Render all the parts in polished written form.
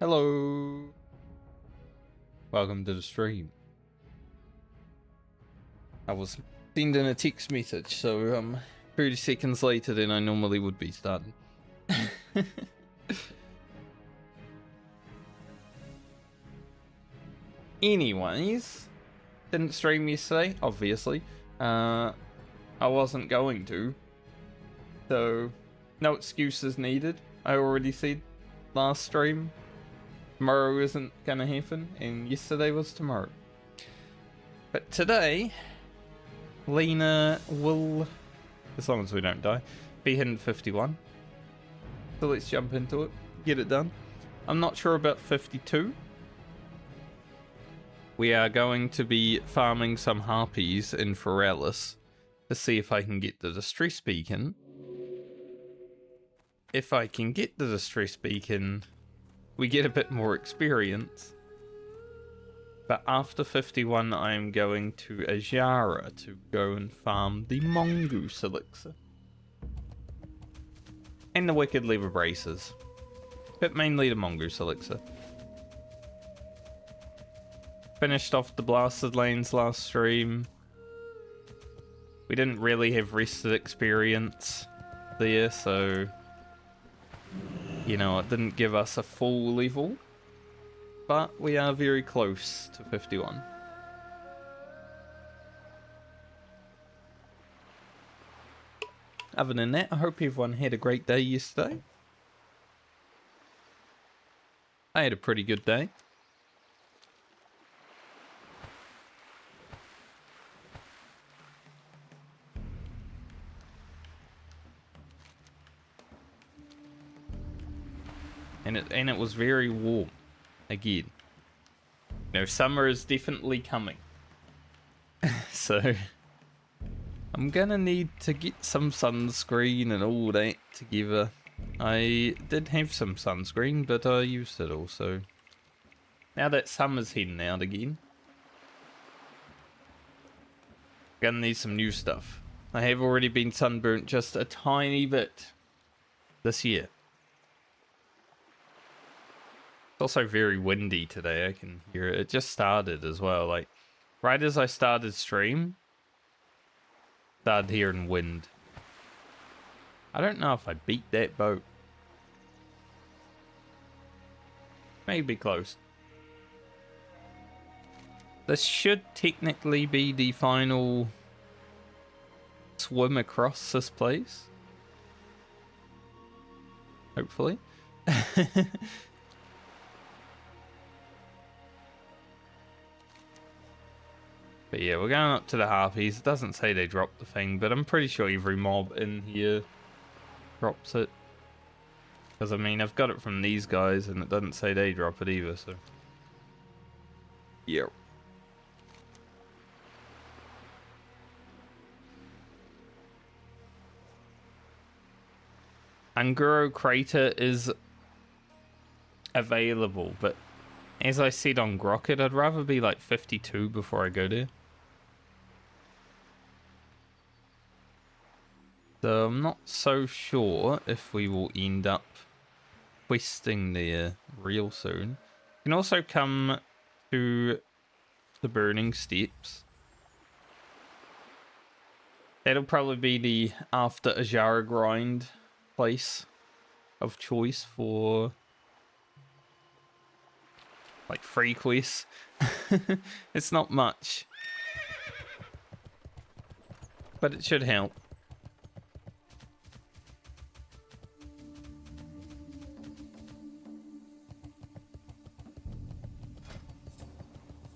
Hello. Welcome to the stream. I was sending a text message, so 30 seconds later than I normally would be starting. Anyways, didn't stream yesterday, obviously. I wasn't going to. So, no excuses needed. I already said last stream. Tomorrow isn't gonna happen, and yesterday was tomorrow. But today, Lena will, as long as we don't die, be hitting 51. So let's jump into it, get it done. I'm not sure about 52. We are going to be farming some harpies in Foralis to see if I can get the distress beacon. If I can get the distress beacon, we get a bit more experience. But after 51, I am going to Ajara to go and farm the mongoose elixir. And the wicked lever braces. But mainly the mongoose elixir. Finished off the blasted lanes last stream. We didn't really have rested experience there, so you know, it didn't give us a full level, but we are very close to 51. Other than that, I hope everyone had a great day yesterday. I had a pretty good day. And it was very warm again. You know, summer is definitely coming. So I'm gonna need to get some sunscreen and all that together. I did have some sunscreen, but I used it also. Now that summer's heading out again, gonna need some new stuff. I have already been sunburnt just a tiny bit this year. It's also very windy today, I can hear it. It just started as well, like, right as I started stream, started hearing wind. I don't know if I beat that boat. Maybe close. This should technically be the final swim across this place. Hopefully. But yeah, we're going up to the harpies. It doesn't say they dropped the thing, but I'm pretty sure every mob in here drops it. Because, I mean, I've got it from these guys, and it doesn't say they drop it either, so. Yep. Anguro Crater is available, but as I said on Grocket, I'd rather be like 52 before I go there. So I'm not so sure if we will end up questing there real soon. You can also come to the Burning Steps. That'll probably be the after Ajara grind place of choice for like free quests. It's not much, but it should help.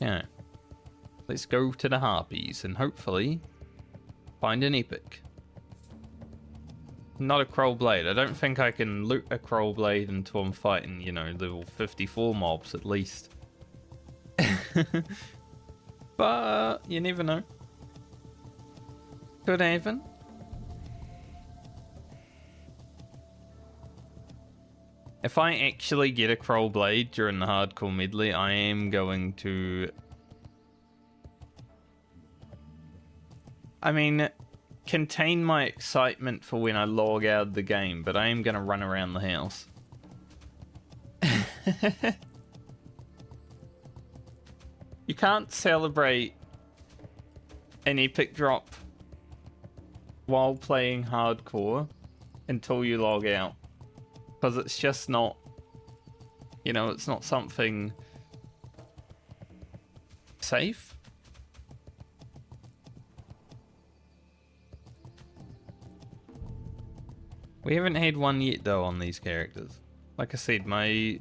Yeah, let's go to the harpies and hopefully find an epic. Not a Kroll Blade. I don't think I can loot a Kroll Blade until I'm fighting, you know, level 54 mobs at least. But you never know. Could happen. If I actually get a Kroll Blade during the hardcore medley, I am going to... I mean, contain my excitement for when I log out of the game, but I am going to run around the house. You can't celebrate an epic drop while playing hardcore until you log out. Because it's just not, you know, it's not something safe. We haven't had one yet though on these characters. Like I said, my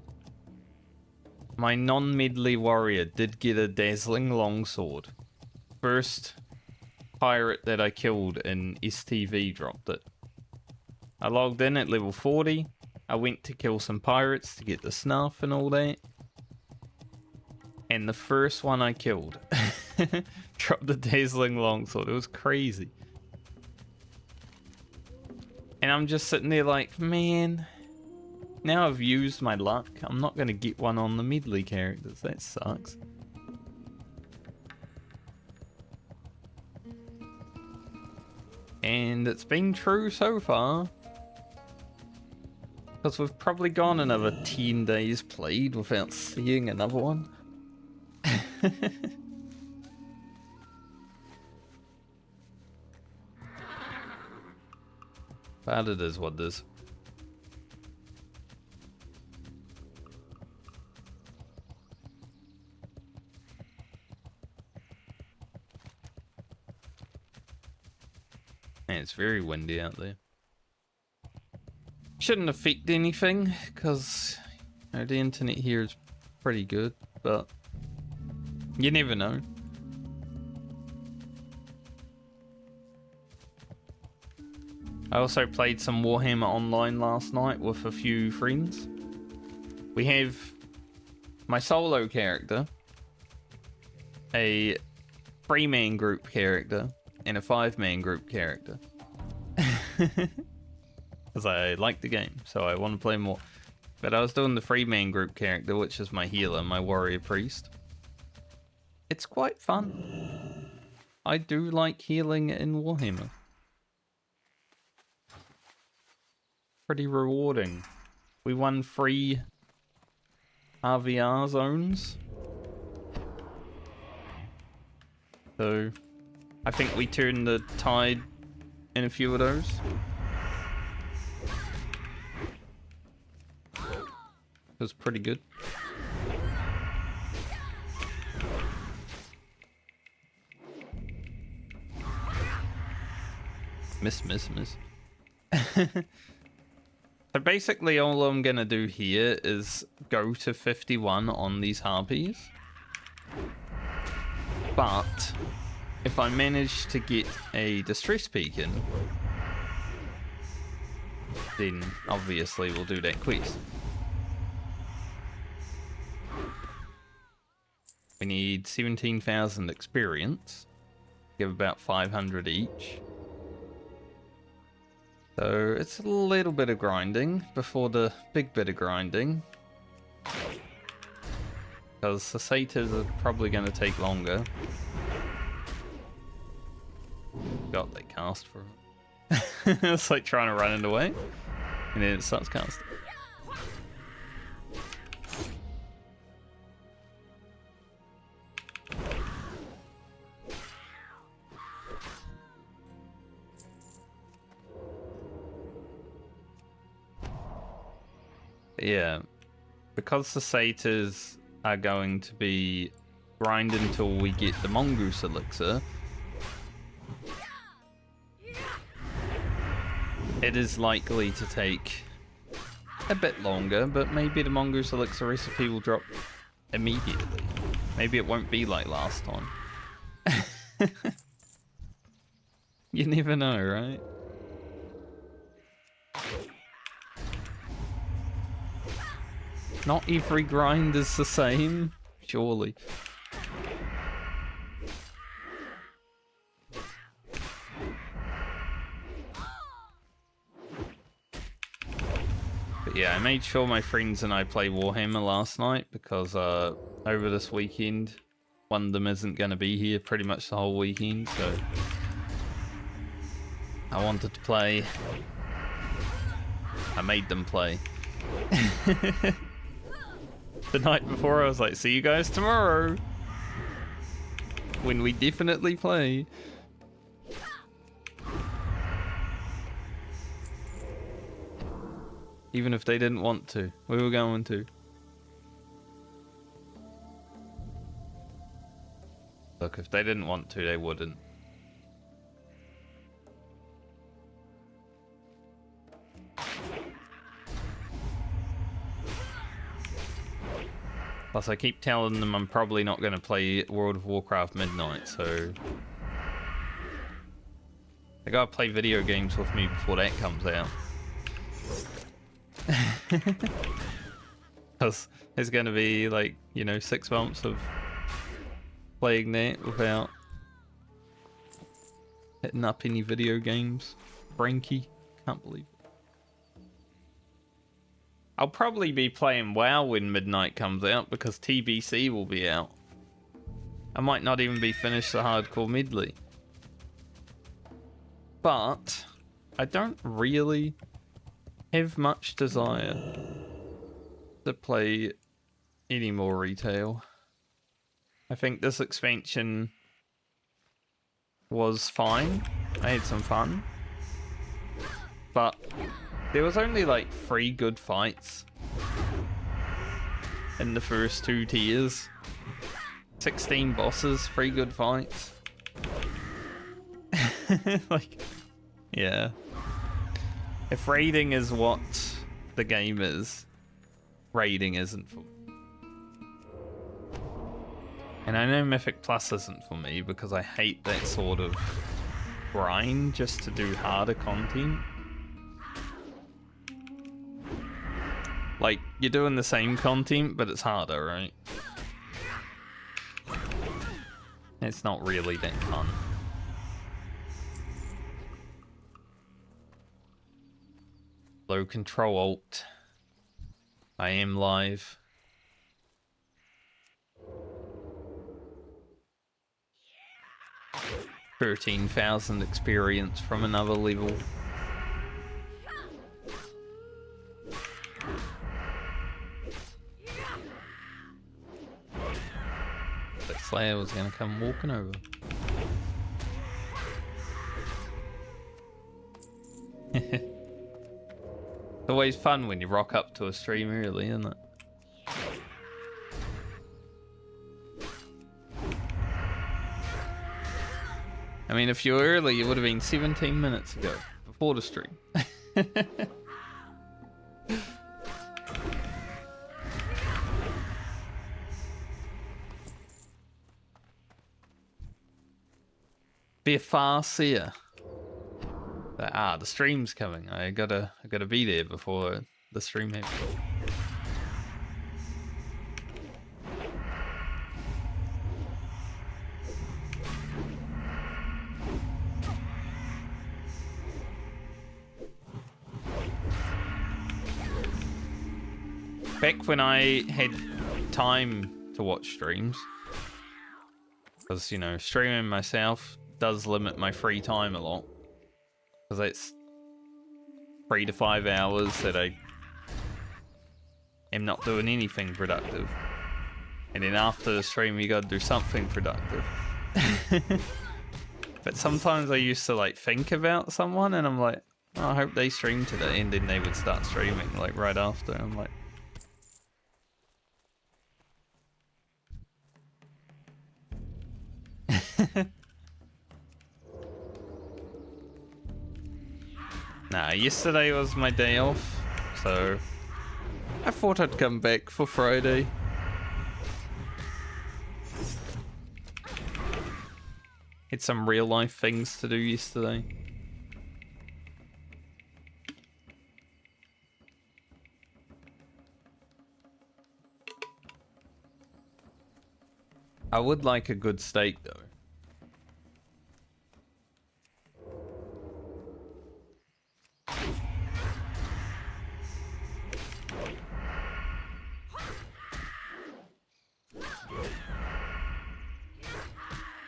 non-Medley warrior did get a dazzling longsword. First pirate that I killed in STV dropped it. I logged in at level 40. I went to kill some pirates to get the snuff and all that. And the first one I killed dropped the dazzling longsword. It was crazy. And I'm just sitting there like, man, now I've used my luck. I'm not going to get one on the Medley characters. That sucks. And it's been true so far. Because we've probably gone another 10 days played without seeing another one. But it is what it is. Man, it's very windy out there. Shouldn't affect anything, because you know, the internet here is pretty good, but you never know. I also played some Warhammer Online last night with a few friends. We have my solo character, a 3-man group character, and a 5-man group character. Because I like the game, so I want to play more. But I was doing the 3-man group character, which is my healer, my warrior priest. It's quite fun. I do like healing in Warhammer. Pretty rewarding. We won 3 RVR zones. So I think we turned the tide in a few of those. It was pretty good. Miss. So basically all I'm gonna do here is go to 51 on these harpies. But if I manage to get a distress beacon, then obviously we'll do that quest. We need 17,000 experience. Give about 500 each. So it's a little bit of grinding before the big bit of grinding. Because the satyrs are probably going to take longer. God, they cast for it. It's like trying to run it away. And then it starts casting. Yeah, because the satyrs are going to be grind until we get the mongoose elixir, it is likely to take a bit longer, but maybe the mongoose elixir recipe will drop immediately. Maybe it won't be like last time. You never know, right? Not every grind is the same, surely. But yeah, I made sure my friends and I play Warhammer last night because over this weekend, one of them isn't going to be here pretty much the whole weekend, so I wanted to play. I made them play. The night before I was like, see you guys tomorrow. When we definitely play. Even if they didn't want to. We were going to. Look, if they didn't want to, they wouldn't. Plus, I keep telling them I'm probably not going to play World of Warcraft Midnight, so... They gotta play video games with me before that comes out. Because it's going to be, like, you know, 6 months of playing that without hitting up any video games. Frankie, can't believe it. I'll probably be playing WoW when Midnight comes out because TBC will be out. I might not even be finished the hardcore Medley. But I don't really have much desire to play any more retail. I think this expansion was fine. I had some fun. But there was only like 3 good fights in the first 2 tiers. 16 bosses, 3 good fights. Like, yeah. If raiding is what the game is, raiding isn't for me. And I know Mythic Plus isn't for me because I hate that sort of grind just to do harder content. Like, you're doing the same content, but it's harder, right? It's not really that fun. Low Control Alt. I am live. $13,000 experience from another level. That Slayer was gonna come walking over. It's always fun when you rock up to a stream early, isn't it? I mean, if you were early, it would have been 17 minutes ago, before the stream. Be a farseer. The stream's coming. I gotta be there before the stream happens. Back when I had time to watch streams, because, you know, streaming myself does limit my free time a lot. Because it's 3 to 5 hours that I am not doing anything productive. And then after the stream, you gotta do something productive. But sometimes I used to, like, think about someone, and I'm like, oh, I hope they stream today, and then they would start streaming, like, right after. I'm like... Nah, yesterday was my day off, so I thought I'd come back for Friday. Had some real life things to do yesterday. I would like a good steak though.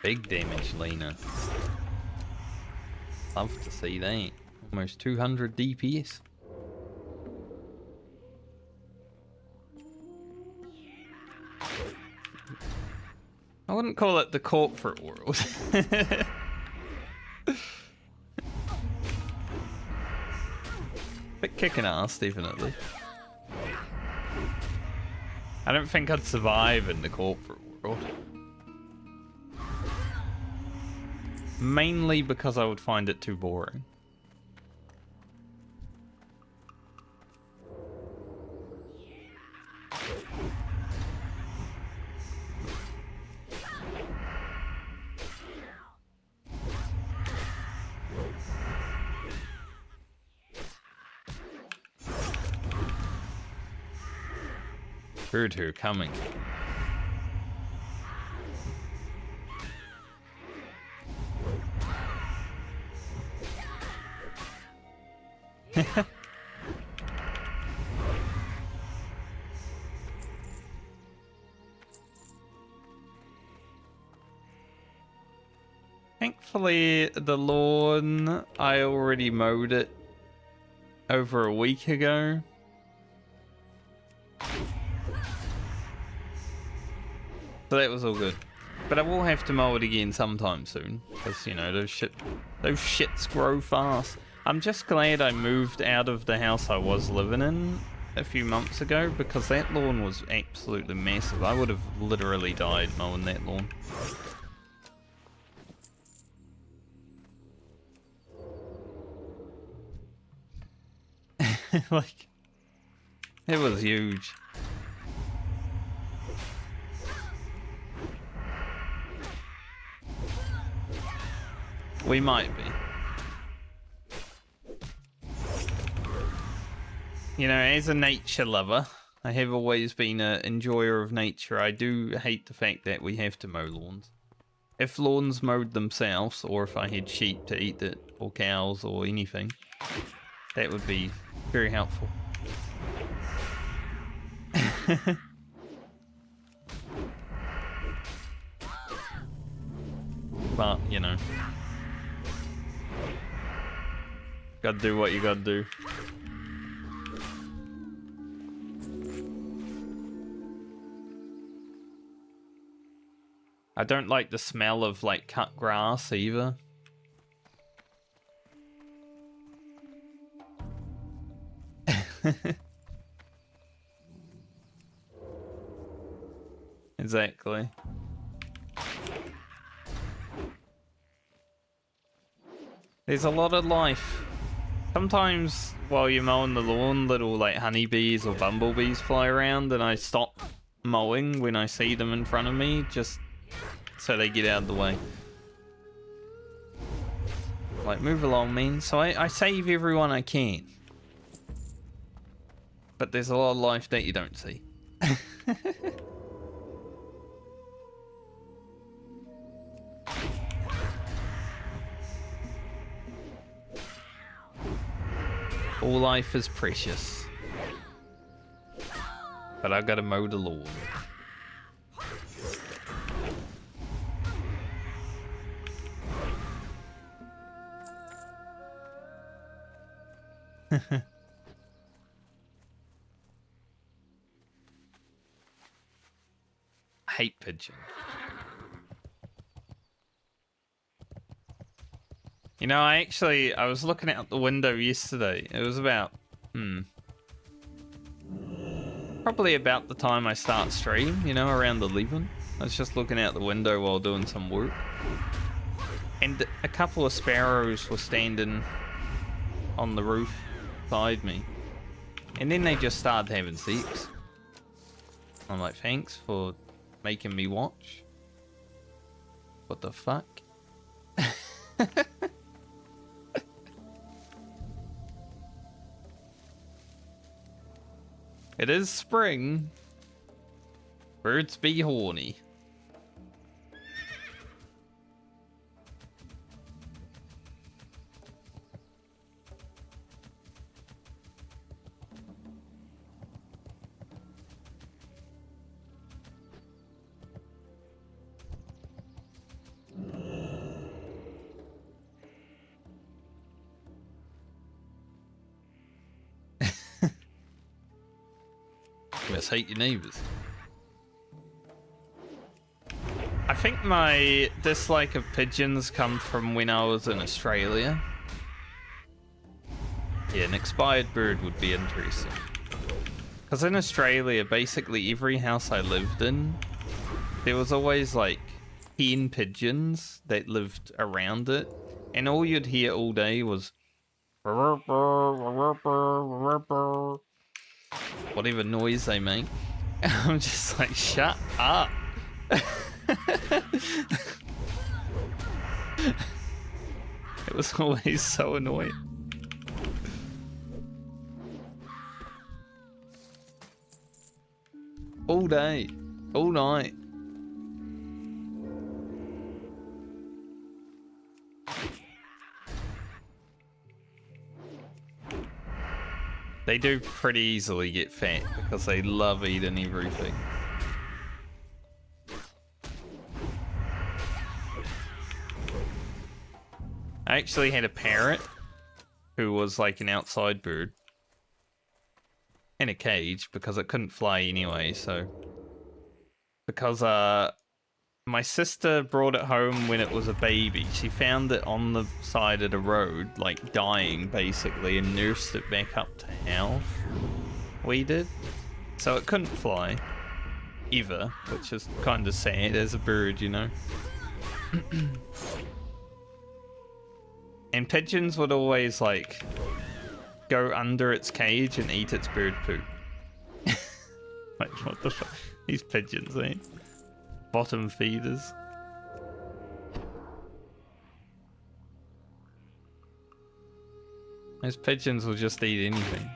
Big damage, Lena. Love to see that. Almost 200 DPS. wouldn't call it the corporate world. But kicking ass, definitely. I don't think I'd survive in the corporate world. Mainly because I would find it too boring. Heard her coming. Thankfully, the lawn, I already mowed it over a week ago. So that was all good. But I will have to mow it again sometime soon. Because, you know, those shits grow fast. I'm just glad I moved out of the house I was living in a few months ago, because that lawn was absolutely massive. I would have literally died mowing that lawn. Like, it was huge. We might be. You know, as a nature lover, I have always been an enjoyer of nature. I do hate the fact that we have to mow lawns. If lawns mowed themselves, or if I had sheep to eat it, or cows, or anything, that would be very helpful. But, you know, gotta do what you gotta do. I don't like the smell of, like, cut grass either. Exactly. There's a lot of life. Sometimes while you're mowing the lawn, little like honeybees or bumblebees fly around, and I stop mowing when I see them in front of me, just so they get out of the way. Like, move along, man. So I save everyone I can. But there's a lot of life that you don't see. All life is precious. But I gotta mow the lawn. I hate pigeons. You know, I was looking out the window yesterday. It was about, probably about the time I start stream, you know, around 11. I was just looking out the window while doing some work. And a couple of sparrows were standing on the roof beside me. And then they just started having sex. I'm like, thanks for making me watch. What the fuck? It is spring. Birds be horny. You must hate your neighbours. I I think my dislike of pigeons come from when I was in Australia. Yeah, an expired bird would be interesting. Because in Australia, basically every house I lived in, there was always like 10 pigeons that lived around it. And all you'd hear all day was whatever noise they make. And I'm just like, shut up. It was always so annoying. All day, all night. They do pretty easily get fat because they love eating everything. I actually had a parrot who was like an outside bird in a cage because it couldn't fly anyway, so because my sister brought it home when it was a baby. She found it on the side of the road, like dying basically, and nursed it back up to health. We did. So it couldn't fly ever, which is kind of sad as a bird, you know. And pigeons would always like go under its cage and eat its bird poop. Like, what the fuck? These pigeons, eh? Bottom feeders. Those pigeons will just eat anything.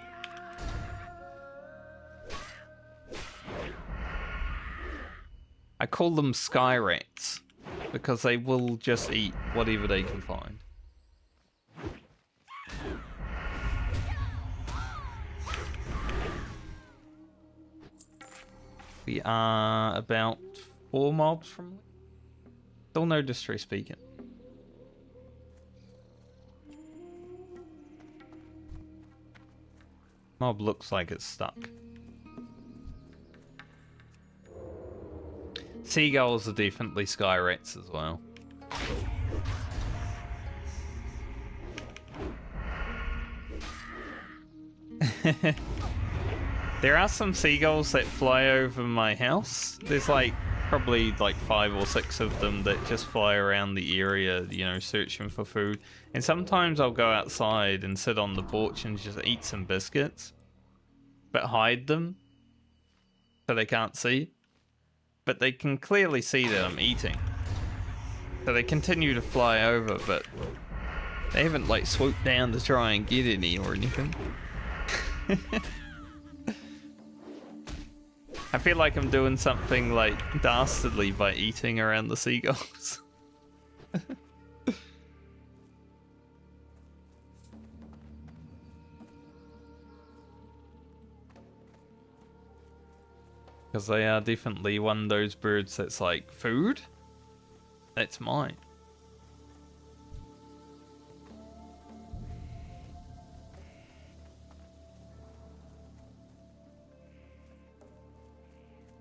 I call them sky rats because they will just eat whatever they can find. We are about 4 mobs from... Still no distress beacon. Mob looks like it's stuck. Seagulls are definitely sky rats as well. There are some seagulls that fly over my house. There's like probably like 5 or 6 of them that just fly around the area, you know, searching for food. And sometimes I'll go outside and sit on the porch and just eat some biscuits, but hide them so they can't see. But they can clearly see that I'm eating. So they continue to fly over, but they haven't like swooped down to try and get any or anything. I feel like I'm doing something like dastardly by eating around the seagulls. Because they are definitely one of those birds that's like, food? That's mine.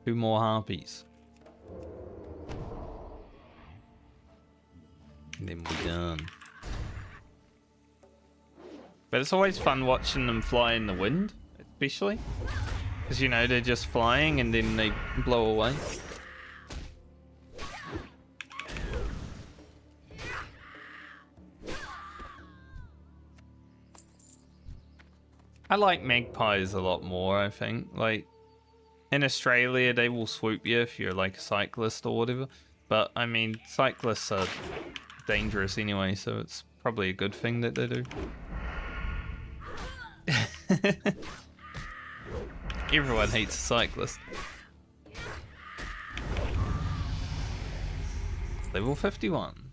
Two more harpies. And then we're done. But it's always fun watching them fly in the wind, especially. Because, you know, they're just flying and then they blow away. I like magpies a lot more, I think. Like, in Australia, they will swoop you if you're like a cyclist or whatever. But, I mean, cyclists are dangerous anyway, so it's probably a good thing that they do. Everyone hates a cyclist. Level 51.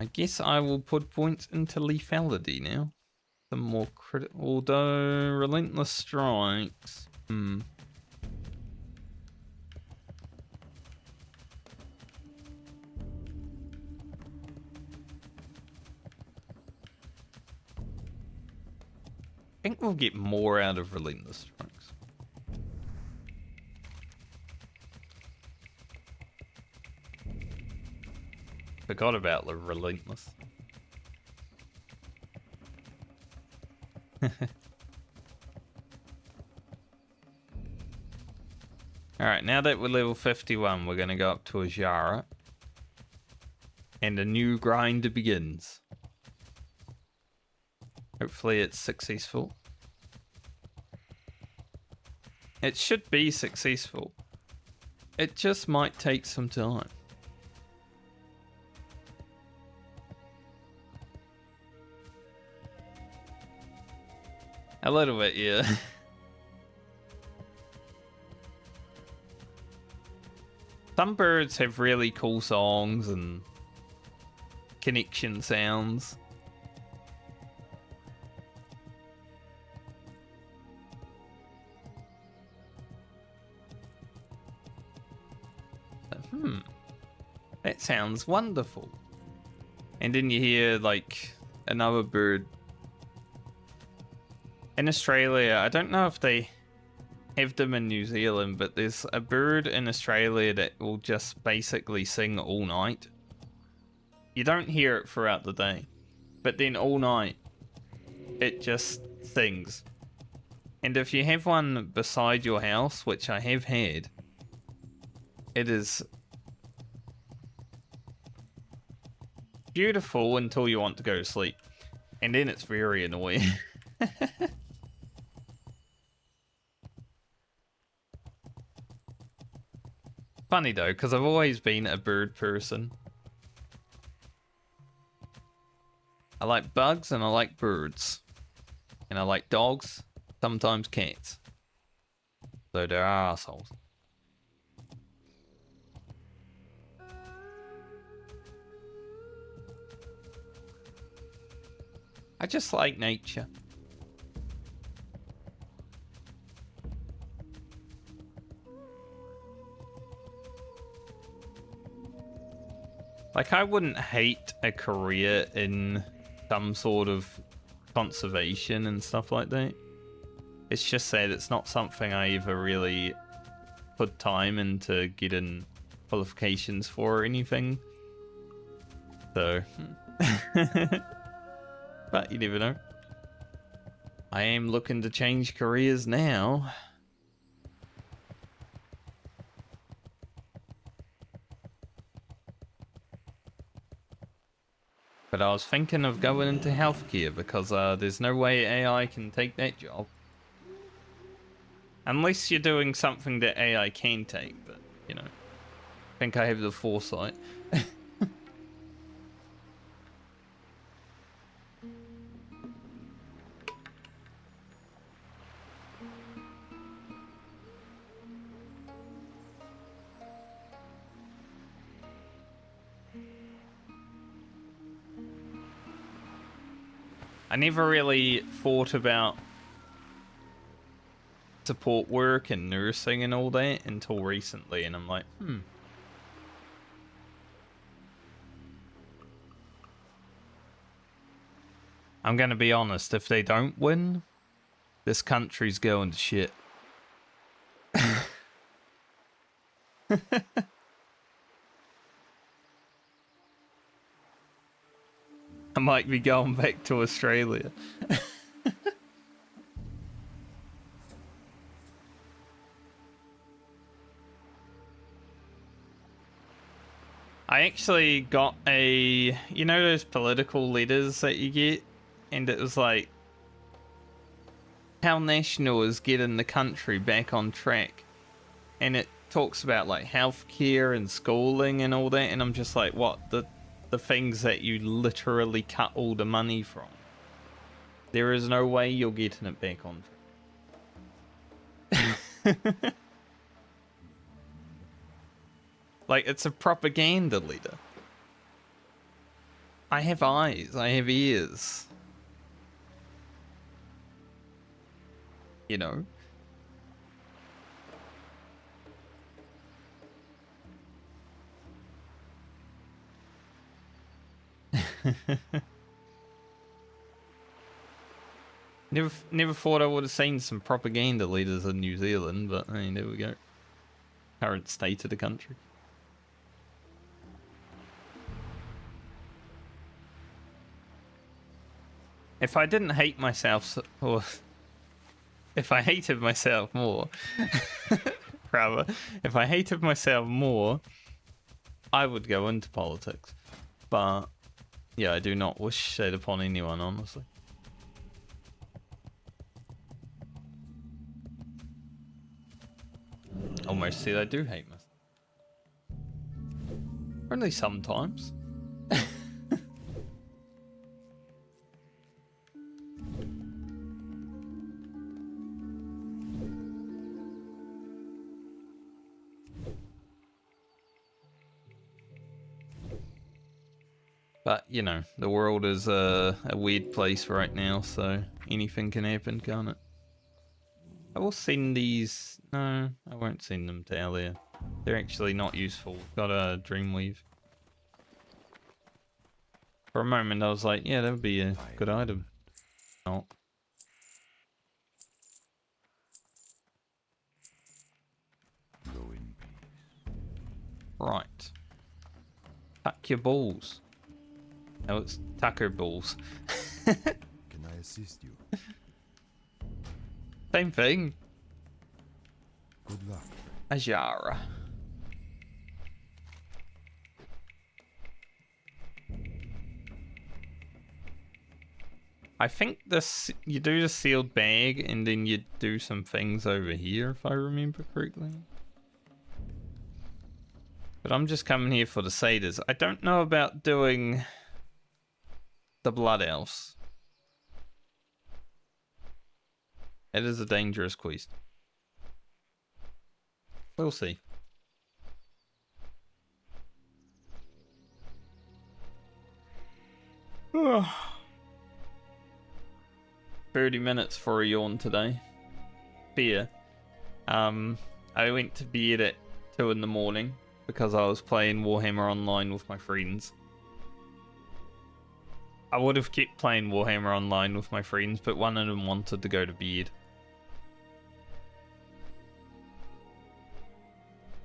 I guess I will put points into lethality now. Some more credit, although relentless strikes. I think we'll get more out of relentless strikes. Forgot about the relentless. Alright, now that we're level 51, we're going to go up to Ajara. And a new grind begins. Hopefully it's successful. It should be successful. It just might take some time. A little bit, yeah. Some birds have really cool songs and connection sounds. That sounds wonderful. And then you hear like another bird. In Australia, I don't know if they have them in New Zealand, but there's a bird in Australia that will just basically sing all night. You don't hear it throughout the day, but then all night it just sings. And if you have one beside your house, which I have had, it is beautiful until you want to go to sleep. And then it's very annoying. Funny though, because I've always been a bird person. I like bugs and I like birds. And I like dogs, sometimes cats. So they're assholes. I just like nature. Like, I wouldn't hate a career in some sort of conservation and stuff like that. It's just that it's not something I ever really put time into getting qualifications for or anything. So, but you never know. I am looking to change careers now. But I was thinking of going into healthcare because there's no way AI can take that job. Unless you're doing something that AI can take, but, you know, I think I have the foresight. I never really thought about support work and nursing and all that until recently, and I'm like, I'm gonna be honest, if they don't win, this country's going to shit. I might be going back to Australia. I actually got a, you know those political letters that you get? And it was like, how national is getting the country back on track. And it talks about like healthcare and schooling and all that. And I'm just like, what? The things that you literally cut all the money from. There is no way you're getting it back on track. Like, it's a propaganda letter. I have eyes, I have ears. You know? Never thought I would have seen some propaganda leaders in New Zealand, but I mean, there we go. Current state of the country. If I didn't hate myself, or if I hated myself more, rather, if I hated myself more, I would go into politics. But yeah, I do not wish it upon anyone, honestly. Almost said I do hate myself. Only sometimes. But, you know, the world is a weird place right now, so anything can happen, can't it? I will send these... No, I won't send them to Alia. They're actually not useful. Got a Dreamweave. For a moment, I was like, yeah, that would be a good item. Oh. Right. Tuck your balls. No, it's Tucker balls. Can I assist you? Same thing. Good luck. Ajara. I think this, you do the sealed bag and then you do some things over here, if I remember correctly. But I'm just coming here for the satyrs. I don't know about doing the blood elves. It is a dangerous quest. We'll see. Ugh. 30 minutes for a yawn today. Fear. I went to bed at 2 in the morning because I was playing Warhammer Online with my friends. I would have kept playing Warhammer Online with my friends, but one of them wanted to go to bed.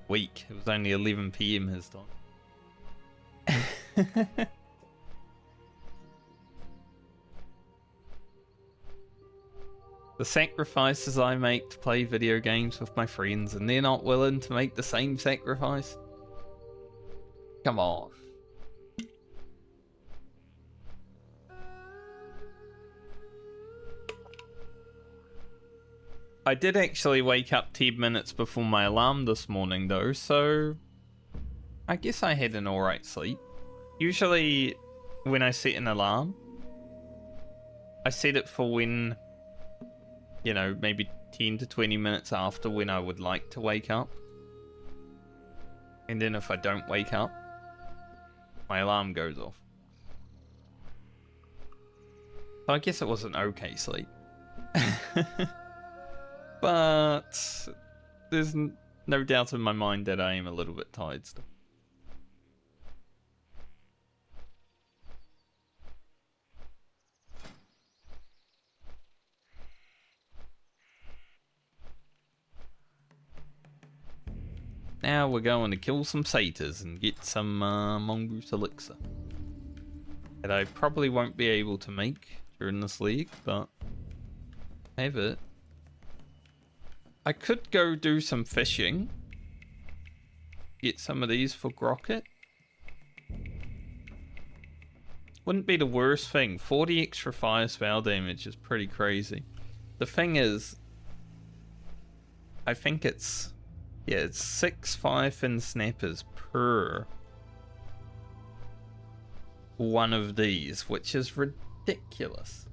Weak. It was only 11 PM his time. The sacrifices I make to play video games with my friends, and they're not willing to make the same sacrifice? Come on. I did actually wake up 10 minutes before my alarm this morning though, so I guess I had an alright sleep. Usually when I set an alarm, I set it for when, you know, maybe 10 to 20 minutes after when I would like to wake up. And then if I don't wake up, my alarm goes off. So I guess it was an okay sleep. But there's no doubt in my mind that I am a little bit tired still. Now we're going to kill some satyrs and get some mongoose elixir. That I probably won't be able to make during this league, but I have it. I could go do some fishing. Get some of these for Grocket. Wouldn't be the worst thing. 40 extra fire spell damage is pretty crazy. The thing is, I think it's, yeah, it's 6 firefin snappers per one of these, which is ridiculous.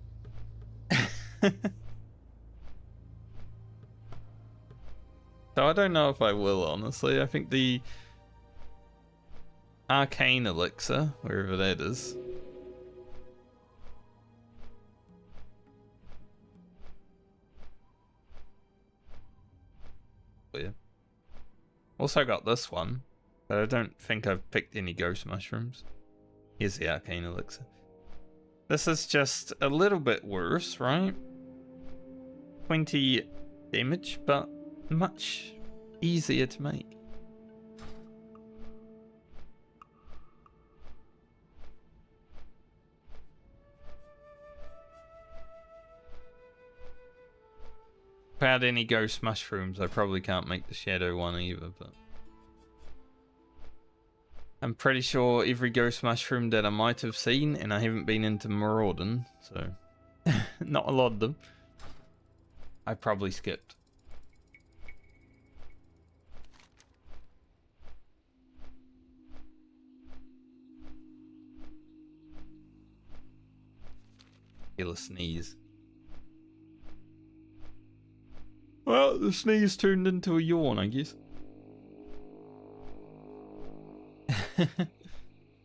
So I don't know if I will, honestly. I think the arcane elixir, wherever that is. Yeah. Also got this one, but I don't think I've picked any ghost mushrooms. Here's the arcane elixir. This is just a little bit worse, right? 20 damage, but much easier to make. Without any ghost mushrooms, I probably can't make the shadow one either, but I'm pretty sure every ghost mushroom that I might have seen, and I haven't been into Maraudon, so not a lot of them, I probably skipped. Kill a sneeze. Well, the sneeze turned into a yawn, I guess.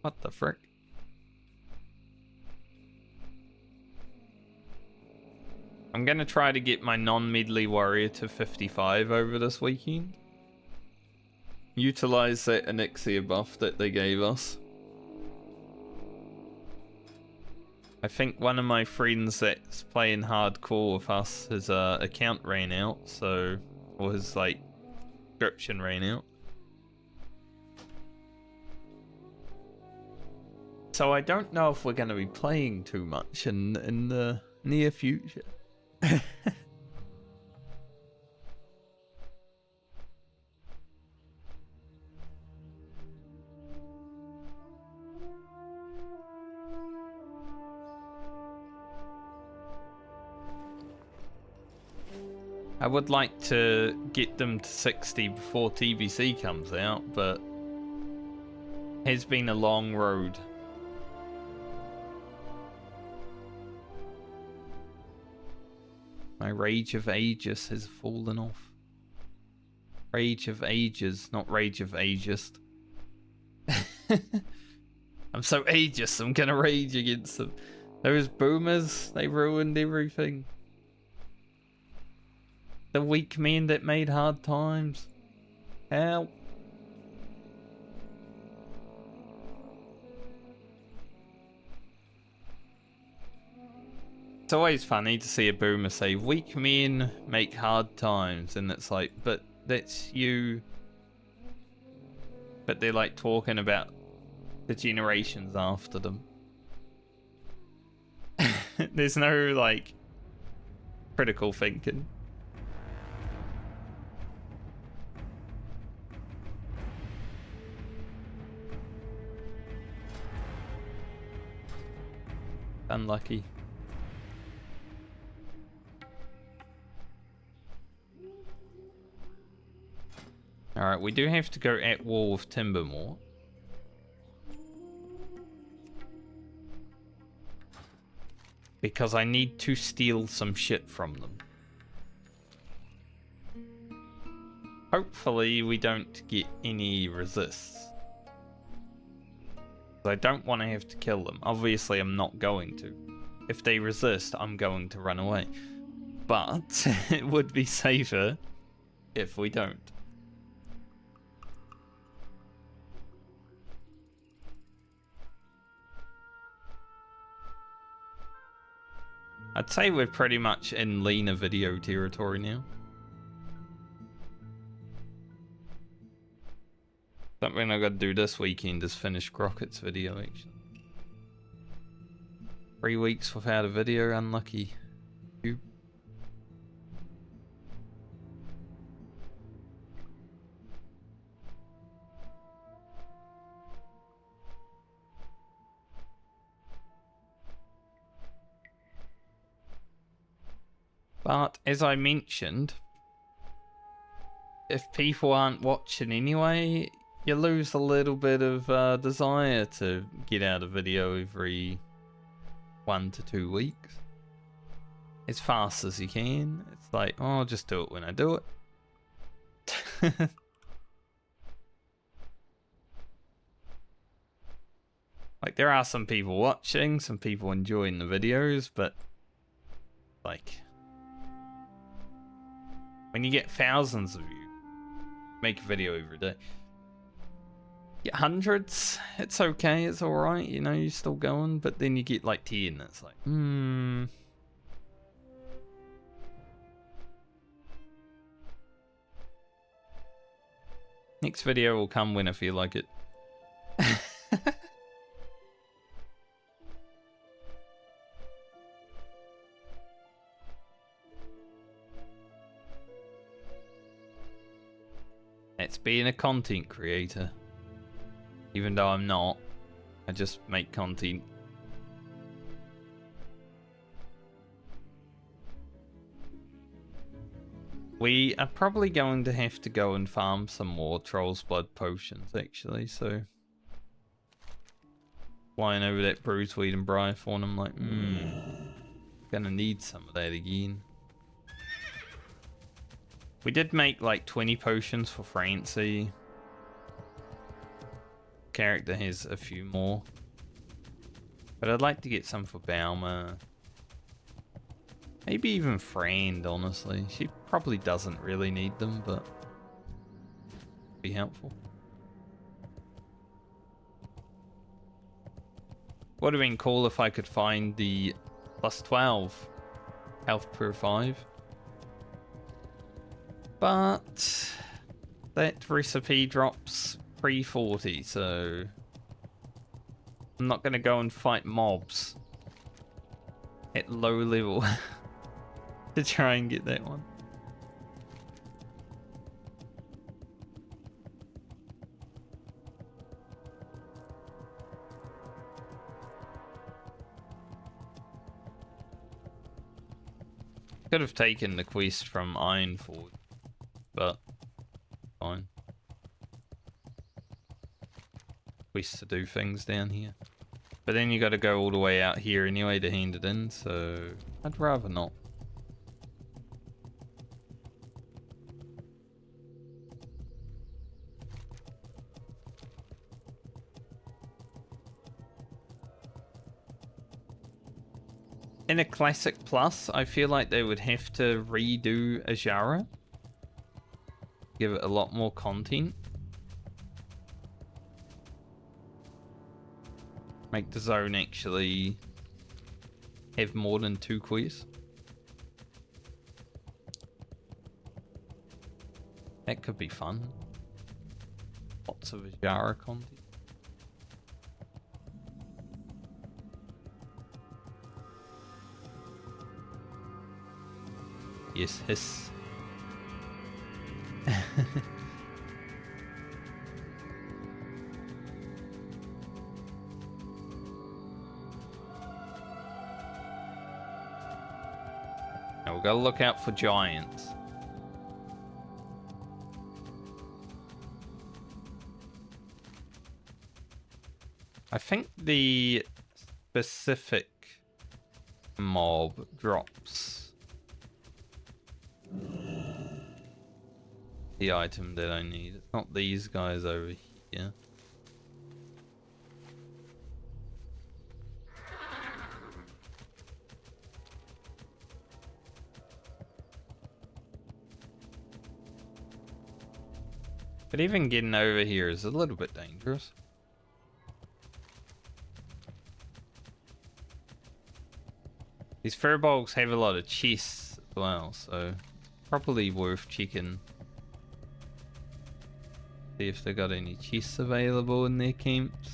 What the frick? I'm gonna try to get my non-Medley warrior to 55 over this weekend. Utilize that Elixir buff that they gave us. I think one of my friends that's playing hardcore with us, his account ran out, so, or his like subscription ran out. So I don't know if we're going to be playing too much in the near future. I would like to get them to 60 before TBC comes out, but it has been a long road. My Rage of Aegis has fallen off. Rage of Ages, not Rage of Ageist. I'm so ageist, I'm gonna rage against them. Those boomers, they ruined everything. The weak men that made hard times. Help. It's always funny to see a boomer say, weak men make hard times, and it's like, but that's you. But they're like talking about the generations after them. There's no like critical thinking. Unlucky. Alright, we do have to go at war with Timbermore. Because I need to steal some shit from them. Hopefully we don't get any resists. I don't want to have to kill them. Obviously I'm not going to. If they resist, I'm going to run away. But it would be safer if we don't. I'd say we're pretty much in leaner video territory now. Something I gotta do this weekend is finish Grocket's video, actually. 3 weeks without a video, unlucky. You. But, as I mentioned, if people aren't watching anyway, you lose a little bit of desire to get out a video every 1 to 2 weeks. As fast as you can. It's like, oh, I'll just do it when I do it. Like, there are some people watching, some people enjoying the videos, but like, when you get thousands of you make a video every day, get hundreds, it's okay, it's alright, you know, you're still going, but then you get like 10, it's like, Next video will come when I feel like it. That's being a content creator. Even though I'm not. I just make content. We are probably going to have to go and farm some more Troll's Blood potions, actually, so... Flying over that Bruiseweed and Briarthorn, I'm like, gonna need some of that again. We did make like 20 potions for Francie. Character has a few more. But I'd like to get some for Balmer. Maybe even Frand, honestly. She probably doesn't really need them, but be helpful. Would have been cool if I could find the plus 12 health per 5. But that recipe drops pre-40, so I'm not going to go and fight mobs at low level to try and get that one. Could have taken the quest from Ironforge, but fine. Quest to do things down here. But then you got to go all the way out here anyway to hand it in, so I'd rather not. In a Classic Plus, I feel like they would have to redo Ajara. Give it a lot more content. Make the zone actually have more than 2 quests. That could be fun. Lots of Ajara content. Yes, hiss. Now we've got to look out for giants. I think the specific mob drops the item that I need. It's not these guys over here. But even getting over here is a little bit dangerous. These furbolgs have a lot of chests as well, so it's probably worth checking. See if they got any chests available in their camps.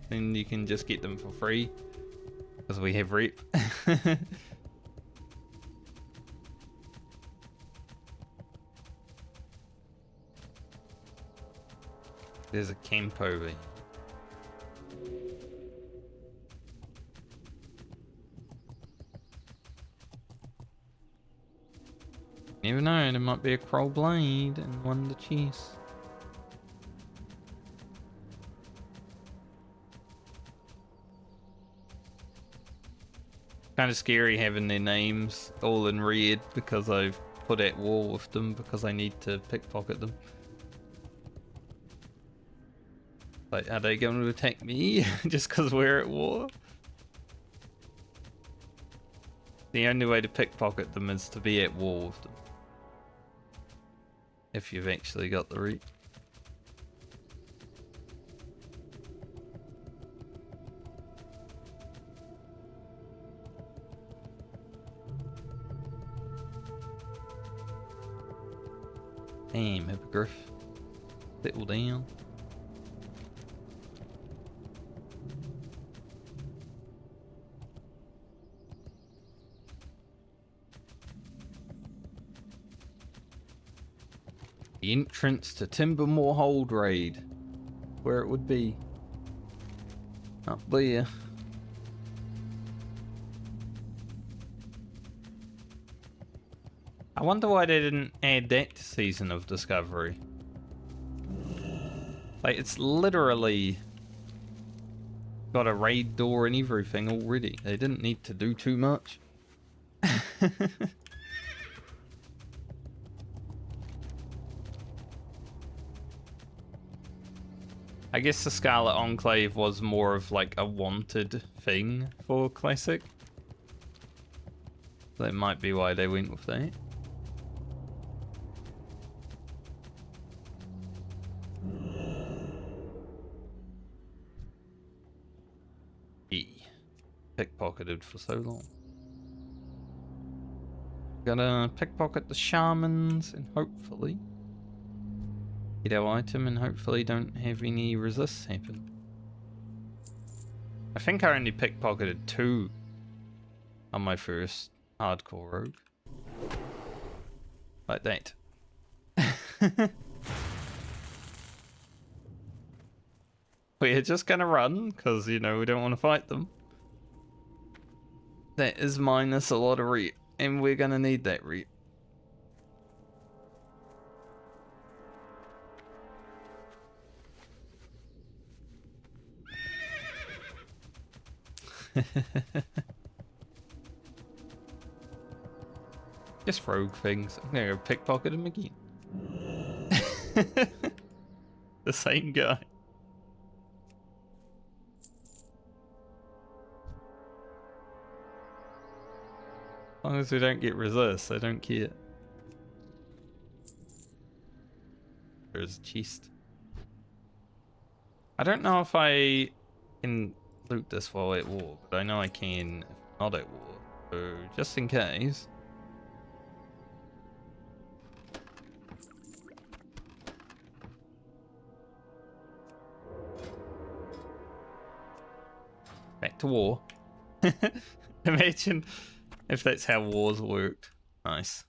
Then you can just get them for free. Because we have rep. There's a camp over here. Never know, there might be a Crow Blade and one of the chests. Kind of scary having their names all in red because I've put at war with them because I need to pickpocket them. Like, are they going to attack me just because we're at war? The only way to pickpocket them is to be at war with them. If you've actually got the reach. Damn, Hippogriff. Settle down. the entrance to Timbermore Hold raid. Where it would be. Up there. I wonder why they didn't add that to Season of Discovery. Like, it's literally got a raid door and everything already. They didn't need to do too much. I guess the Scarlet Enclave was more of like a wanted thing for Classic. That might be why they went with that. Pickpocketed for so long. Gotta pickpocket the shamans and hopefully get our item and hopefully don't have any resists happen. I think I only pickpocketed 2 on my first hardcore rogue. Like that. We're just gonna run because, you know, we don't want to fight them. That is minus a lot of reap, and we're gonna need that reap. Just rogue things. I'm gonna go pickpocket him again. The same guy. As long as we don't get resist, I don't care. There's a chest. I don't know if I can loot this while at war, but I know I can if not at war. So just in case. Back to war. Imagine if that's how wars worked. Nice.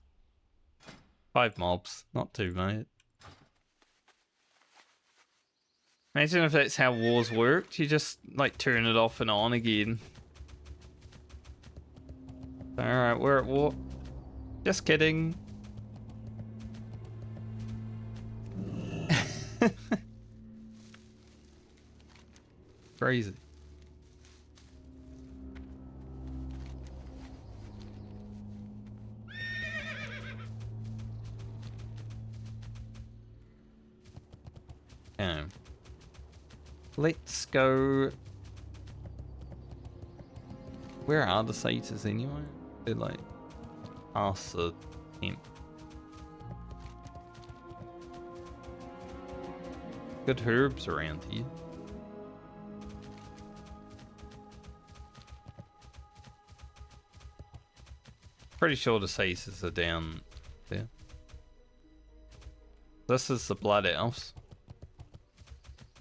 5 mobs, not too bad. Imagine if that's how wars worked. You just like turn it off and on again. Alright, we're at war. Just kidding. Crazy. Okay. Let's go. Where are the satyrs anyway? They're like past the camp. Good herbs around here. Pretty sure the satyrs are down there. This is the blood elves.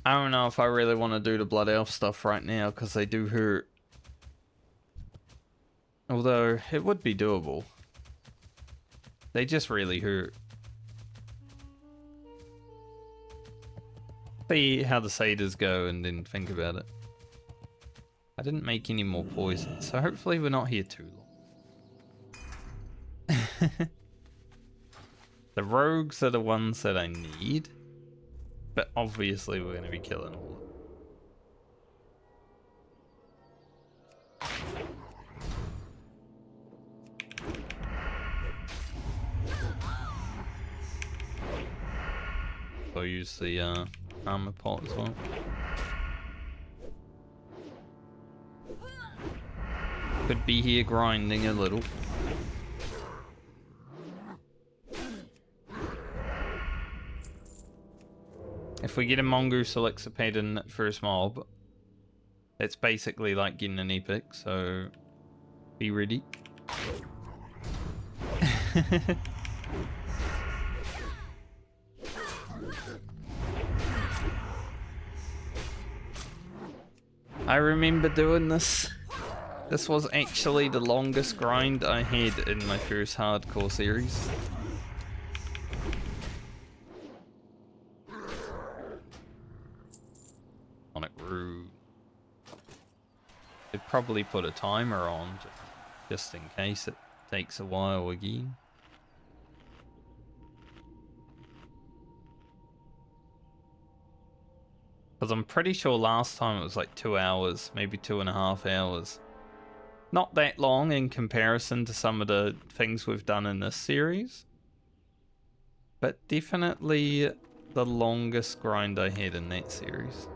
I don't know if I really want to do the blood elf stuff right now because they do hurt. Although it would be doable. They just really hurt. See how the satyrs go and then think about it. I didn't make any more poison, so hopefully we're not here too long. The rogues are the ones that I need. But obviously we're going to be killing all of them. I'll use the armor pot as well. Could be here grinding a little. If we get a mongoose elixir paid in that first mob, it's basically like getting an epic, so be ready. I remember doing this. This was actually the longest grind I had in my first hardcore series. probably put a timer on just in case it takes a while again. Because I'm pretty sure last time it was like 2 hours, maybe 2.5 hours. Not that long in comparison to some of the things we've done in this series. But definitely the longest grind I had in that series.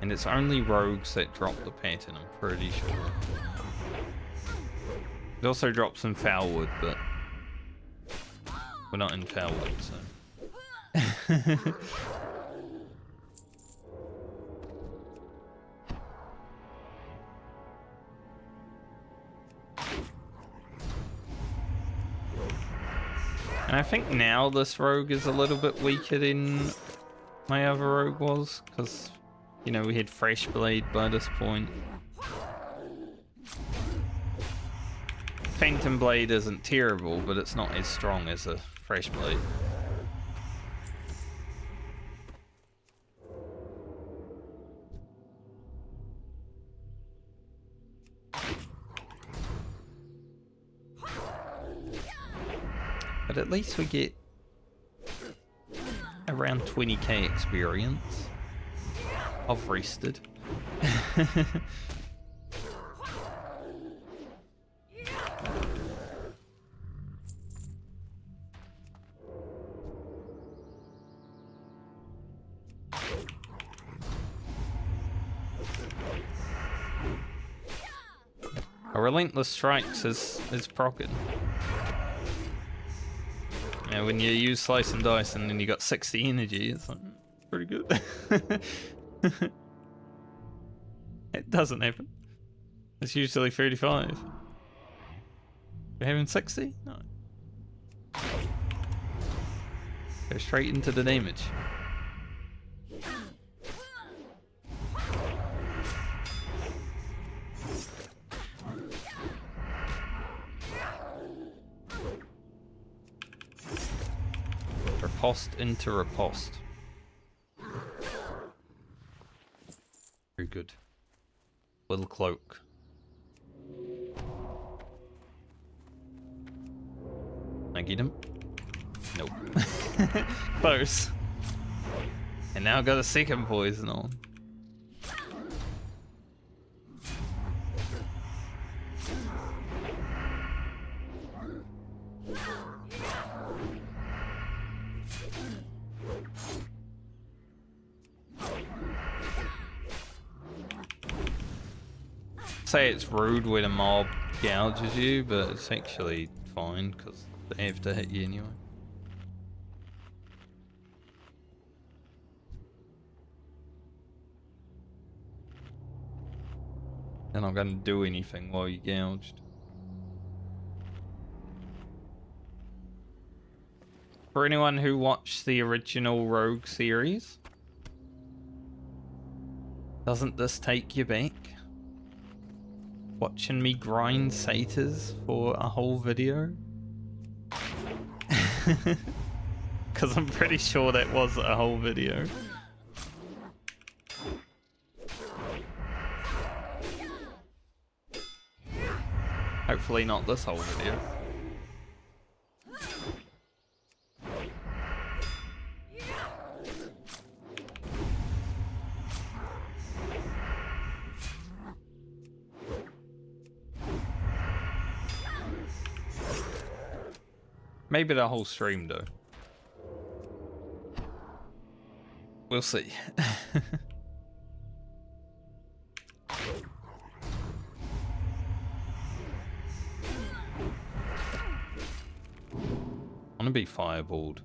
And it's only rogues that drop the pattern, I'm pretty sure. It also drops some Foulwood, but we're not in Foulwood, so. And I think now this rogue is a little bit weaker than my other rogue was, because, you know, we had Fresh Blade by this point. Phantom Blade isn't terrible, but it's not as strong as a Fresh Blade. But at least we get around 20k experience. I've rested. A Relentless Strikes is proccing. Yeah, when you use Slice and Dice and then you got 60 energy, it's like, pretty good. It doesn't happen. It's usually 35. You're having 60? No. Go straight into the damage. Riposte into riposte. Very good. Little cloak. Can I get him? Nope. Close. And now I've got a second poison on. Say it's rude when a mob gouges you, but it's actually fine because they have to hit you anyway. They're not going to do anything while you're gouged. For anyone who watched the original Rogue series, doesn't this take you back? Watching me grind satyrs for a whole video? Because I'm pretty sure that was a whole video. Hopefully not this whole video. Maybe the whole stream though. We'll see. I want to be fireballed.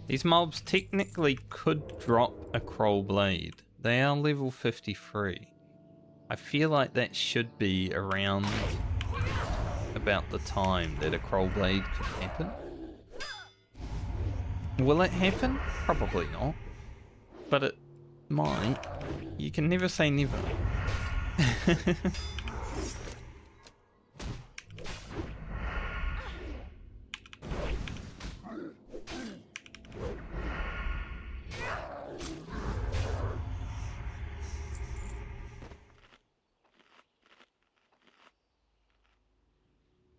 These mobs technically could drop a Crow Blade. They are level 53. I feel like that should be around about the time that a Crow Blade could happen. Will it happen? Probably not. But Might. You can never say never.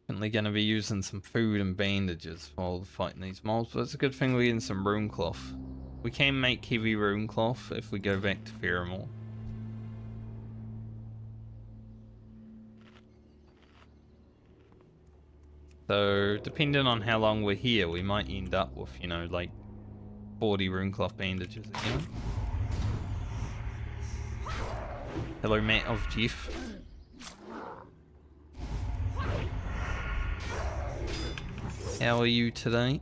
Definitely gonna be using some food and bandages while fighting these mobs, but it's a good thing we're getting some rune cloth. We can make heavy rune cloth if we go back to Pheromore. So, depending on how long we're here, we might end up with, you know, like 40 rune cloth bandages again. Hello, Matt of Jeff. How are you today?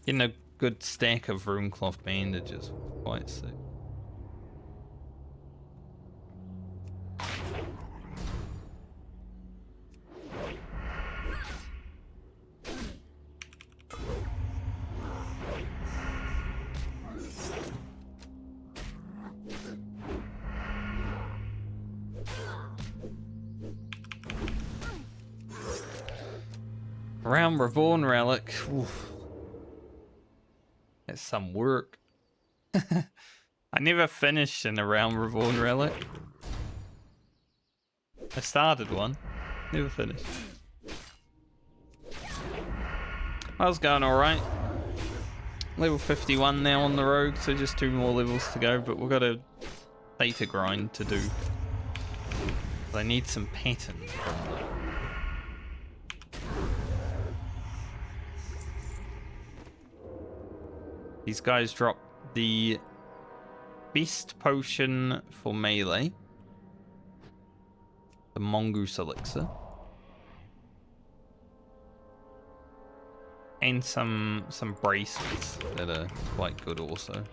Getting a good stack of rune cloth bandages. Quite sick. Realm Reborn relic. Oof. That's some work. I never finished in a Realm Reborn relic. I started one, never finished. I was going alright. Level 51 now on the rogue, so just 2 more levels to go, but we've got a data grind to do. I need some patterns from that. These guys drop the best potion for melee, the mongoose elixir, and some bracelets that are quite good also.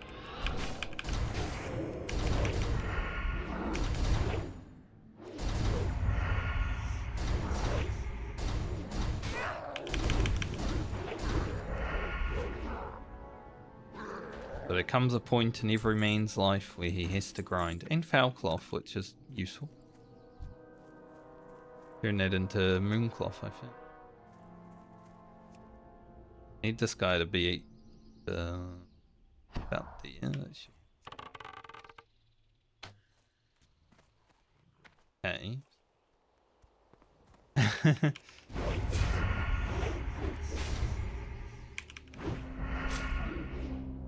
But there comes a point in every man's life where he has to grind, and foul cloth, which is useful. Turn that into mooncloth, I think. Need this guy to be about there. That should... Okay.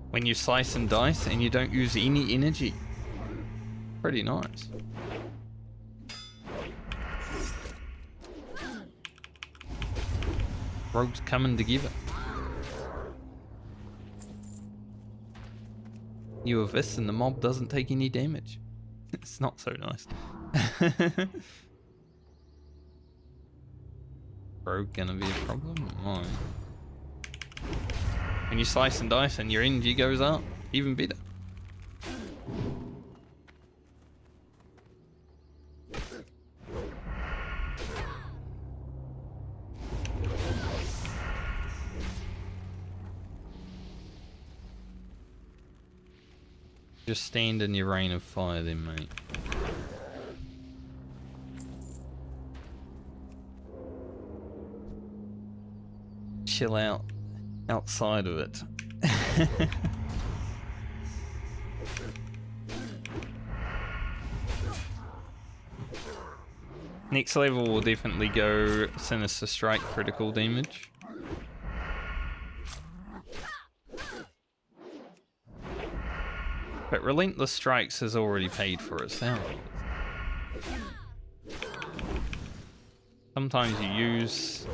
When you slice and dice and you don't use any energy. Pretty nice. Rogues coming together. You have this and the mob doesn't take any damage. It's not so nice. Rogue gonna be a problem? Mine. When you slice and dice and your energy goes up, even better. Just stand in your rain of fire then, mate. Chill out outside of it. Next level will definitely go Sinister Strike critical damage. But Relentless Strikes has already paid for itself. Sometimes you use...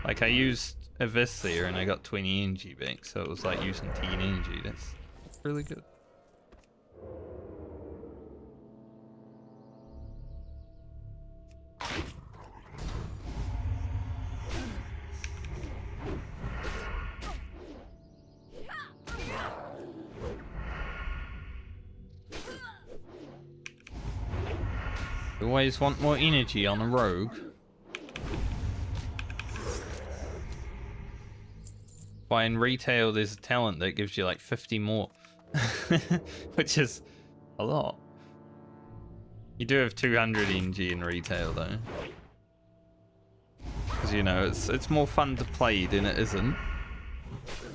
Like I used Abyss there and I got 20 energy back, so it was like using 10 energy. That's really good. You always want more energy on a rogue. Why in retail there's a talent that gives you like 50 more. Which is a lot. You do have 200 NG in retail though. Because you know, it's more fun to play than it isn't.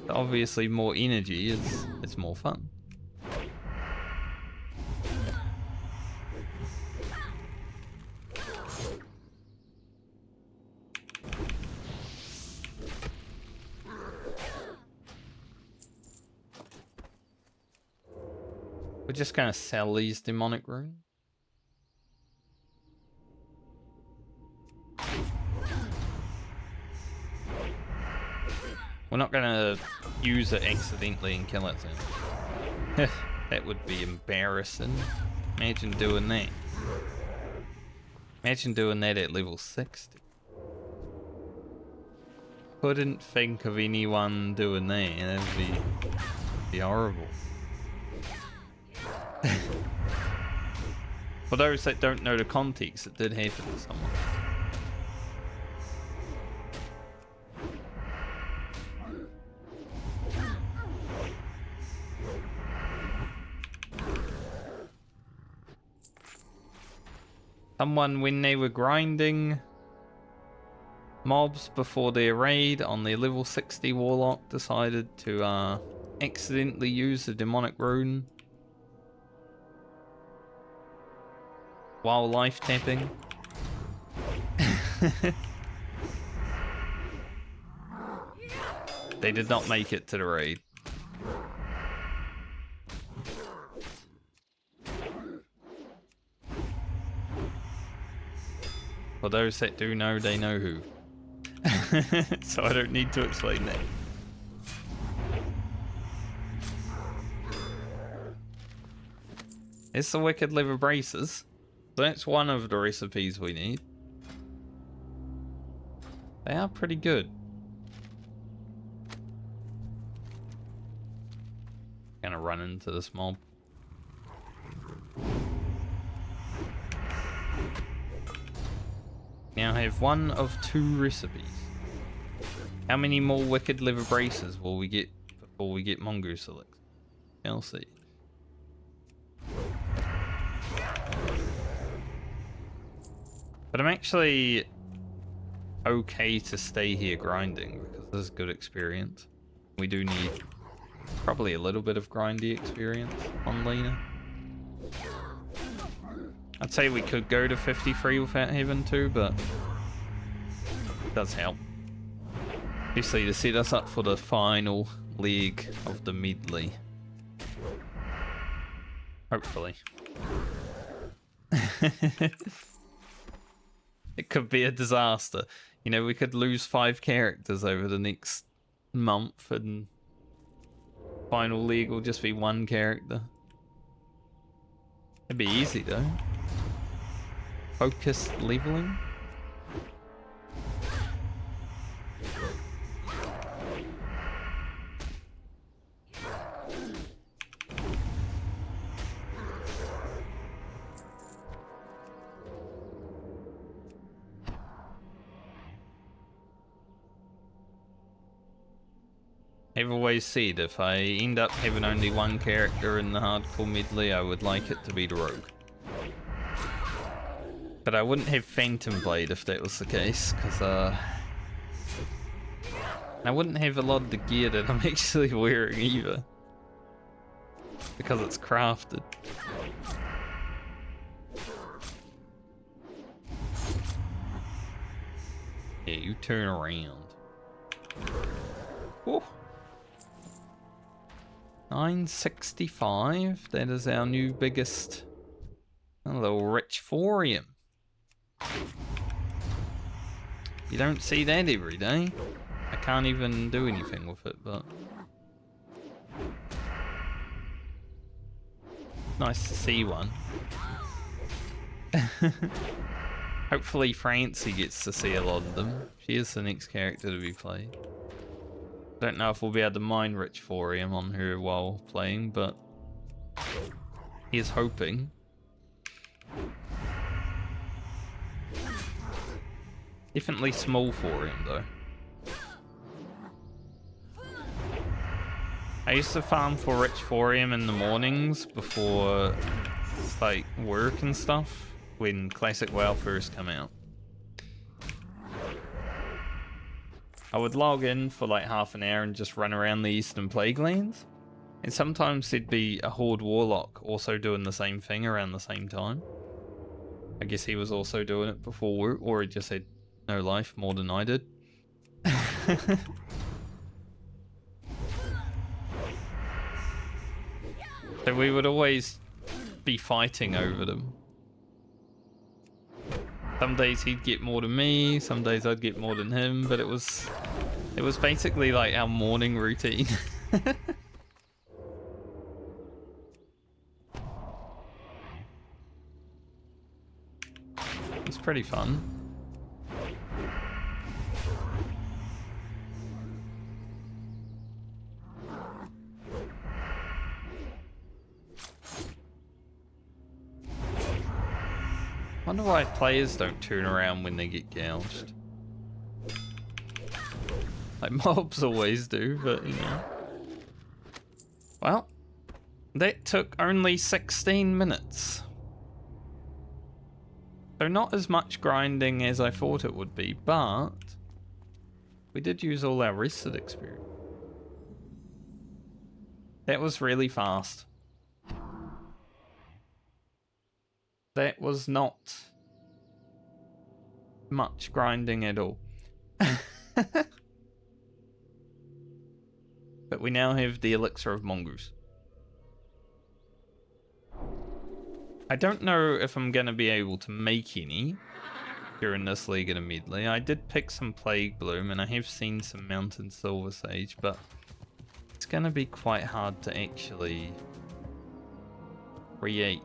But obviously more energy it's more fun. We're just gonna sell these demonic runes. We're not gonna use it accidentally and kill it then. That would be embarrassing. Imagine doing that. Imagine doing that at level 60. Couldn't think of anyone doing that. That'd be horrible. For those that don't know the context, it did happen to someone. Someone, when they were grinding mobs before their raid on their level 60 warlock, decided to accidentally use the demonic rune while life tapping. They did not make it to the raid. For those that do know, they know who. So I don't need to explain that. It's the wicked liver braces. So that's one of the recipes we need. They are pretty good. Gonna run into this mob. Now I have one of 2 recipes. How many more wicked liver braces will we get before we get mongoose elixir? I'll see. But I'm actually okay to stay here grinding because this is good experience. We do need probably a little bit of grindy experience on Lena. I'd say we could go to 53 without having to, but it does help. Obviously to set us up for the final leg of the Medley. Hopefully. It could be a disaster. You know, we could lose 5 characters over the next month and final league will just be 1 character. It'd be easy though. Focused leveling. I've always said if I end up having only 1 character in the hardcore medley, I would like it to be the rogue. But I wouldn't have Phantom Blade if that was the case, because I wouldn't have a lot of the gear that I'm actually wearing either. Because it's crafted. Yeah, you turn around. Whoa. 965, that is our new biggest, a little rich thorium. You don't see that every day. I can't even do anything with it, but nice to see one. Hopefully Francie gets to see a lot of them. She is the next character to be played. Don't know if we'll be able to mine rich thorium on her while playing, but he's hoping. Definitely small thorium though. I used to farm for Rich Thorium in the mornings before, like, work and stuff, when Classic WoW first came out. I would log in for like half an hour and just run around the Eastern Plaguelands. And sometimes there'd be a Horde Warlock also doing the same thing around the same time. I guess he was also doing it before work, or he just had no life more than I did. So we would always be fighting over them. Some days he'd get more than me, some days I'd get more than him, but it was basically like our morning routine. It's pretty fun. Wonder why players don't turn around when they get gouged. Like mobs always do, but you know. Well, that took only 16 minutes. So not as much grinding as I thought it would be, but we did use all our rested experience. That was really fast. That was not much grinding at all. But we now have the Elixir of Mongoose. I don't know if I'm going to be able to make any during this League of the Medley. I did pick some Plague Bloom and I have seen some Mountain Silver Sage, but it's going to be quite hard to actually create.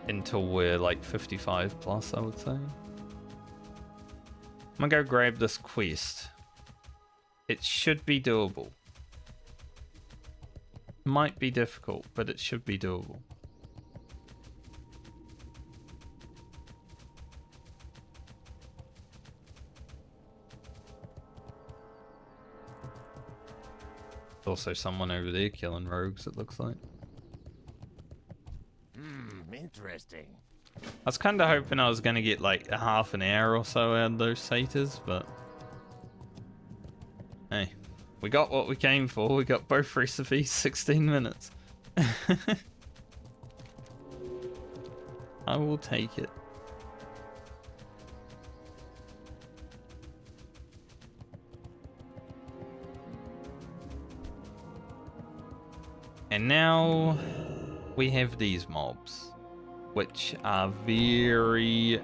Until we're like 55 plus, I would say. I'm gonna go grab this quest. It should be doable. Might be difficult, but it should be doable. There's also someone over there killing rogues, it looks like. Interesting. I was kind of hoping I was going to get like a half an hour or so out of those satyrs, but hey, we got what we came for. We got both recipes, 16 minutes. I will take it. And now we have these mobs, which are very...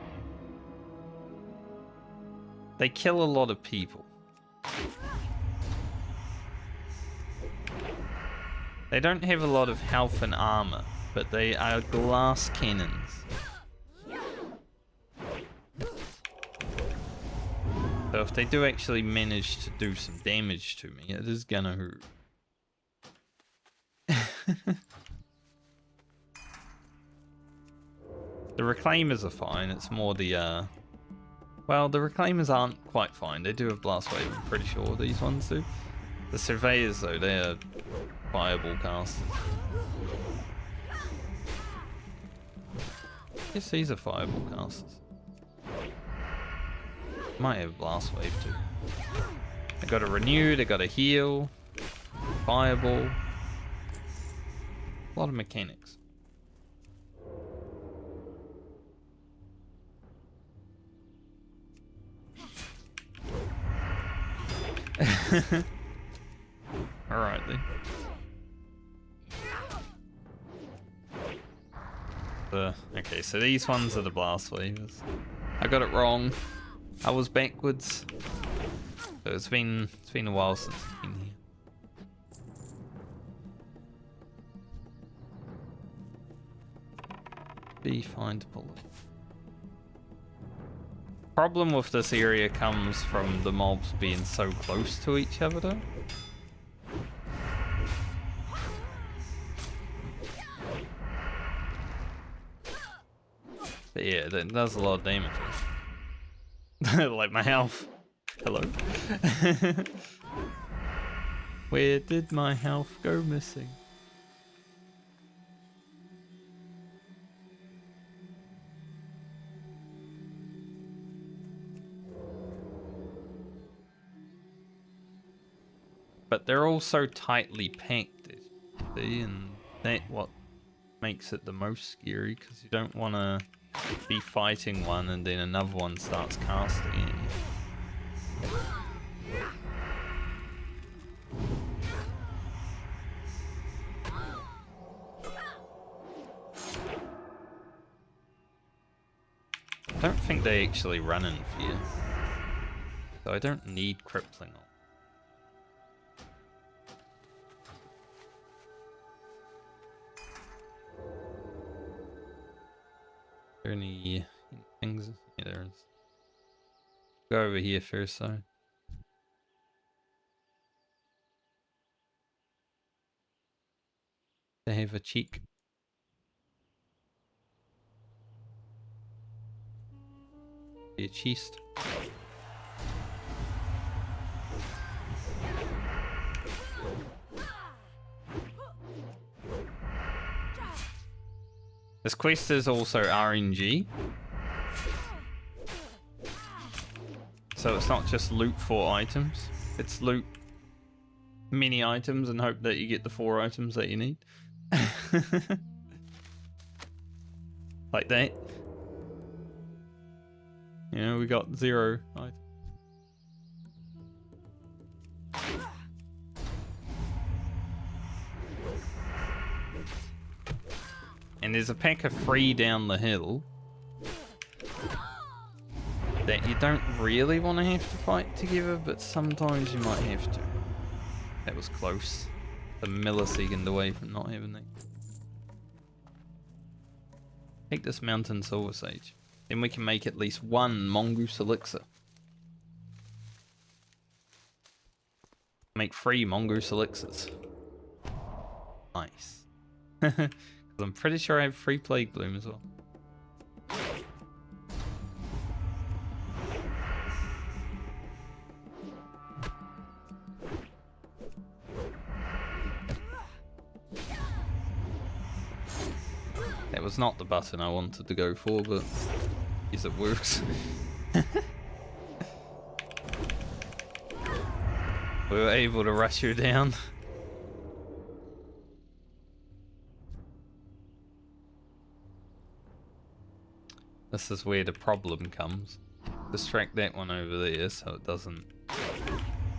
They kill a lot of people. They don't have a lot of health and armor, but they are glass cannons. So if they do actually manage to do some damage to me, it is gonna hurt. The Reclaimers are fine, it's more the, well, the Reclaimers aren't quite fine. They do have Blast Wave, I'm pretty sure these ones do. The Surveyors, though, they're Fireball casters. Yes, these are Fireball casters. Might have Blast Wave, too. They got a Renew, they got a Heal, Fireball. A lot of mechanics. Alright then. Okay, so these ones are the Blast Waves. I got it wrong. I was backwards. So it's been a while since I've been here. Be fine to pull it. Problem with this area comes from the mobs being so close to each other though. But yeah, that does a lot of damage. Like my health. Hello? Where did my health go missing? But they're all so tightly packed, as you see, and that's what makes it the most scary, because you don't want to be fighting one and then another one starts casting at you. I don't think they actually run in fear, so I don't need crippling on. Are there any things? Yeah, there is. Go over here first, though. They have a cheek. A chest. This quest is also RNG. So it's not just loot 4 items. It's loot many items and hope that you get the 4 items that you need. Like that. You know, we got 0 items. And there's a pack of 3 down the hill that you don't really want to have to fight together, but sometimes you might have to. That was close. A millisecond away from not having that. Take this mountain silver sage. Then we can make at least 1 mongoose elixir. Make 3 mongoose elixirs. Nice. Because I'm pretty sure I have 3 plague bloom as well. That was not the button I wanted to go for, but yes, it works. We were able to rush her down. This is where the problem comes. Distract that one over there so it doesn't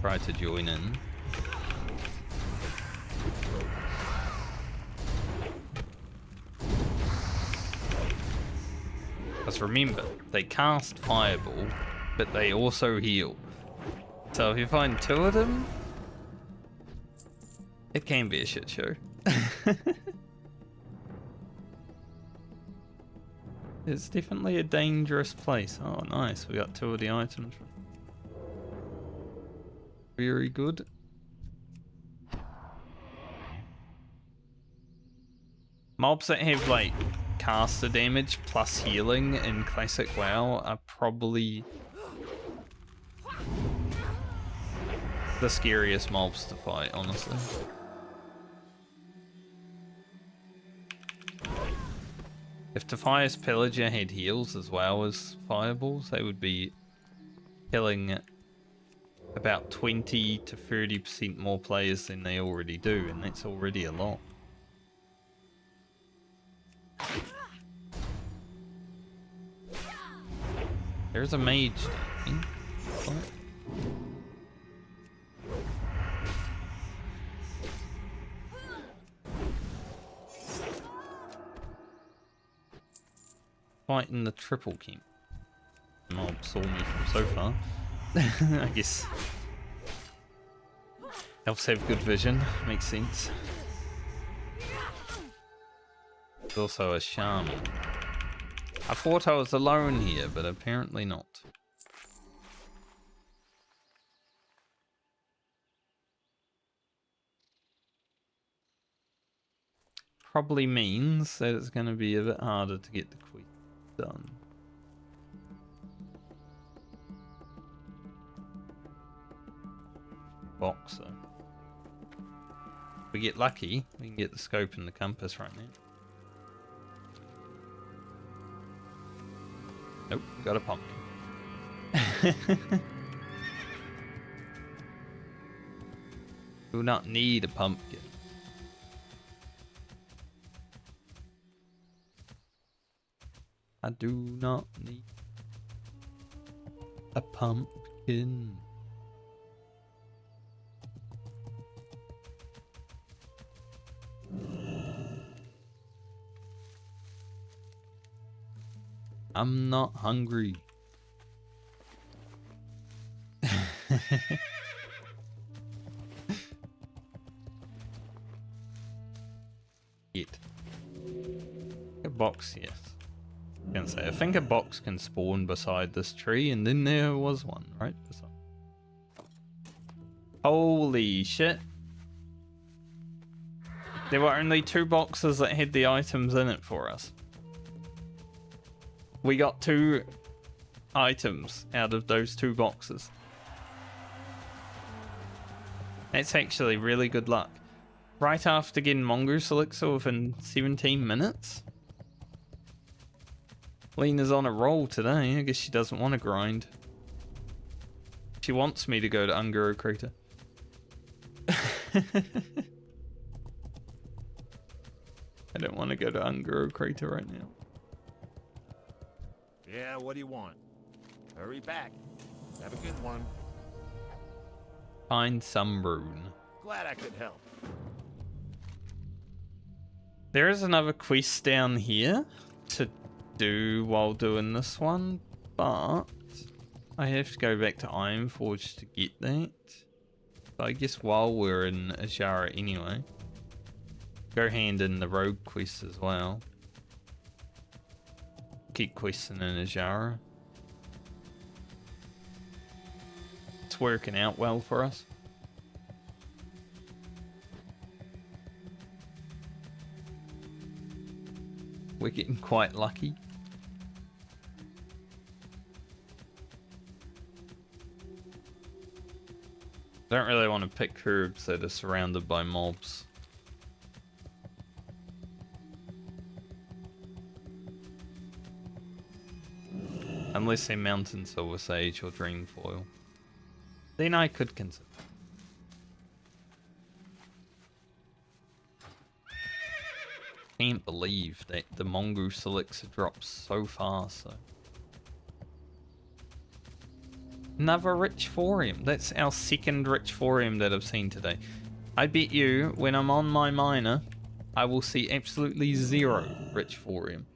try to join in. Because remember, they cast Fireball, but they also heal. So if you find 2 of them, it can be a shit show. It's definitely a dangerous place. Oh, nice. We got 2 of the items. Very good. Mobs that have, like, caster damage plus healing in Classic WoW are probably the scariest mobs to fight, honestly. If Defias Pillager had heals as well as fireballs, they would be killing about 20 to 30% more players than they already do, and that's already a lot. There's a mage down here. Fighting the triple camp. Mob saw me from so far. I guess elves have good vision, makes sense. There's also a shaman. I thought I was alone here, but apparently not. Probably means that it's going to be a bit harder to get the quest done. box, though. If we get lucky, we can get the scope and the compass right now. Nope, got a pumpkin. Do not need a pumpkin. I do not need a pumpkin. I'm not hungry. It. A box, yes. I can say, I think a box can spawn beside this tree, and then there was one right beside. Holy shit. There were only 2 boxes that had the items in it for us. We got 2 items out of those 2 boxes. That's actually really good luck. Right after getting Mongoose Elixir within 17 minutes. Lena's on a roll today. I guess she doesn't want to grind. She wants me to go to Ungaro Crater. I don't want to go to Ungaro Crater right now. Yeah, what do you want? Hurry back. Have a good one. Find some rune. Glad I could help. There is another quest down here to do while doing this one, but I have to go back to Ironforge to get that. So I guess while we're in Azara anyway, go hand in the rogue quest as well. Keep questing in Azara. It's working out well for us. We're getting quite lucky. Don't really want to pick herbs that are surrounded by mobs. Unless they're Mountain Silver Sage or Dream Foil. Then I could consider. Can't believe that the Mongoose Elixir drops so fast though. Another rich thorium. That's our second rich thorium that I've seen today. I bet you when I'm on my miner, I will see absolutely 0 rich thorium.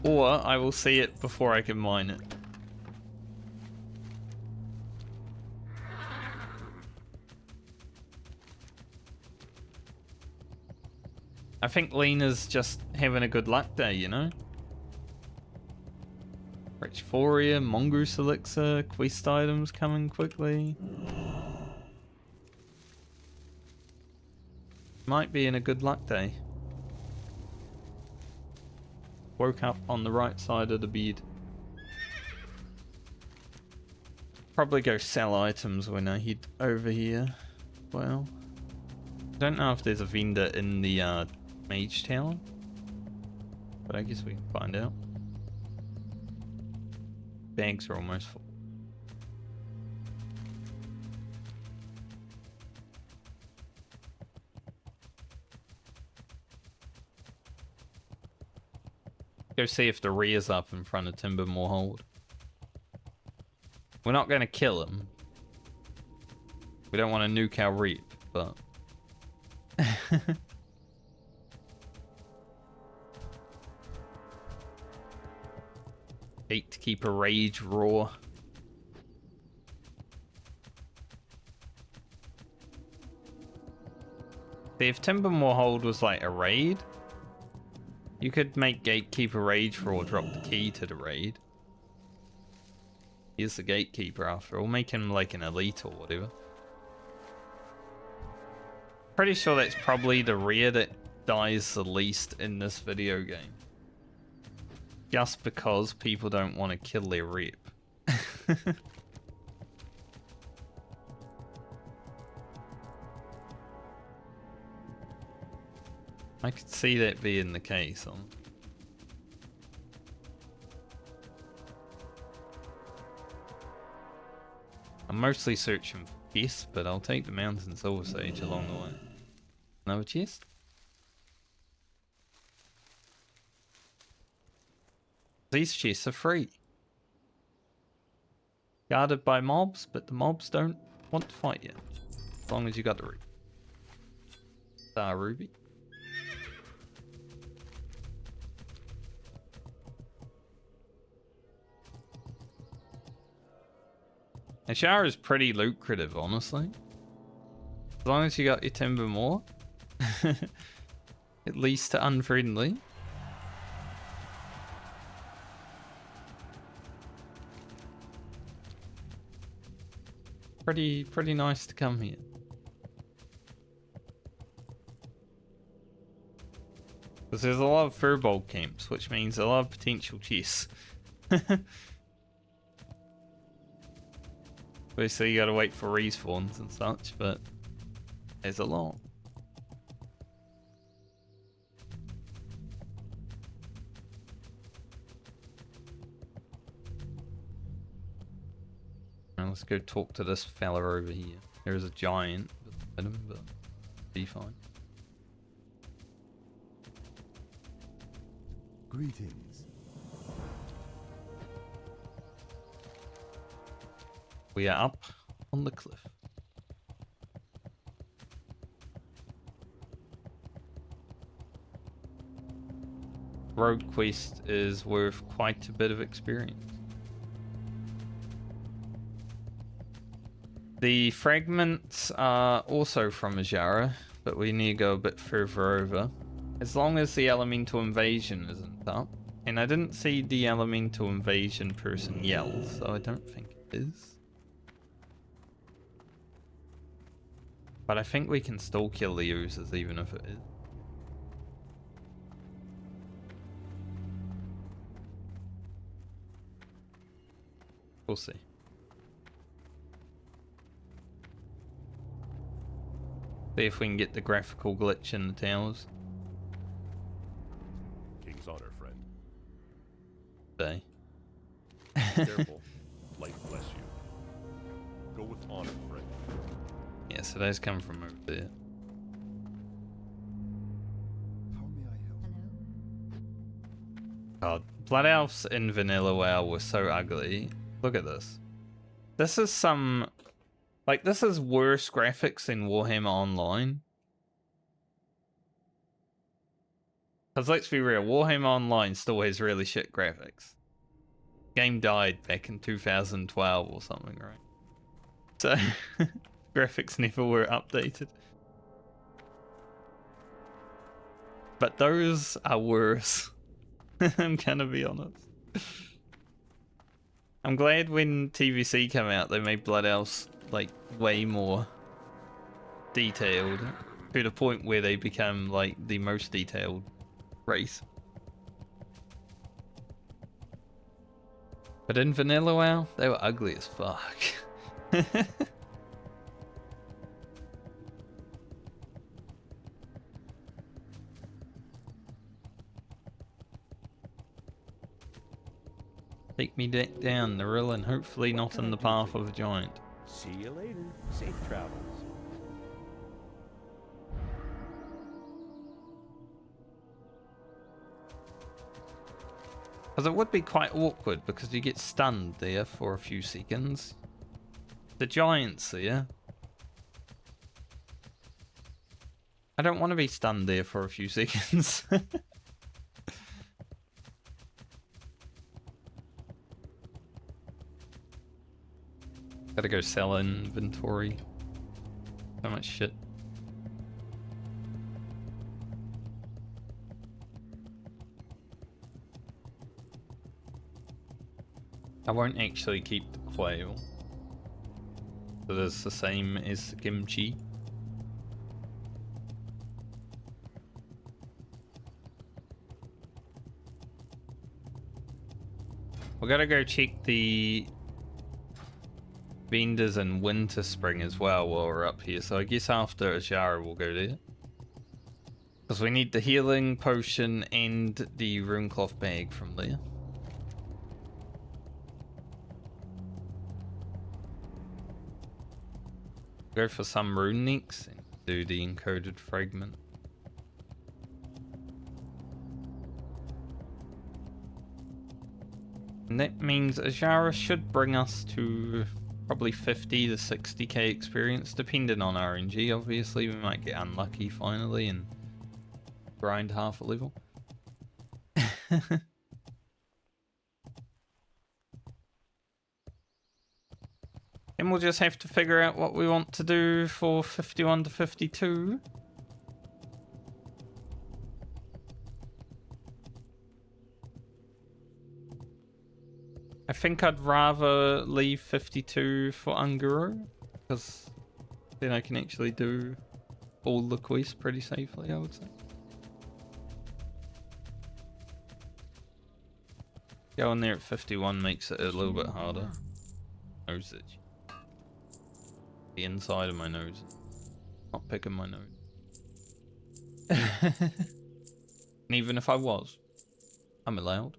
Or I will see it before I can mine it. I think Lena's just having a good luck day, you know? Rich thorium, Mongoose Elixir, quest items coming quickly. Might be in a good luck day. Woke up on the right side of the bed. Probably go sell items when I head over here. Well, don't know if there's a vendor in the Mage Tower, but I guess we can find out. Bags are almost full. Go see if the rear's up in front of Timbermore Hold. We're not going to kill him. We don't want to nuke our reap, but... Hate to keep a rage raw. See, if Timbermore Hold was like a raid, you could make Gatekeeper Rage Raw drop the key to the raid. He's the Gatekeeper after all. Make him like an elite or whatever. Pretty sure that's probably the rear that dies the least in this video game. Just because people don't want to kill their rep. I could see that being the case. I'm mostly searching for chests, but I'll take the mountain silver sage along the way. Another chest? These chests are free. Guarded by mobs, but the mobs don't want to fight you. As long as you got the ruby. Star ruby. A shower is pretty lucrative, honestly. As long as you got your timber more. At least to unfriendly. Pretty nice to come here. Because there's a lot of furbolg camps, which means a lot of potential chests. Obviously you gotta wait for respawns and such, but there's a lot. Now let's go talk to this fella over here. There's a giant beside him, but be fine. Greetings. We are up on the cliff. Road quest is worth quite a bit of experience. The fragments are also from Ajara, but we need to go a bit further over. As long as the elemental invasion isn't up. And I didn't see the elemental invasion person yell, so I don't think it is. But I think we can still kill the users even if it is. We'll see. See if we can get the graphical glitch in the towers. King's honor, friend. Day. Careful. Light bless you. Go with honor, friend. Yeah, so those come from over there. How may I help? God, Blood Elves in Vanilla WoW were so ugly. Look at this. This is some... Like, this is worse graphics in Warhammer Online. Because let's be real, Warhammer Online still has really shit graphics. Game died back in 2012 or something, right? So, graphics never were updated. But those are worse. I'm gonna be honest. I'm glad when TVC came out they made Blood Elves like way more detailed to the point where they become like the most detailed race. But in Vanilla WoW, they were ugly as fuck. Take me down the rill and hopefully not in the path of a giant. See you later. Safe travels. Because it would be quite awkward because you get stunned there for a few seconds. The giants there. I don't want to be stunned there for a few seconds. Gotta go sell inventory. So much shit. I won't actually keep the quail. So it's the same as kimchi. We gotta go check the vendors in Winter Spring as well while we're up here. So I guess after Ajara we'll go there. Because we need the healing potion and the runecloth bag from there. Go for some rune next and do the encoded fragment. And that means Ajara should bring us to probably 50 to 60k experience, depending on RNG, obviously. We might get unlucky finally and grind half a level. Then we'll just have to figure out what we want to do for 51 to 52. I think I'd rather leave 52 for Unguru, because then I can actually do all the quests pretty safely, I would say. Going there at 51 makes it a little bit harder. Nose itch. The inside of my nose. Not picking my nose. And even if I was, I'm allowed.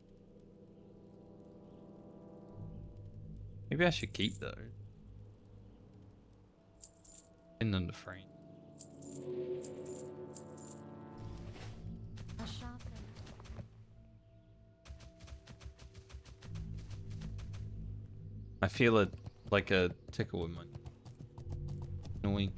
Maybe I should keep those. In the frame. I feel it like a tickle in my annoying.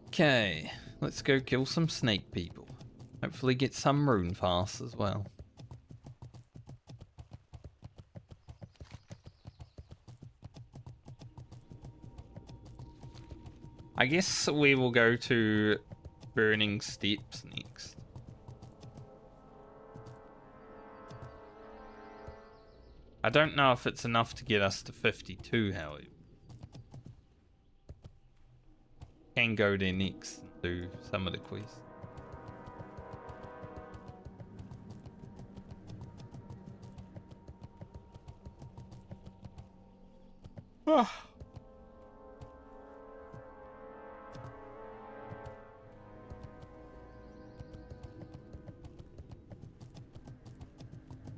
Okay, let's go kill some snake people. Hopefully get some rune fast as well. I guess we will go to Burning Steps next. I don't know if it's enough to get us to 52, however. Can go there next and do some of the quests.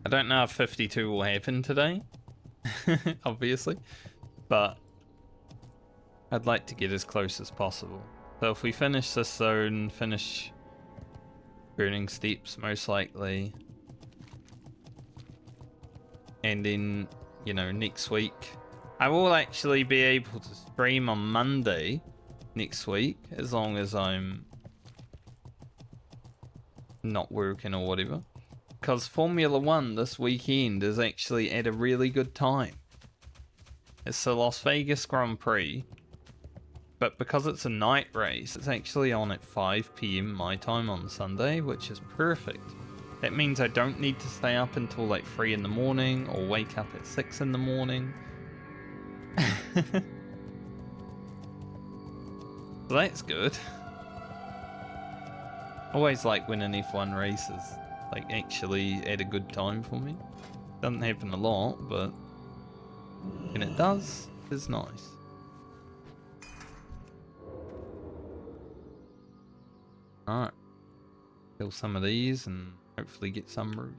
I don't know if 52 will happen today, obviously, but I'd like to get as close as possible. So if we finish this zone, finish Burning Steps most likely, and then, you know, next week, I will actually be able to stream on Monday next week, as long as I'm not working or whatever. Because Formula 1 this weekend is actually at a really good time. It's the Las Vegas Grand Prix, but because it's a night race, it's actually on at 5 PM my time on Sunday, which is perfect. That means I don't need to stay up until like 3 in the morning or wake up at 6 in the morning. So that's good. Always like when an F1 race is like actually at a good time for me. Doesn't happen a lot, but when it does, it's nice. Alright. Kill some of these and hopefully get some room.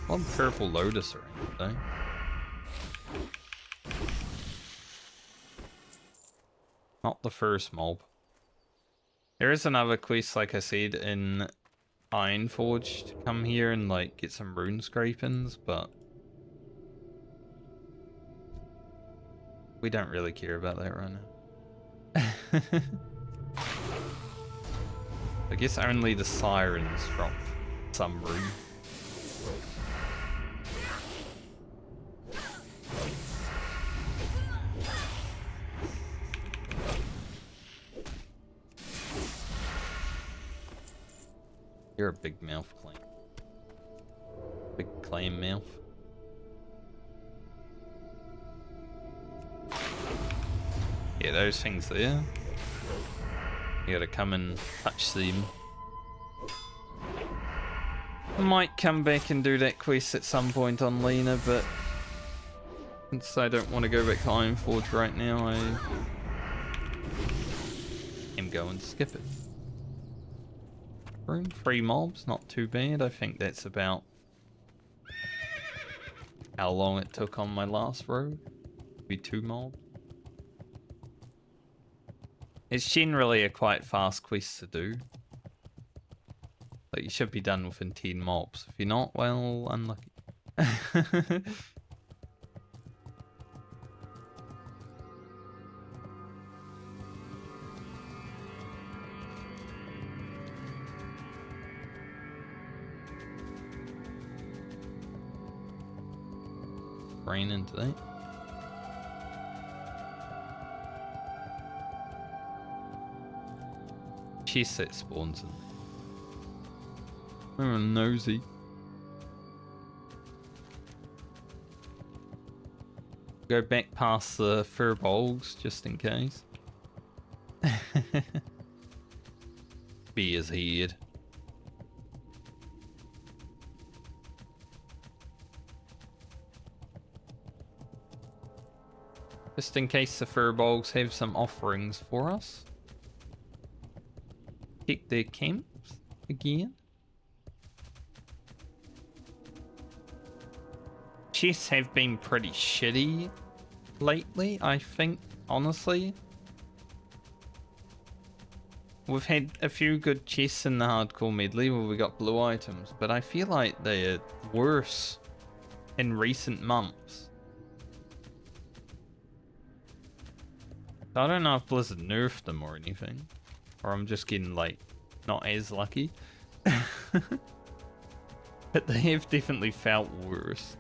One purple lotus around though. Not the first mob. There is another quest, like I said, in Ironforge to come here and like get some rune scrapings, but we don't really care about that right now. I guess only the sirens drop some rune. You're a big mouth clam. Big clam mouth. Yeah, those things there. You gotta come and touch them. I might come back and do that quest at some point on Lena, but since I don't want to go back to Ironforge right now, I am going to skip it. Room 3 mobs, not too bad. I think that's about how long it took on my last road. Maybe 2 mobs. It's generally a quite fast quest to do. Like, you should be done within 10 mobs. If you're not, well, unlucky. Rain into that. Chest that spawns in. Oh, nosy. Go back past the furbolgs just in case. Be his head. Just in case the furbolgs have some offerings for us. Check their camps again. Chests have been pretty shitty lately, I think, honestly. We've had a few good chests in the hardcore medley where we got blue items, but I feel like they're worse in recent months. I don't know if Blizzard nerfed them or anything, or I'm just getting, like, not as lucky. But they have definitely felt worse.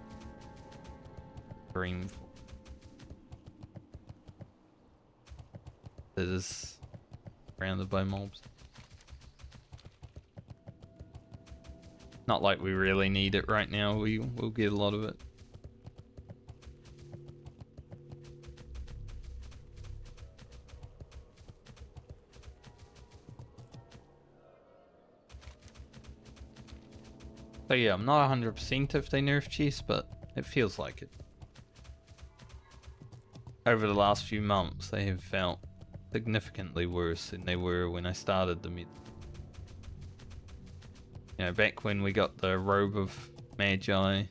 Green. It is surrounded by mobs. Not like we really need it right now. We'll get a lot of it. So yeah, I'm not 100% if they nerf chests, but it feels like it. Over the last few months, they have felt significantly worse than they were when I started the mid. You know, back when we got the Robe of Magi.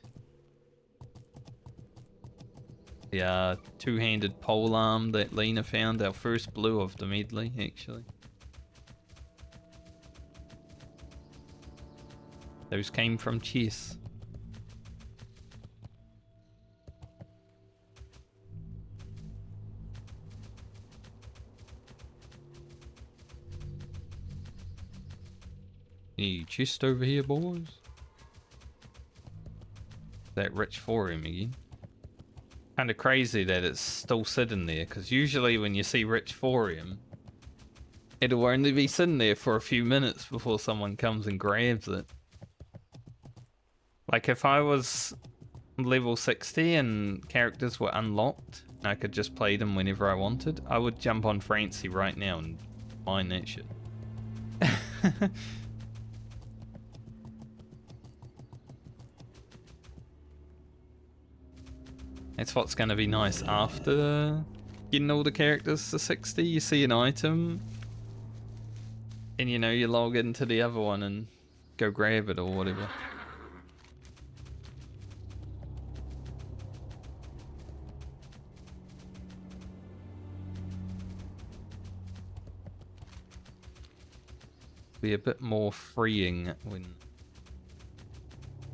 The two-handed polearm that Lena found, our first blue of the medley, actually. Those came from chess. Any chest over here, boys? That rich forum again. Kind of crazy that it's still sitting there, because usually when you see rich forum, it'll only be sitting there for a few minutes before someone comes and grabs it. Like if I was level 60 and characters were unlocked and I could just play them whenever I wanted, I would jump on Francie right now and mine that shit. That's what's going to be nice after getting all the characters to 60. You see an item and you know you log into the other one and go grab it or whatever. Be a bit more freeing when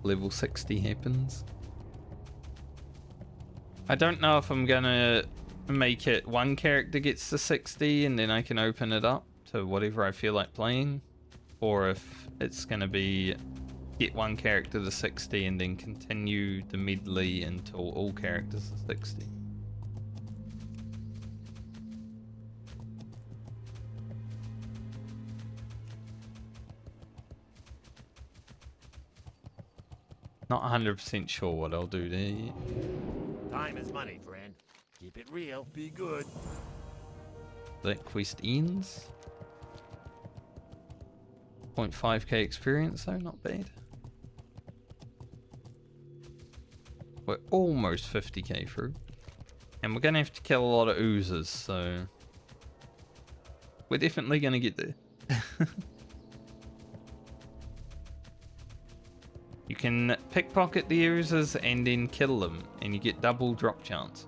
level 60 happens. I don't know if I'm gonna make it one character gets to 60 and then I can open it up to whatever I feel like playing, or if it's gonna be get one character to 60 and then continue the medley until all characters are 60. Not 100% sure what I'll do there yet. Time is money, friend. Keep it real. Be good. That quest ends. 0.5k experience though, not bad. We're almost 50k through. And we're going to have to kill a lot of oozers, so... We're definitely going to get there. You can pickpocket the oozers and then kill them, and you get double drop chance.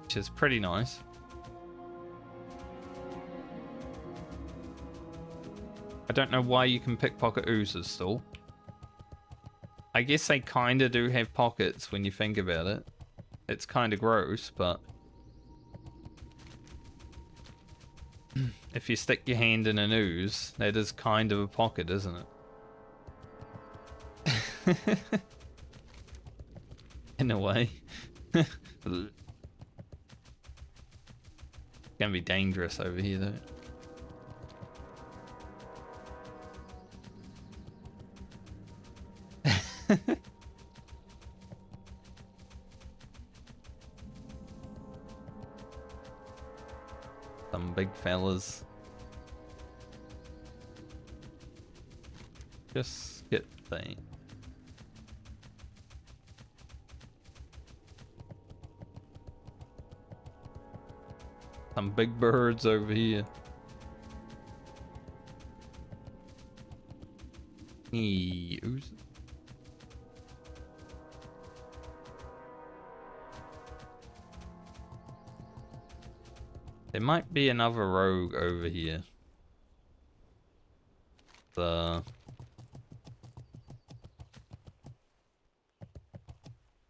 Which is pretty nice. I don't know why you can pickpocket oozers still. I guess they kind of do have pockets when you think about it. It's kind of gross, but... if you stick your hand in an ooze, that is kind of a pocket, isn't it? In a way. It's gonna be dangerous over here, though. Some big fellas. Just skip that. Some big birds over here. Ooze. There might be another rogue over here.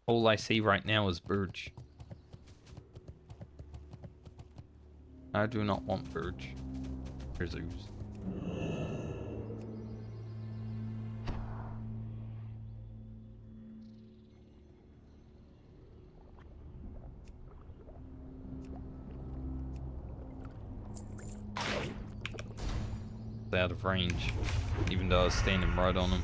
All I see right now is birds. I do not want birds. Here's ooze. Out of range, even though I was standing right on him.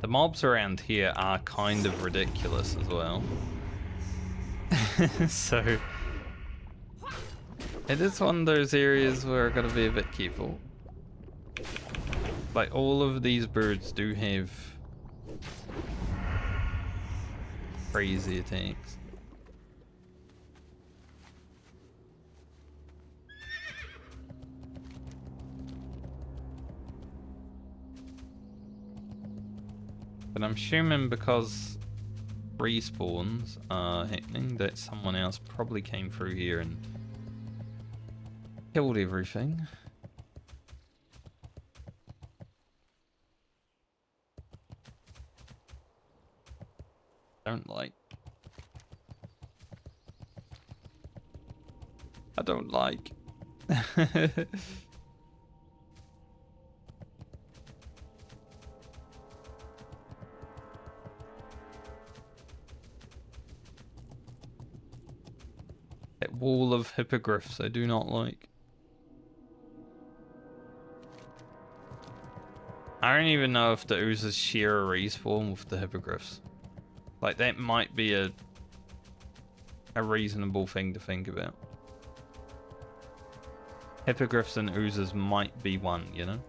The mobs around here are kind of ridiculous as well. So it is one of those areas where I gotta be a bit careful. Like, all of these birds do have crazy attacks. But I'm assuming because respawns are happening that someone else probably came through here and killed everything. I don't like. That wall of hippogriffs I do not like. I don't even know if the oozes share a respawn with the hippogriffs. Like, that might be a reasonable thing to think about. Hippogriffs and oozes might be one, you know?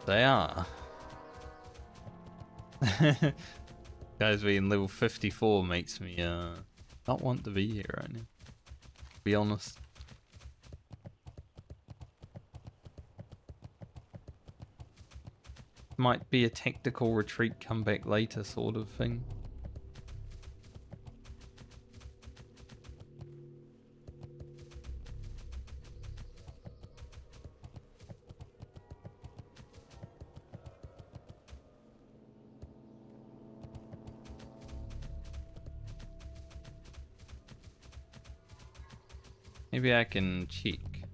They are. Guys, being level 54 makes me not want to be here right now. To be honest. Might be a tactical retreat, come back later sort of thing. Maybe I can cheek.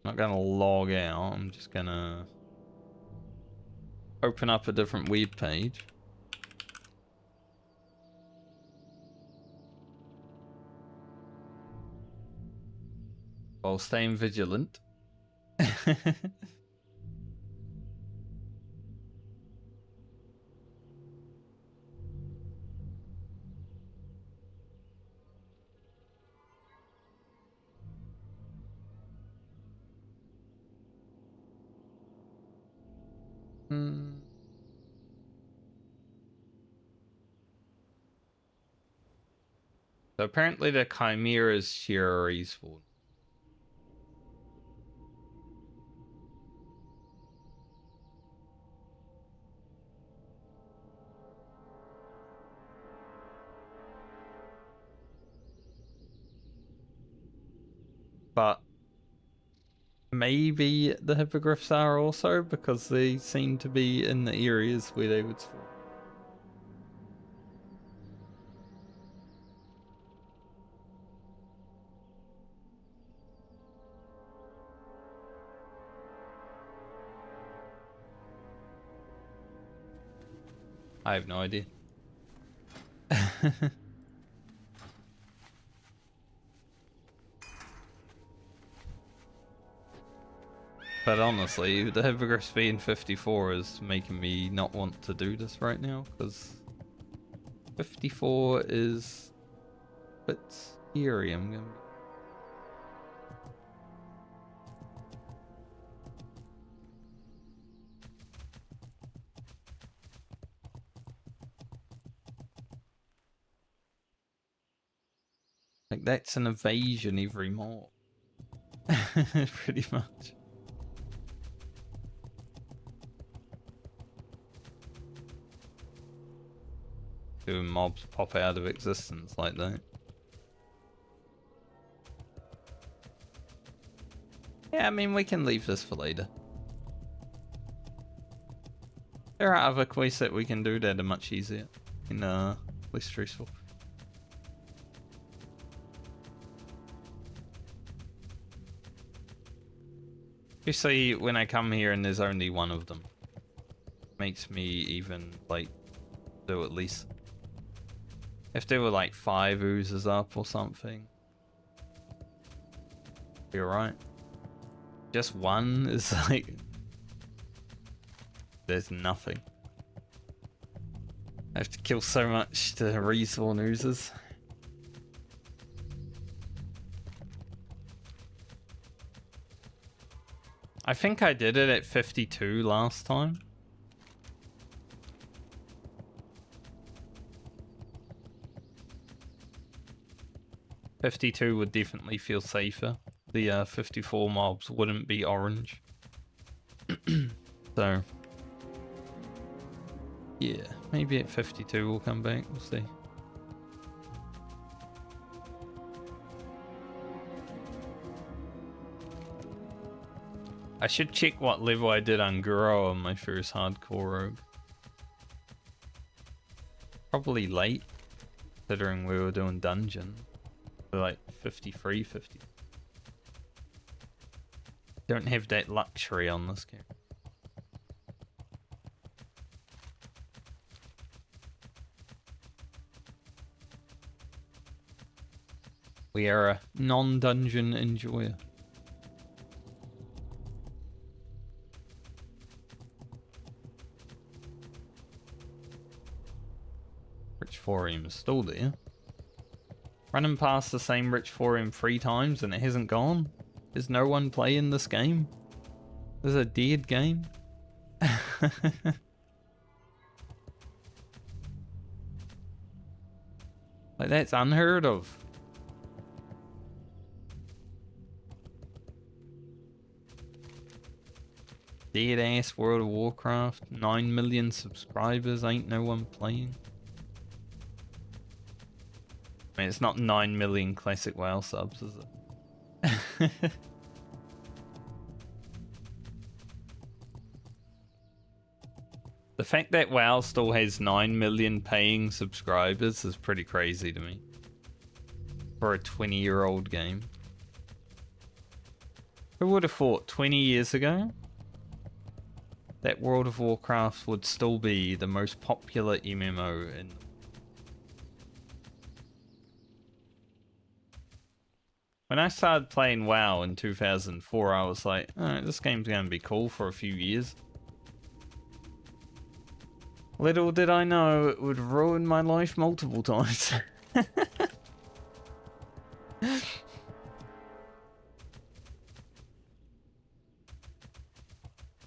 Not not gonna log out. I'm just gonna open up a different web page. While staying vigilant. So apparently the Chimera's share respawn. But maybe the hippogriffs are also, because they seem to be in the areas where they would spawn. I have no idea. But honestly, the hippogriffs being 54 is making me not want to do this right now, because 54 is a bit scary. I'm gonna... Like, that's an evasion every mob. Pretty much. Doing mobs pop out of existence like that. Yeah, I mean, we can leave this for later. There are other quests that we can do that are much easier and less stressful. Especially when I come here and there's only one of them. Makes me even, like, do at least... If there were like 5 oozes up or something, be alright. Just one is like... There's nothing. I have to kill so much to respawn oozes. I think I did it at 52 last time. $52 would definitely feel safer. The 54 mobs wouldn't be orange. So, yeah, maybe at 52 we'll come back, we'll see. I should check what level I did on Guro on my first hardcore rogue. Probably late, considering we were doing dungeon. So like 53, 50. Don't have that luxury on this game. We are a non-dungeon enjoyer. Rich Forum is still there. Running past the same Rich Forum 3 times and it hasn't gone? Is no one playing this game? This is a dead game? Like, that's unheard of. Dead ass World of Warcraft, 9 million subscribers, ain't no one playing. I mean, it's not 9 million classic WoW subs, is it? The fact that WoW still has 9 million paying subscribers is pretty crazy to me. For a 20-year-old game. Who would have thought 20 years ago that World of Warcraft would still be the most popular MMO in... When I started playing WoW in 2004, I was like, alright, this game's gonna be cool for a few years. Little did I know it would ruin my life multiple times.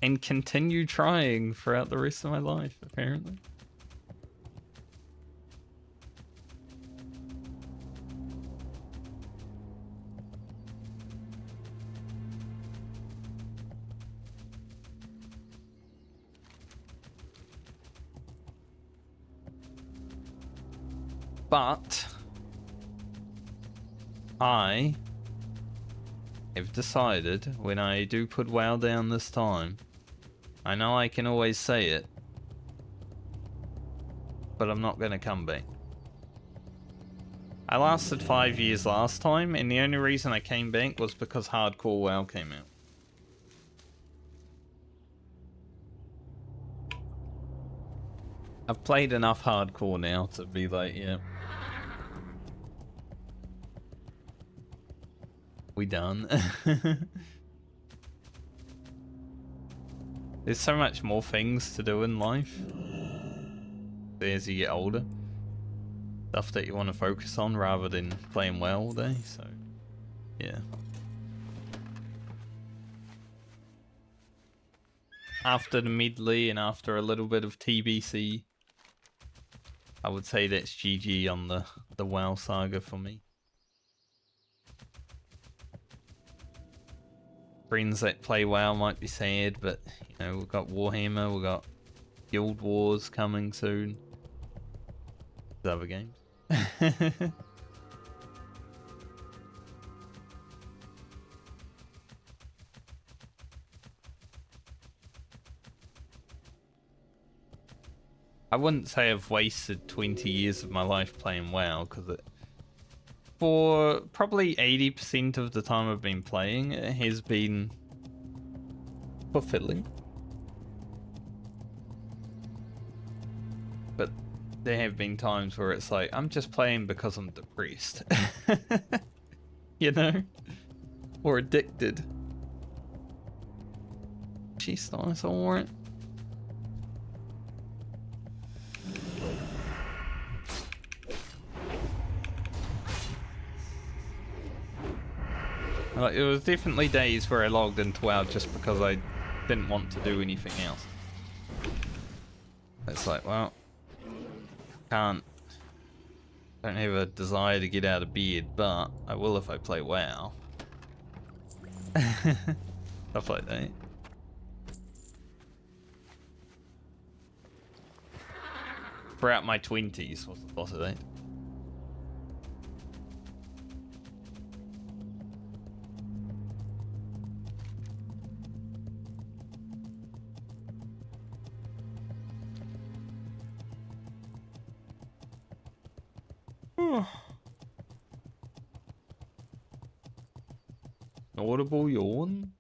And continue trying throughout the rest of my life, apparently. But I have decided when I do put WoW down this time, I know I can always say it, but I'm not going to come back. I lasted 5 years last time, and the only reason I came back was because Hardcore WoW came out. I've played enough Hardcore now to be like, yeah. We done. There's so much more things to do in life as you get older. Stuff that you want to focus on rather than playing WoW all day, so yeah. After the Medley and after a little bit of TBC, I would say that's GG on the WoW saga for me. Friends that play WoW might be sad, but you know, we've got Warhammer, we've got Guild Wars coming soon. There's other games. I wouldn't say I've wasted 20 years of my life playing WoW, because for probably 80% of the time I've been playing, it has been fulfilling. But there have been times where it's like, I'm just playing because I'm depressed. You know? Or addicted. She's nice, alright. Like, it was definitely days where I logged into WoW just because I didn't want to do anything else. It's like, well, don't have a desire to get out of bed, but I will if I play WoW. Stuff like that. Throughout my 20s was the boss of that. Audible yawn?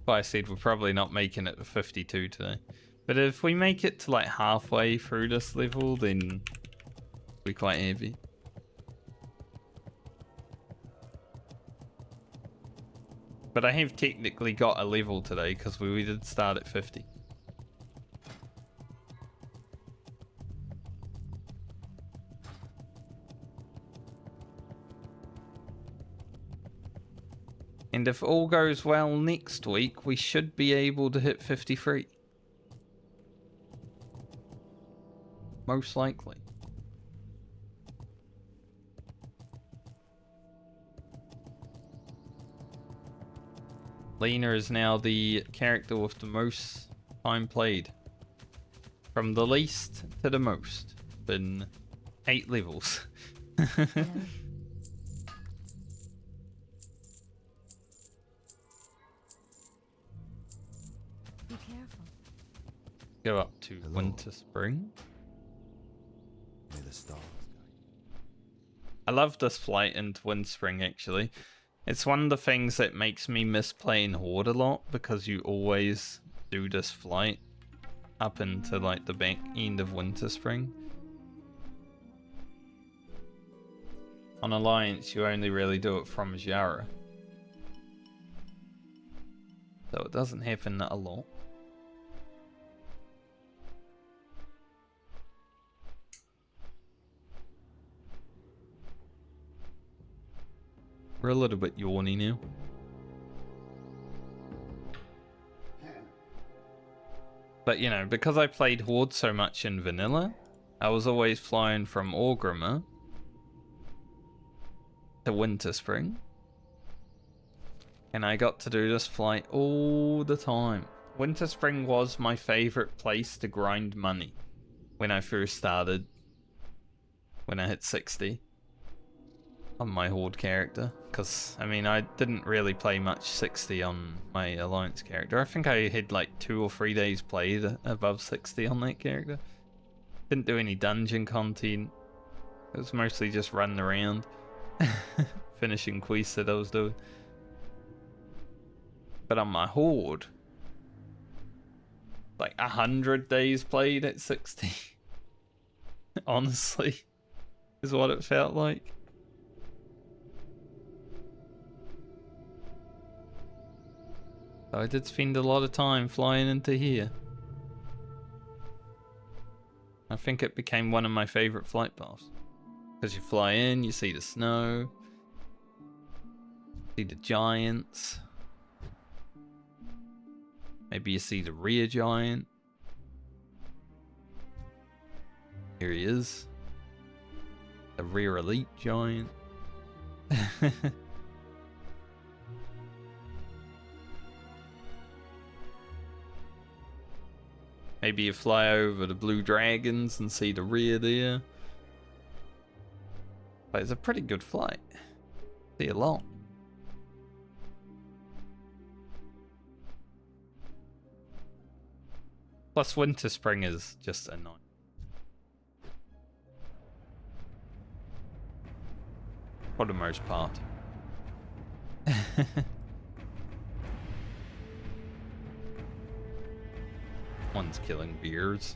I said we're probably not making it to 52 today. But if we make it to like halfway through this level, then we're quite happy. But I have technically got a level today because we did start at 50. And if all goes well next week, we should be able to hit 53. Most likely. Lena is now the character with the most time played. From the least to the most. Been 8 levels. Yeah. Be careful. Go up to Hello. winter spring. May the stars I love this flight into Windspring, actually. It's one of the things that makes me miss playing Horde a lot, because you always do this flight up into like the back end of Winterspring. On Alliance, you only really do it from Jara. So it doesn't happen a lot. We're a little bit yawny now. But you know, because I played Horde so much in vanilla, I was always flying from Orgrimmar to Winterspring. And I got to do this flight all the time. Winterspring was my favorite place to grind money when I first started. When I hit 60 on my Horde character. Because, I mean, I didn't really play much 60 on my Alliance character. I think I had like 2 or 3 days played above 60 on that character. Didn't do any dungeon content. It was mostly just running around. Finishing quests that I was doing. But on my Horde, like 100 days played at 60. Honestly, is what it felt like. So I did spend a lot of time flying into here. I think it became one of my favorite flight paths. Because you fly in, you see the snow, see the giants. Maybe you see the rear giant. Here he is. The rear elite giant. Maybe you fly over the blue dragons and see the rear there. But it's a pretty good flight. See a lot. Plus Winterspring is just annoying. For the most part. One's killing bears.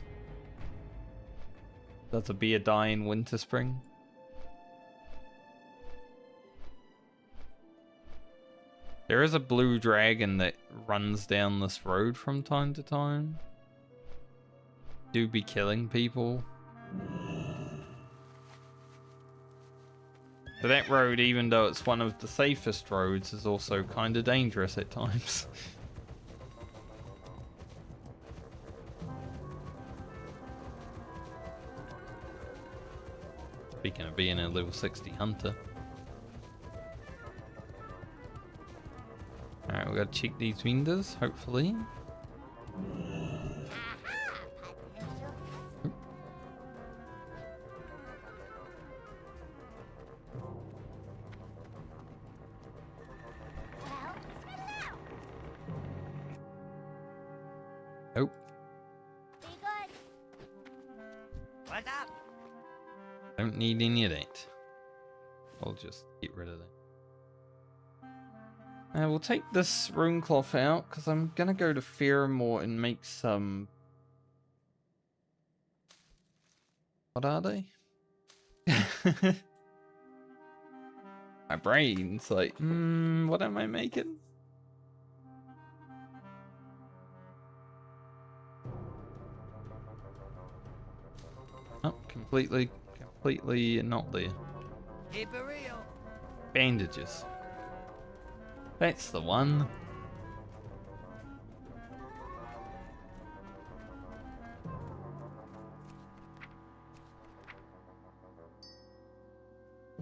Does a bear die in Winterspring? There is a blue dragon that runs down this road from time to time. Do be killing people. But that road, even though it's one of the safest roads, is also kind of dangerous at times. Speaking of being a level 60 hunter. Alright, we gotta check these windows, hopefully. Oh. Be good. What's up? Don't need any of that. I'll just get rid of that. We'll take this rune cloth out, because I'm gonna go to Fairmore and make some... What are they? My brain's like, what am I making? Oh, completely not there. Keep it real. Bandages. That's the one.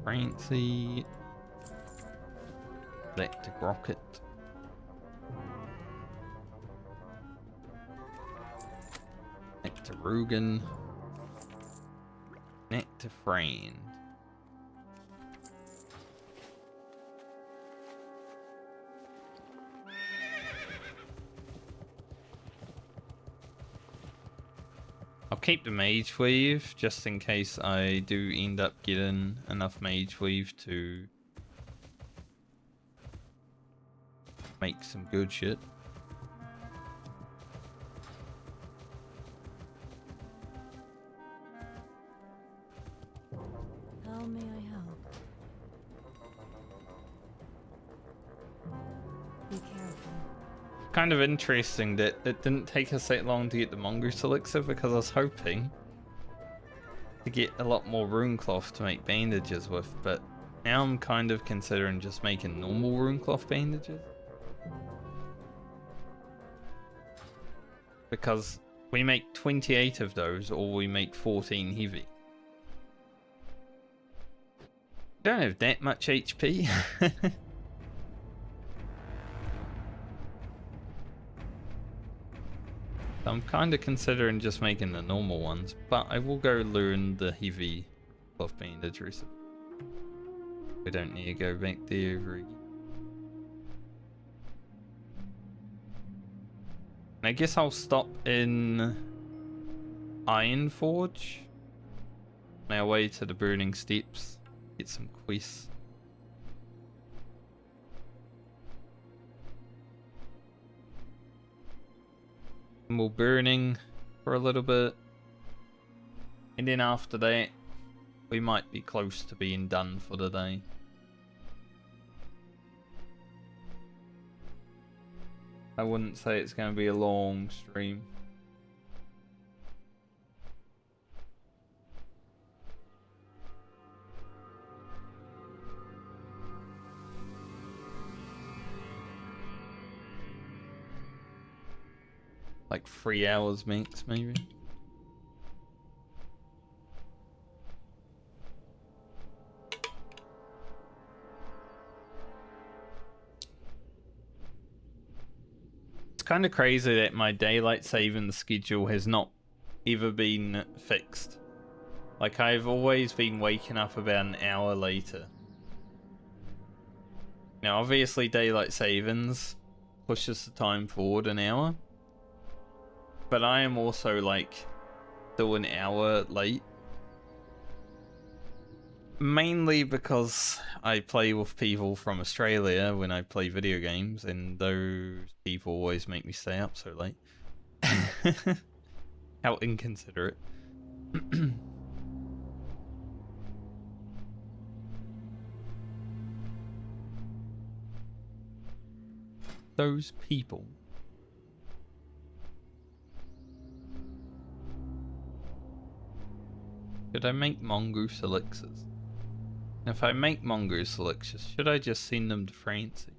Francie. Electric rocket. Nectar Rugen. Nectar Friend. I'll keep the mage weave just in case I do end up getting enough mage weave to make some good shit. How may I help? Be careful. Kind of interesting that it didn't take us that long to get the mongoose elixir because I was hoping to get a lot more rune cloth to make bandages with, but now I'm kind of considering just making normal rune cloth bandages. Because we make 28 of those or we make 14 heavy. Don't have that much HP. I'm kind of considering just making the normal ones, but I will go learn the heavy cloth bandage recipe. We don't need to go back there ever again. And I guess I'll stop in Ironforge on our way to the Burning Steps, get some quests. And we'll burning for a little bit, and then after that we might be close to being done for the day. I wouldn't say it's going to be a long stream. Like 3 hours max, maybe. It's kind of crazy that my daylight saving schedule has not ever been fixed. Like, I've always been waking up about an hour later. Now, obviously, daylight savings pushes the time forward an hour. But I am also, like, still an hour late. Mainly because I play with people from Australia when I play video games, and those people always make me stay up so late. How inconsiderate. Those people. Should I make mongoose elixirs? If I make mongoose elixirs, should I just send them to Francie?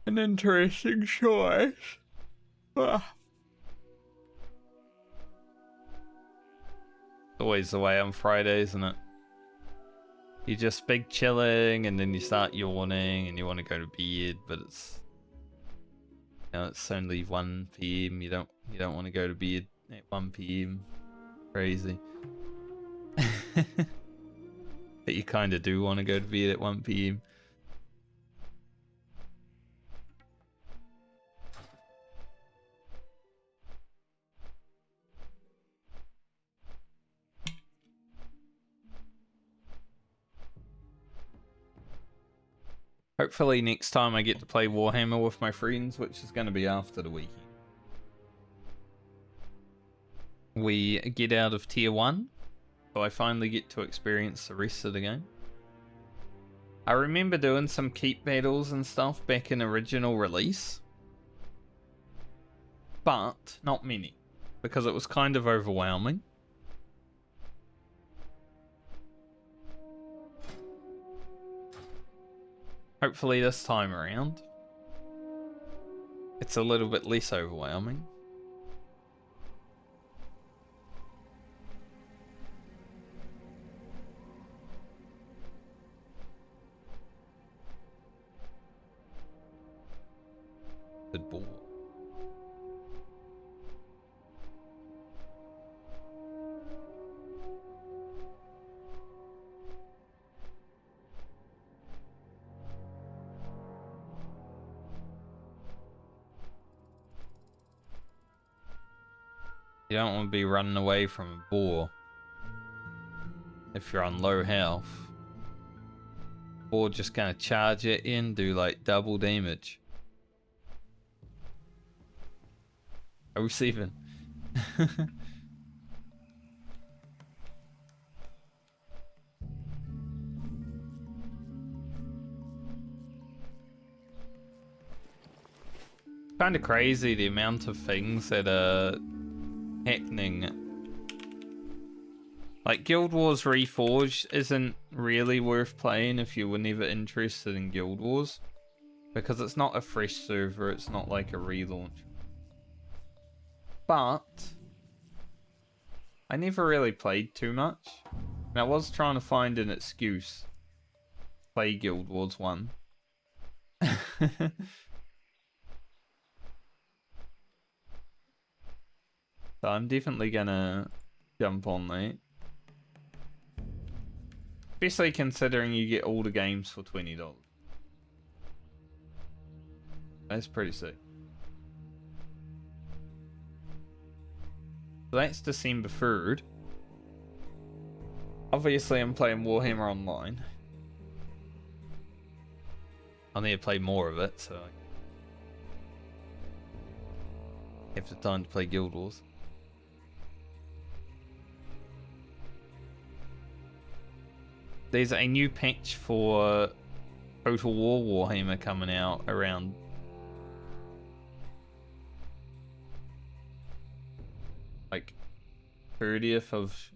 An interesting choice. Ah. Always the way on Friday, isn't it? You just big chilling, and then you start yawning, and you want to go to bed, but it's, you know, it's only 1 PM. You don't want to go to bed at 1 PM. Crazy. But you kind of do want to go to bed at 1 PM. Hopefully next time I get to play Warhammer with my friends, which is going to be after the weekend. We get out of tier 1, so I finally get to experience the rest of the game. I remember doing some keep battles and stuff back in original release, but not many, because it was kind of overwhelming. Hopefully this time around, it's a little bit less overwhelming. Good ball. You don't want to be running away from a boar if you're on low health. Boar just gonna charge it in, do like double damage. 07. Kind of crazy the amount of things that are happening. Like Guild Wars Reforged isn't really worth playing if you were never interested in Guild Wars, because it's not a fresh server, it's not like a relaunch. But I never really played too much, and I was trying to find an excuse to play Guild Wars 1. So I'm definitely gonna jump on that. Especially considering you get all the games for $20. That's pretty sick. So that's December 3rd. Obviously I'm playing Warhammer Online. I need to play more of it, so I have the time to play Guild Wars. There's a new patch for Total War Warhammer coming out around like 30th of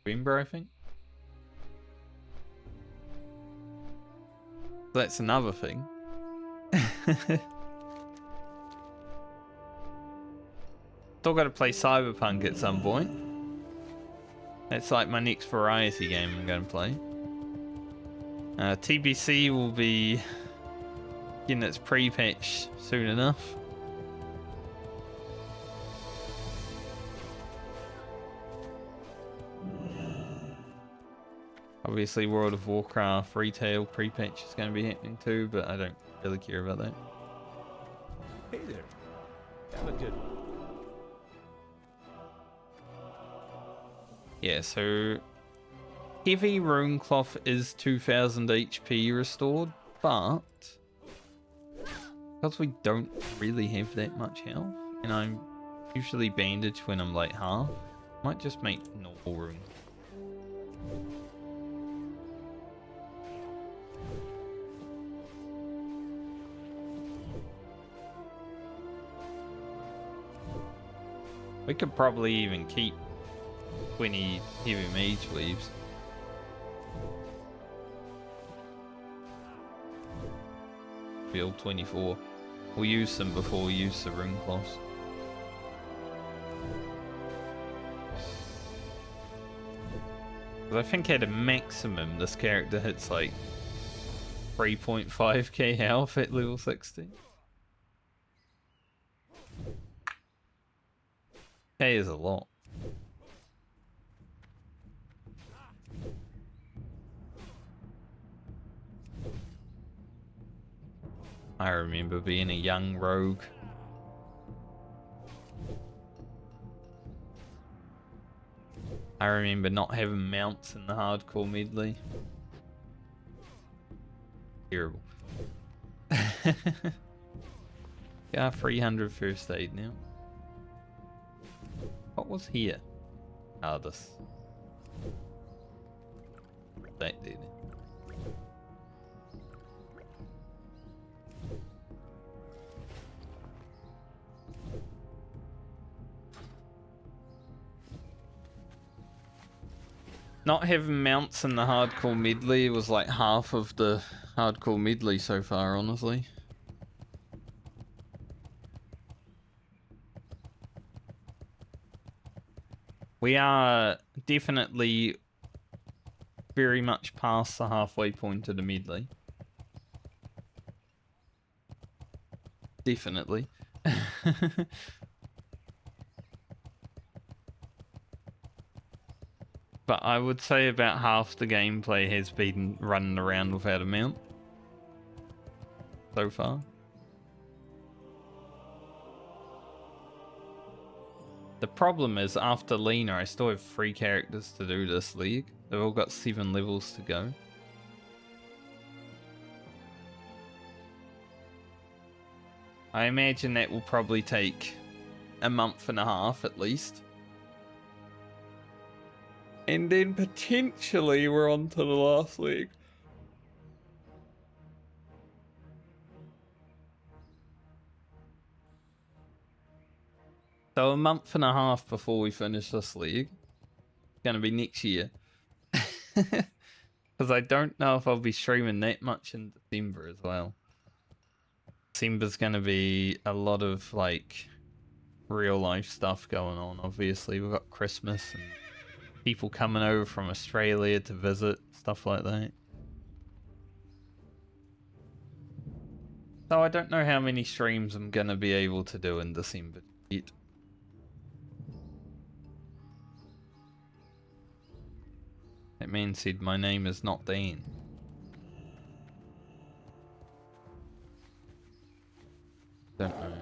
November, I think. That's another thing. Still got to play Cyberpunk at some point. It's like my next variety game I'm going to play. TBC will be getting its pre-patch soon enough. Obviously World of Warcraft retail pre-patch is going to be happening too, but I don't really care about that. Hey there. Have a good one. Yeah, so heavy rune cloth is 2000 HP restored, but because we don't really have that much health, and I'm usually bandaged when I'm like half, might just make normal rune. We could probably even keep 20 heavy mage leaves. Build 24. We'll use them before we use the rune cloths. I think at a maximum this character hits like 3.5k health at level 60. K is a lot. I remember being a young rogue. I remember not having mounts in the hardcore medley. Terrible. Yeah, 300 first aid now. What was here? Ah, this. That did. Not having mounts in the hardcore medley was like half of the hardcore medley so far, honestly. We are definitely very much past the halfway point of the medley. Definitely. But I would say about half the gameplay has been running around without a mount so far. The problem is, after Lena, I still have 3 characters to do this league. They've all got 7 levels to go. I imagine that will probably take a month and a half at least. And then potentially we're on to the last league. So a month and a half before we finish this league. It's going to be next year. Because I don't know if I'll be streaming that much in December as well. December's going to be a lot of like real life stuff going on. Obviously, we've got Christmas and people coming over from Australia to visit, stuff like that. So I don't know how many streams I'm going to be able to do in December yet. That man said my name is not Dan. Don't know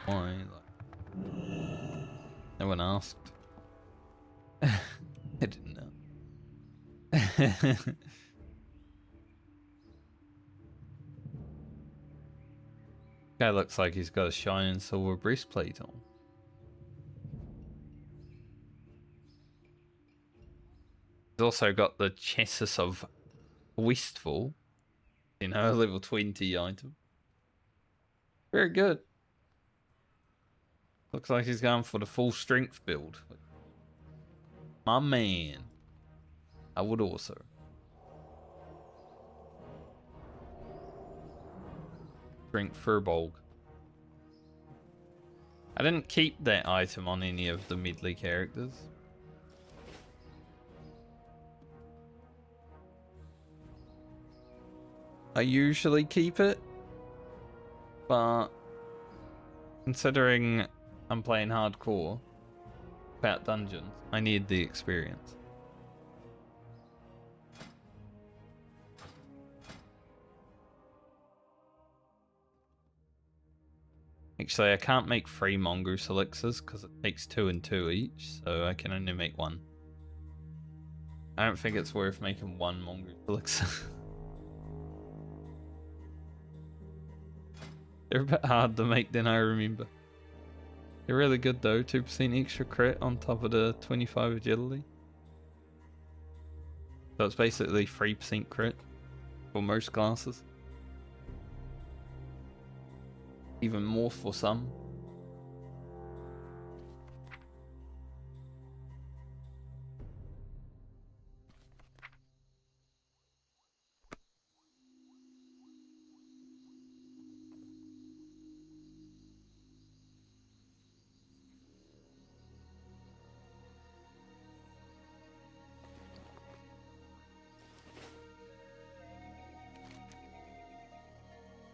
why. Like, no one asked. I didn't know. Guy looks like he's got a shining silver breastplate on. He's also got the chassis of Wistful, you know, a level 20 item. Very good. Looks like he's going for the full strength build. My man. I would also. Strength Furbolg. I didn't keep that item on any of the Medley characters. I usually keep it, but considering I'm playing hardcore about dungeons, I need the experience. Actually, I can't make 3 mongoose elixirs because it takes 2 and 2 each, so I can only make 1. I don't think it's worth making 1 mongoose elixir. They're a bit hard to make than I remember. They're really good though, 2% extra crit on top of the 25 agility. So it's basically 3% crit for most classes. Even more for some.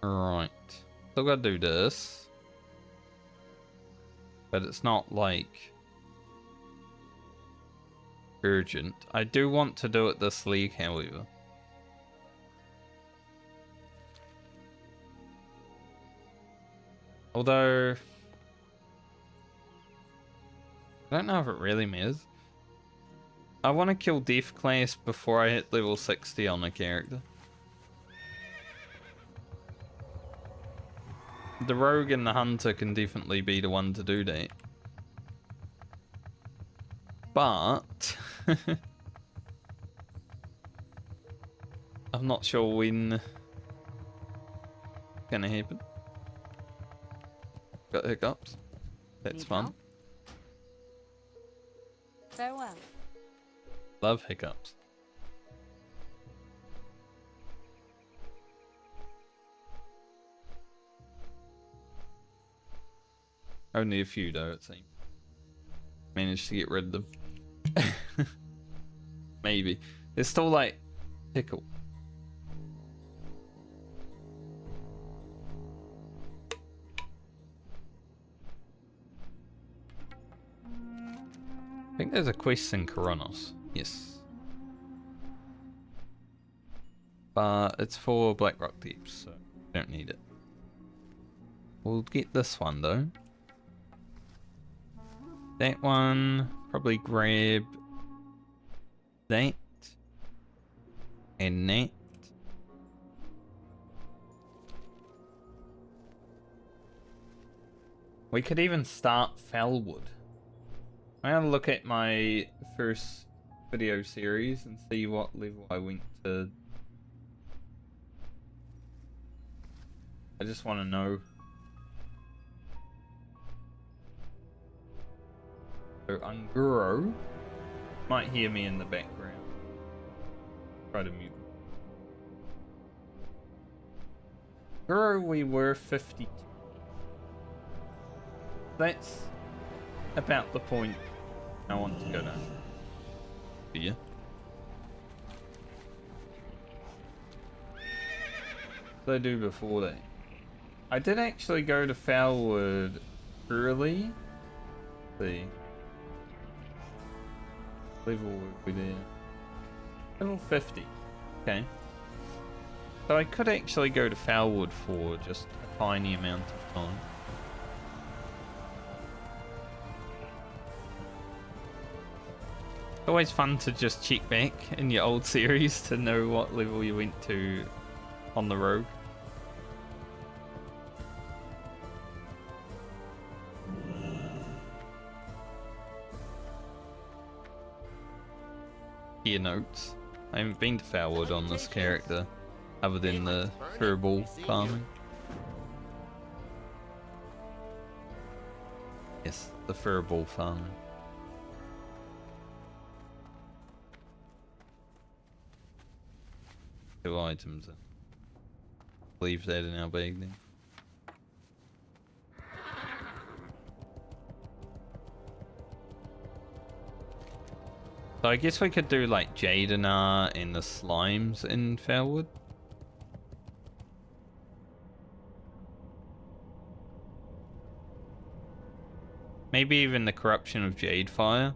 Right. Still gotta do this. But it's not like urgent. I do want to do it this league, however. Although I don't know if it really matters. I want to kill Death Class before I hit level 60 on a character. The Rogue and the Hunter can definitely be the one to do that. But I'm not sure when it's gonna happen. Got hiccups. That's Need fun. help? Farewell. Love hiccups. Only a few though, it seems. Managed to get rid of them. Maybe. It's still like tickle. I think there's a quest in Koronos. Yes. But it's for Blackrock Deeps, so don't need it. We'll get this one though. That one. Probably grab that. And that. We could even start Fellwood. I'm gonna look at my first video series and see what level I went to. I just want to know. So Unguro might hear me in the background. Try to mute. Unguro, we were 52. That's about the point I want to go down. Yeah. What did I do before that? I did actually go to Fellwood early. Let's see. Level were we there? Level 50. Okay. So I could actually go to Fellwood for just a tiny amount of time. It's always fun to just check back in your old series to know what level you went to on the rogue. Gear notes. I haven't been to Fellwood on this character, other than the furball farming. Yes, the furball farming. Two items. Leave that in our bag then. So I guess we could do like Jadenar and the slimes in Fellwood. Maybe even the corruption of Jadefire.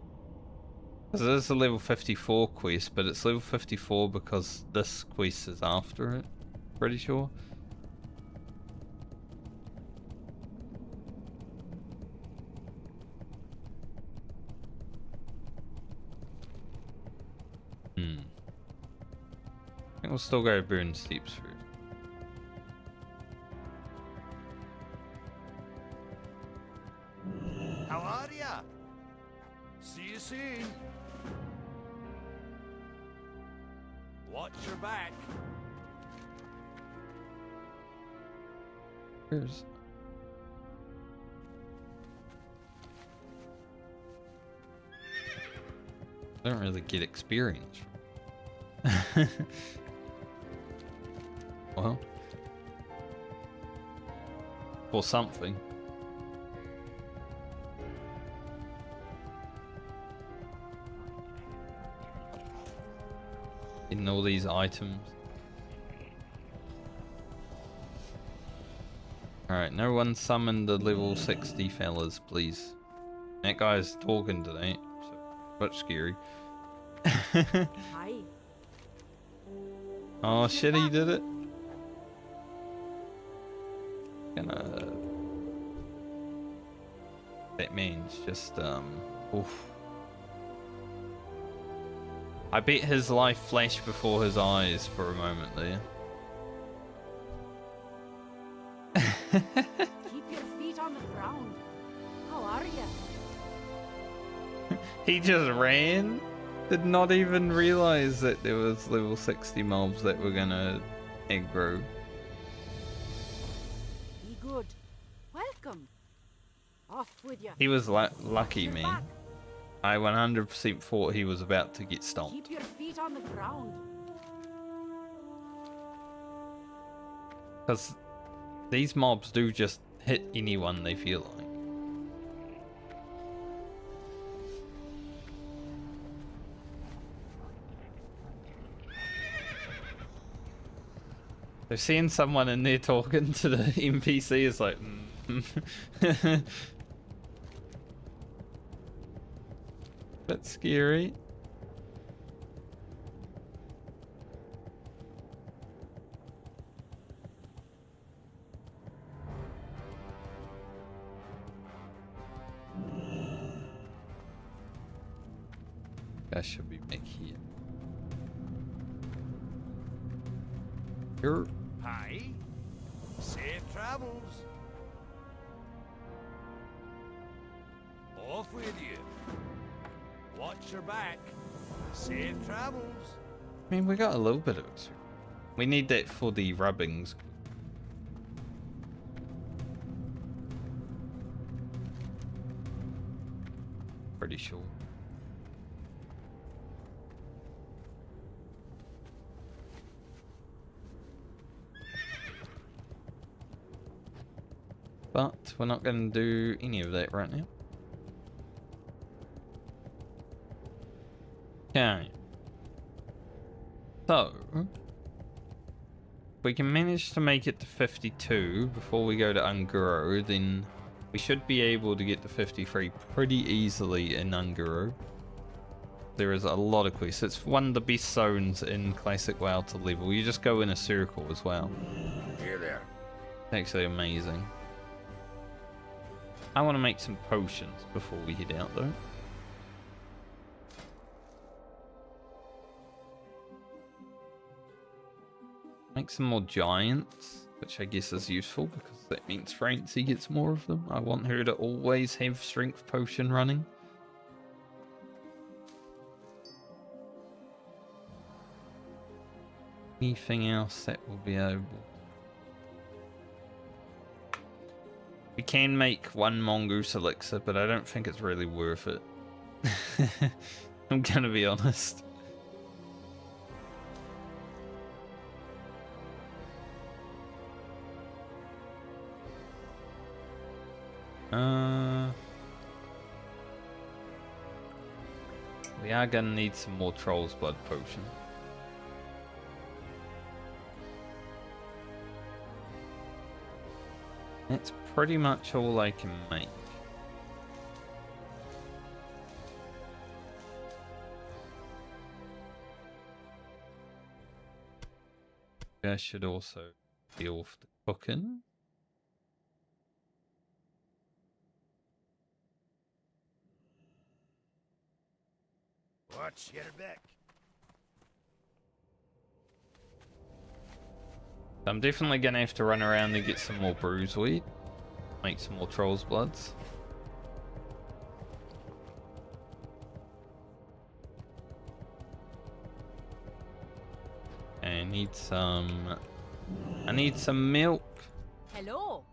Because it is a level 54 quest, but it's level 54 because this quest is after it. Pretty sure. I think we'll still go burn steeps first. How are ya? See you soon. Watch your back. Where's... I don't really get experience. Well, or something. In all these items. Alright, no one summon the level 60 fellas, please. That guy's talking today, so much scary. Hi. Oh shit, he did it. Gonna... That man's just, oof. I bet his life flashed before his eyes for a moment there. Keep your feet on the ground. How are you? He just ran. Did not even realize that there was level 60 mobs that were gonna aggro. Be good. Welcome. Off with you. He was lucky, man. I 100% thought he was about to get stomped. Keep your feet on the ground. Because these mobs do just hit anyone they feel like. So seeing someone in there talking to the NPC is like... Bit scary. guys should be back here. Here. Hi. Safe travels. Off with you. Watch your back. Safe travels. I mean, we got a little bit of it. We need that for the rubbings. Pretty sure. But we're not going to do any of that right now. Okay. So, if we can manage to make it to 52 before we go to Unguro, then we should be able to get to 53 pretty easily in Unguro. There is a lot of quests. It's one of the best zones in Classic WoW to level. You just go in a circle as well. Here there. It's actually amazing. I want to make some potions before we head out though. Make some more giants, which I guess is useful because that means Francie gets more of them. I want her to always have strength potion running. Anything else that will be able... We can make one mongoose elixir, but I don't think it's really worth it. I'm gonna be honest. We are gonna need some more Troll's Blood potion. That's pretty much all I can make. I should also deal with the cooking. Watch your back. I'm definitely gonna have to run around and get some more bruiseweed. Make some more Troll's Bloods. I need some milk. Hello.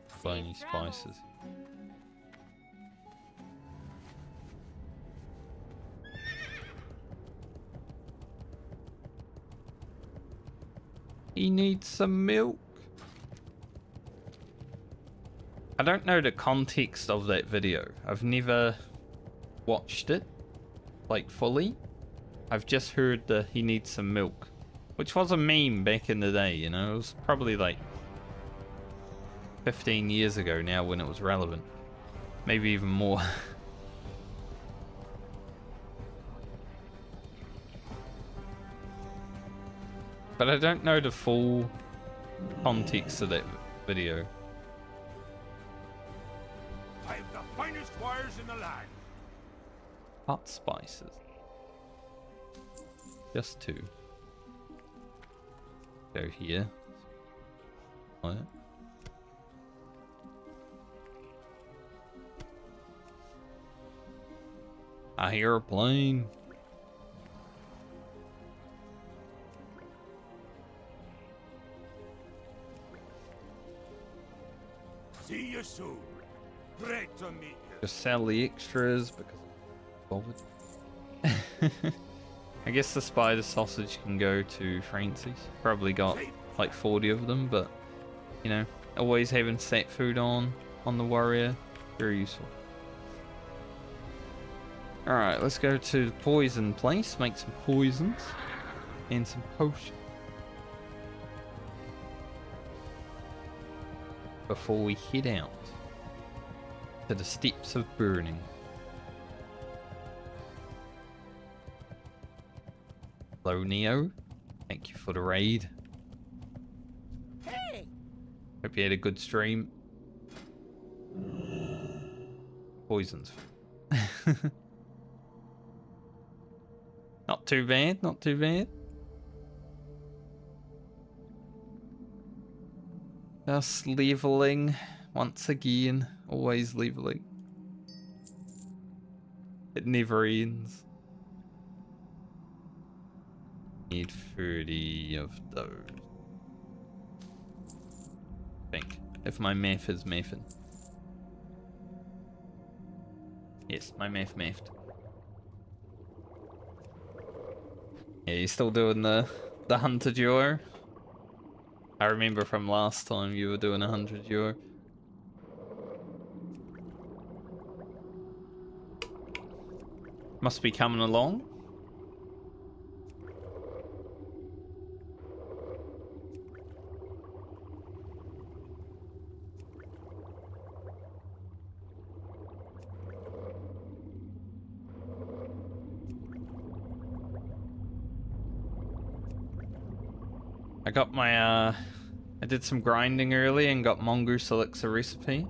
Find any spices. He needs some milk. I don't know the context of that video. I've never watched it, like, fully. I've just heard that he needs some milk, which was a meme back in the day, you know? It was probably like 15 years ago now when it was relevant. Maybe even more. But I don't know the full context of that video. I have the finest wires in the land. Hot spices. Just two. Go here. What? I hear a plane. See you soon. Great to meet you. Just sell the extras because I'm bothered. I guess the spider sausage can go to Francie's. Probably got like 40 of them, but you know, always having set food on the warrior, very useful. Alright, let's go to the poison place, make some poisons and some potions before we head out to the steps of burning. Hello, Neo. Thank you for the raid. Hey. Hope you had a good stream. Poisons. Not too bad, not too bad. Just leveling once again, always leveling. It never ends. Need 30 of those. I think, if my math is mathin'. Yes, my math mathed. Yeah, you still doing the hunter duo? I remember from last time you were doing 100 euro. Must be coming along. I got my, I did some grinding early and got mongoose elixir recipe.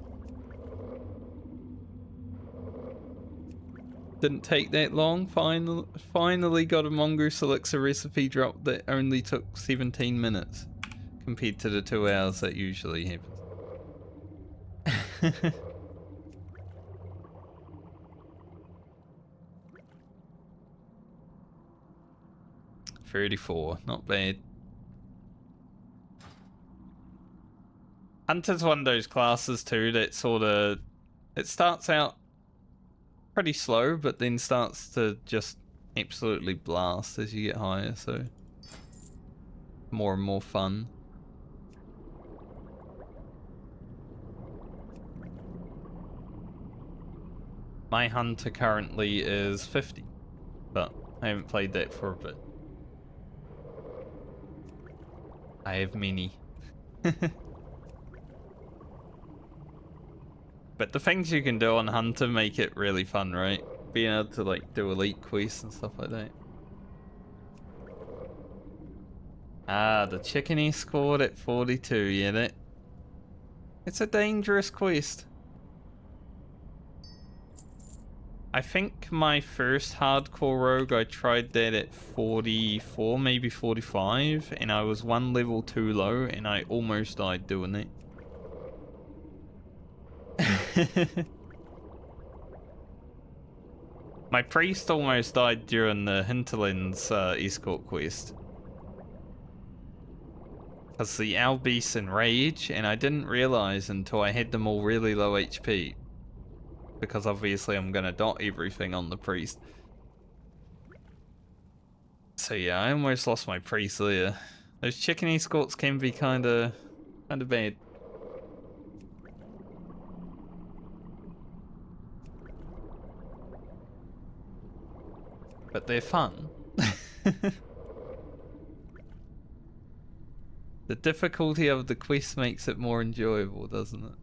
Didn't take that long. Finally got a mongoose elixir recipe drop that only took 17 minutes compared to the 2 hours that usually happens. 34, not bad. Hunter's one of those classes too that sort of, it starts out pretty slow, but then starts to just absolutely blast as you get higher, so more and more fun. My hunter currently is 50, but I haven't played that for a bit. I have many. But the things you can do on Hunter make it really fun, right? Being able to like do elite quests and stuff like that. Ah, the chicken escort at 42, yeah, that... It's a dangerous quest. I think my first hardcore rogue, I tried that at 44, maybe 45, and I was 1 level too low, and I almost died doing it. My priest almost died during the Hinterlands escort quest. Because the Albeast enrage, and I didn't realize until I had them all really low HP. Because obviously I'm gonna dot everything on the priest. So yeah, I almost lost my priest there. Those chicken escorts can be kinda bad. But they're fun. The difficulty of the quest makes it more enjoyable, doesn't it?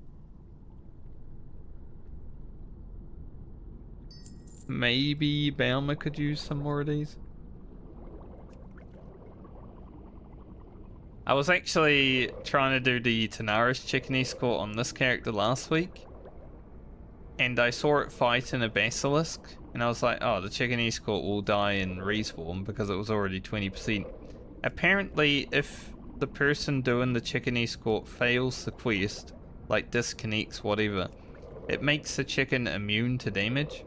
Maybe Bauma could use some more of these. I was actually trying to do the Tanaris chicken escort on this character last week. And I saw it fight in a basilisk. And I was like, oh, the chicken escort will die in respawn because it was already 20%. Apparently, if the person doing the chicken escort fails the quest, like disconnects, whatever, it makes the chicken immune to damage.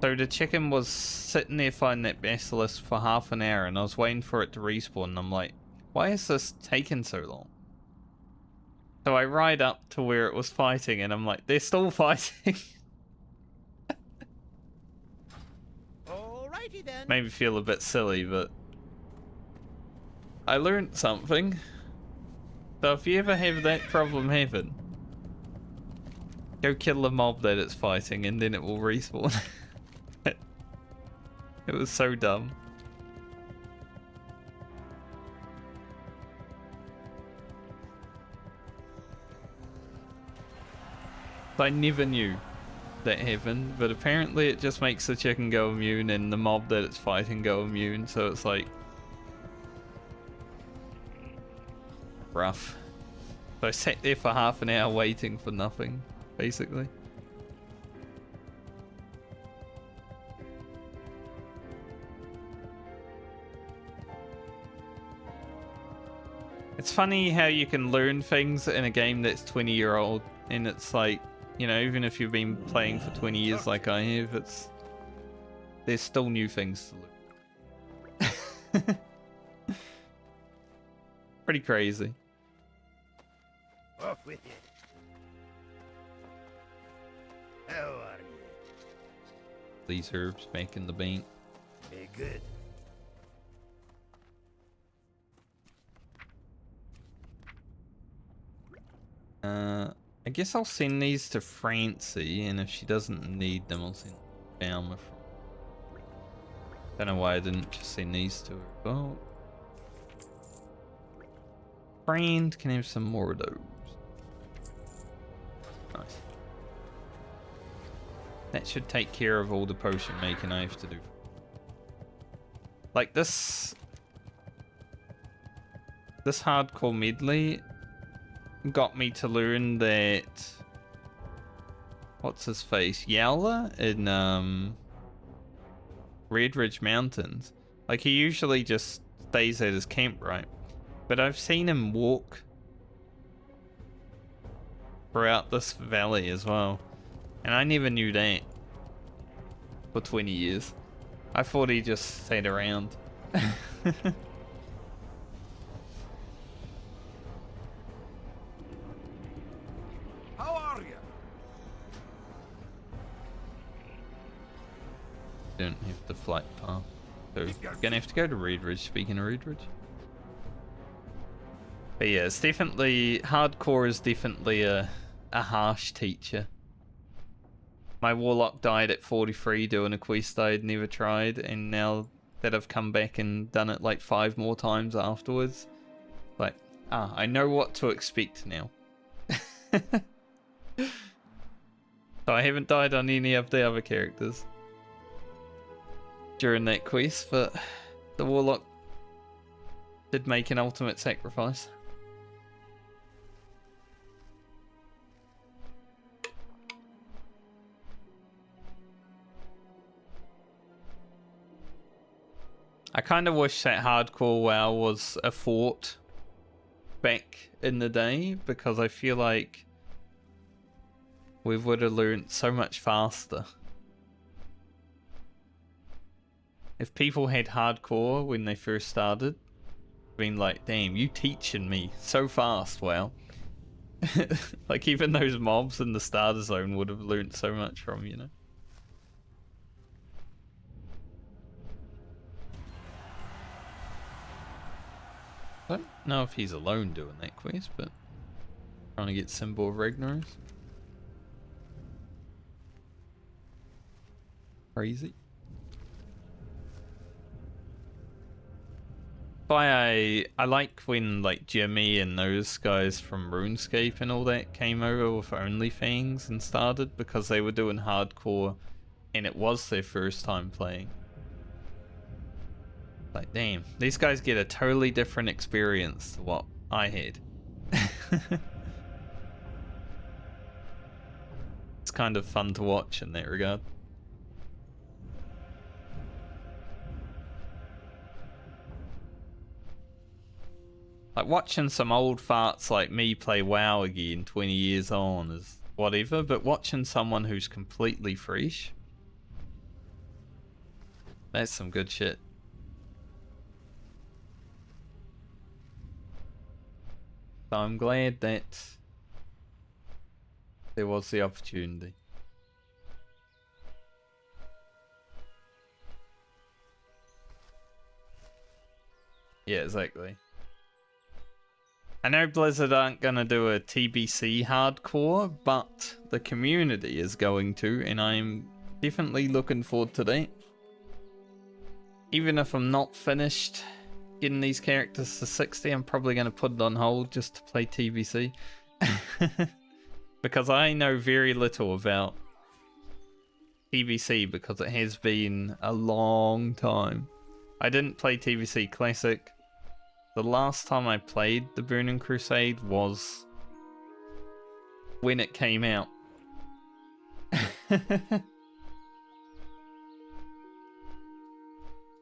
So the chicken was sitting there fighting that basilisk for half an hour, and I was waiting for it to respawn, and I'm like, why is this taking so long? So I ride up to where it was fighting, and I'm like, they're still fighting. Alrighty then. Made me feel a bit silly, but I learned something. So if you ever have that problem happen, go kill the mob that it's fighting, and then it will respawn. It was so dumb. I never knew that happened, but apparently it just makes the chicken go immune and the mob that it's fighting go immune, so it's like rough. So I sat there for half an hour waiting for nothing, basically. It's funny how you can learn things in a game that's 20-year-old, and it's like, you know, even if you've been playing for 20 years like I have, there's still new things to learn. Pretty crazy. Off with you. How are you? These herbs back in the bank. Hey, good. I guess I'll send these to Francie, and if she doesn't need them, I'll send Balmer from. Don't know why I didn't just send these to her. Well, friend can have some more of those. Nice. That should take care of all the potion making I have to do. Like this hardcore medley got me to learn that what's his face? Yowler in Red Ridge Mountains. Like he usually just stays at his camp, right? But I've seen him walk throughout this valley as well. And I never knew that for 20 years. I thought he just stayed around. How are you? Don't have the flight path. So gonna have to go to Red Ridge, speaking of Red Ridge. But yeah, it's definitely hardcore is definitely a harsh teacher. My warlock died at 43 doing a quest I'd never tried, and now that I've come back and done it like 5 more times afterwards, like, I know what to expect now. So I haven't died on any of the other characters during that quest, but the warlock did make an ultimate sacrifice. I kind of wish that hardcore WoW was a fort back in the day, because I feel like we would have learned so much faster. If people had hardcore when they first started, been like, damn, you teaching me so fast, WoW. Like even those mobs in the starter zone would have learned so much from, you know? I don't know if he's alone doing that quest, but trying to get Symbol of Ragnaros. Crazy. Why I like when like Jimmy and those guys from RuneScape and all that came over with OnlyFans and started, because they were doing hardcore and it was their first time playing. Like, damn, these guys get a totally different experience to what I had. It's kind of fun to watch in that regard. Like, watching some old farts like me play WoW again 20 years on is whatever, but watching someone who's completely fresh, that's some good shit. So I'm glad that there was the opportunity. Yeah, exactly. I know Blizzard aren't going to do a TBC hardcore, but the community is going to, and I'm definitely looking forward to that. Even if I'm not finished getting these characters to 60, I'm probably going to put it on hold just to play TBC. Because I know very little about TBC, because it has been a long time. I didn't play TBC Classic. The last time I played the Burning Crusade was when it came out.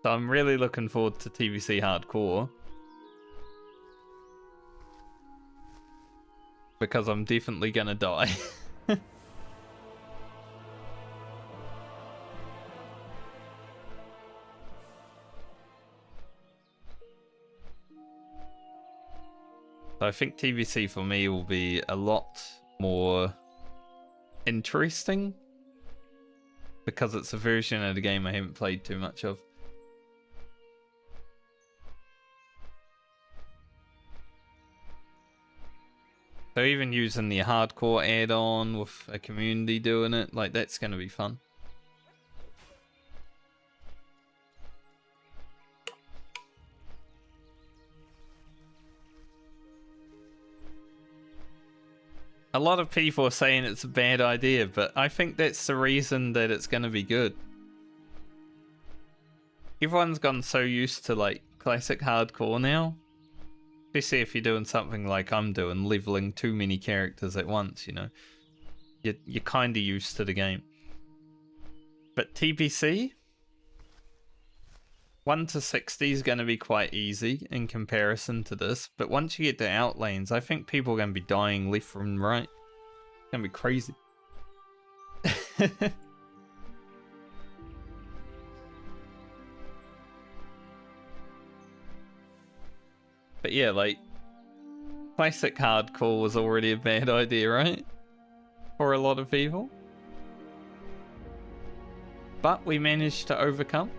So I'm really looking forward to TBC Hardcore. because I'm definitely gonna die. So I think TBC for me will be a lot more interesting because it's a version of the game I haven't played too much of. So even using the hardcore add-on with a community doing it, like that's gonna be fun. A lot of people are saying it's a bad idea, but I think that's the reason that it's gonna be good. Everyone's gotten so used to like classic hardcore now. Especially if you're doing something like I'm doing, leveling too many characters at once, you know. You're kind of used to the game. But TPC, 1 to 60 is going to be quite easy in comparison to this. But once you get to Outlands, I think people are going to be dying left and right. It's going to be crazy. But yeah, like, classic hardcore was already a bad idea, right? For a lot of people. But we managed to overcome.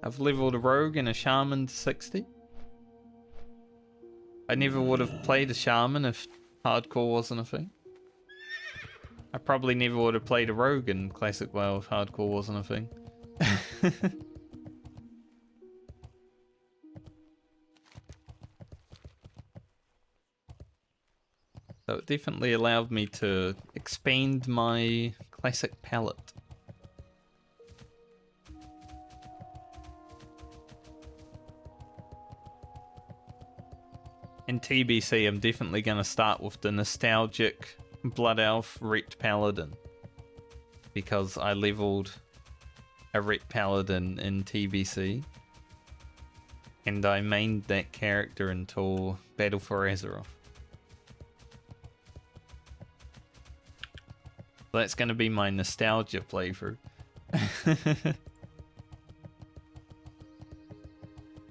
I've leveled a rogue and a shaman to 60. I never would have played a shaman if hardcore wasn't a thing. I probably never would have played a rogue in classic WoW if hardcore wasn't a thing. So it definitely allowed me to expand my classic palette. In TBC, I'm definitely going to start with the nostalgic Blood Elf Ret Paladin, because I leveled a Ret Paladin in TBC, and I mained that character until Battle for Azeroth. So that's going to be my nostalgia playthrough.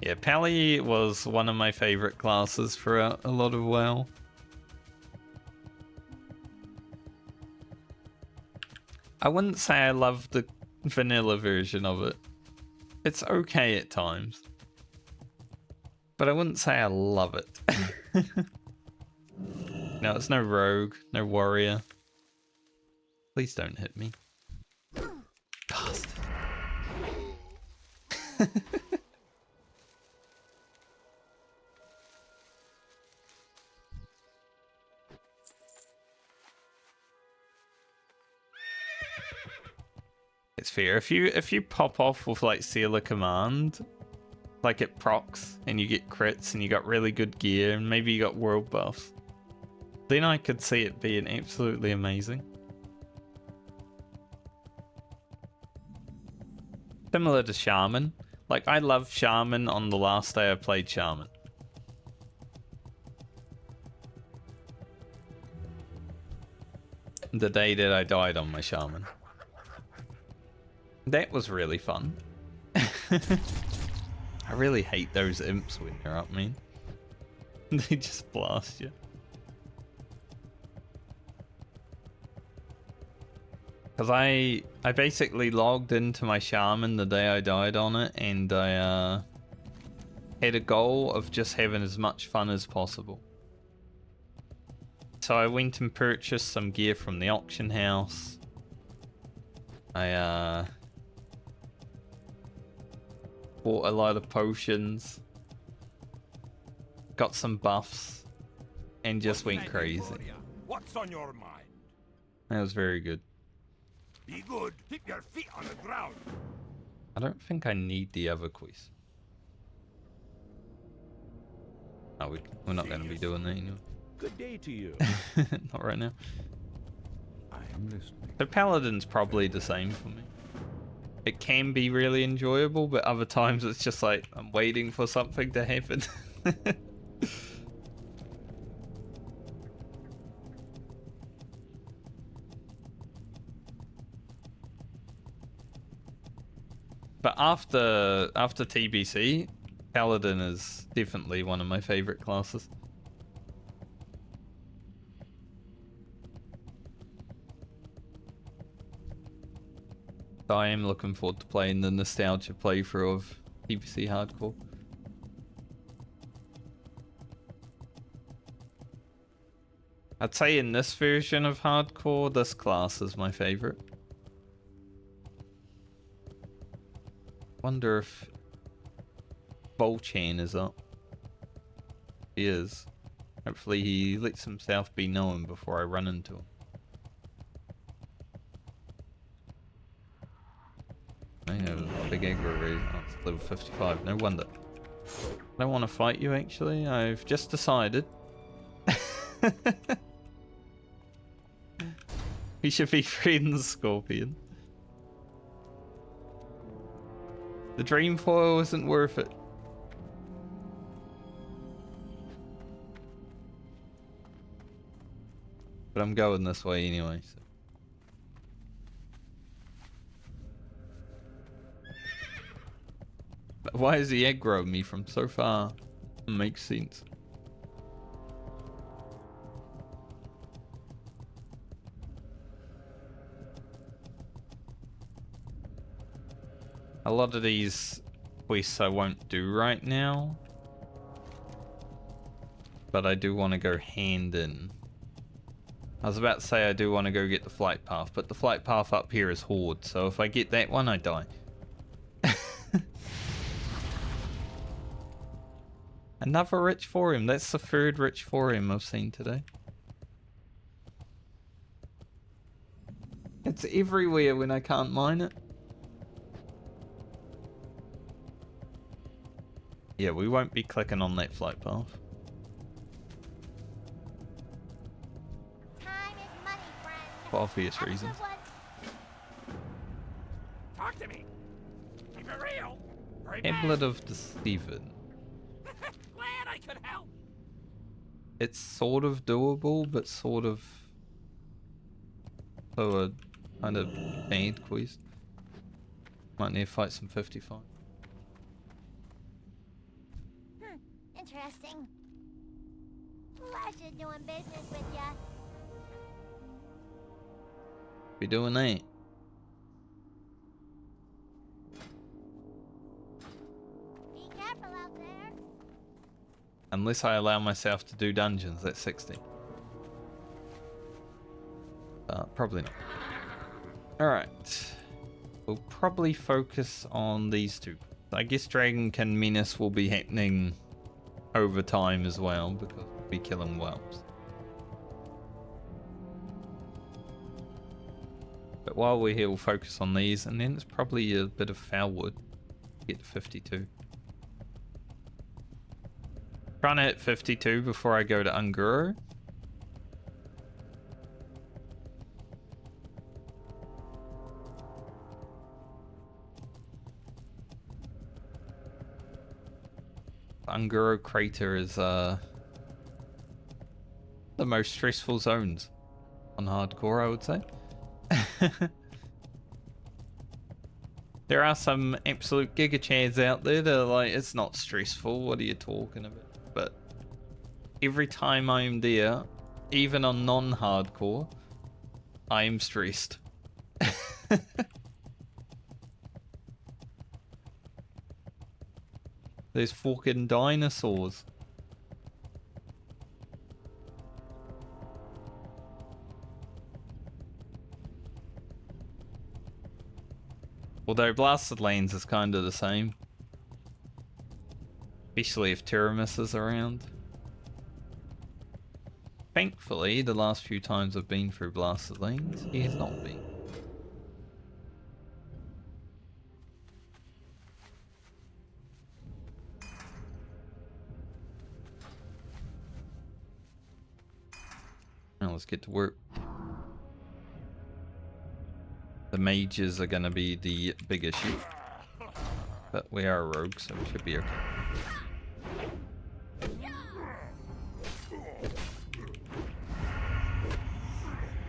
Yeah, Pally was one of my favorite classes throughout a lot of WoW. I wouldn't say I love the vanilla version of it. It's okay at times. But I wouldn't say I love it. No, it's no rogue, no warrior. Please don't hit me. Bastard. It's fair. If you pop off with like Seal a Command, like it procs and you get crits and you got really good gear and maybe you got world buffs, then I could see it being absolutely amazing. Similar to Shaman. Like, I love Shaman on the last day I played Shaman. The day that I died on my Shaman. That was really fun. I really hate those imps when they're up, man. They just blast you. Because I basically logged into my Shaman the day I died on it, and I had a goal of just having as much fun as possible. So I went and purchased some gear from the auction house. I bought a lot of potions, got some buffs, and just went crazy. What's on your mind? That was very good. Be good. Keep your feet on the ground. I don't think I need the other quest. Oh, we're not going to be doing that anyway. Good day to you. Not right now. I am listening. The Paladin's probably the same for me. it can be really enjoyable, but other times it's just like I'm waiting for something to happen. But after TBC, Paladin is definitely one of my favorite classes. So I am looking forward to playing the nostalgia playthrough of TBC Hardcore. I'd say in this version of Hardcore, this class is my favorite. Wonder if Volchan is up. He is. Hopefully he lets himself be known before I run into him. I have a big aggro raise. Oh, it's level 55. No wonder. I don't want to fight you actually. I've just decided. We should be friends, Scorpion. The dream foil isn't worth it. But I'm going this way anyway. So. Why is he aggro me from so far? Makes sense. A lot of these quests I won't do right now. But I do want to go hand in. I was about to say I do want to go get the flight path, but the flight path up here is Horde, so if I get that one, I die. Another rich forum. That's the third rich forum I've seen today. It's everywhere when I can't mine it. Yeah, we won't be clicking on that flight path. Time is money, friend. For obvious reasons. Talk to me. Keep it real. Hurry Tablet back. of Deceiver. Glad I could help. It's sort of doable, but sort of so a kind of bad quest. Might need to fight some 55. Interesting. Pleasure doing business with ya. Be doing that. Be careful out there. Unless I allow myself to do dungeons at 60. Probably not. Alright. We'll probably focus on these two. I guess Dragonkin Menace will be happening over time as well, because we'll be killing whelps. But while we're here, we'll focus on these, and then it's probably a bit of Foulwood to get to 52. Trying to hit 52 before I go to Unguro. Unguro Crater is the most stressful zones on hardcore, I would say. There are some absolute giga chads out there that are like, it's not stressful, what are you talking about? But every time I'm there, even on non-hardcore, I'm stressed. There's fucking dinosaurs. Although Blasted Lands is kind of the same. Especially if Tiramis is around. Thankfully, the last few times I've been through Blasted Lands, he has not been. Now let's get to work. The mages are going to be the big issue. But we are a rogue, so we should be okay.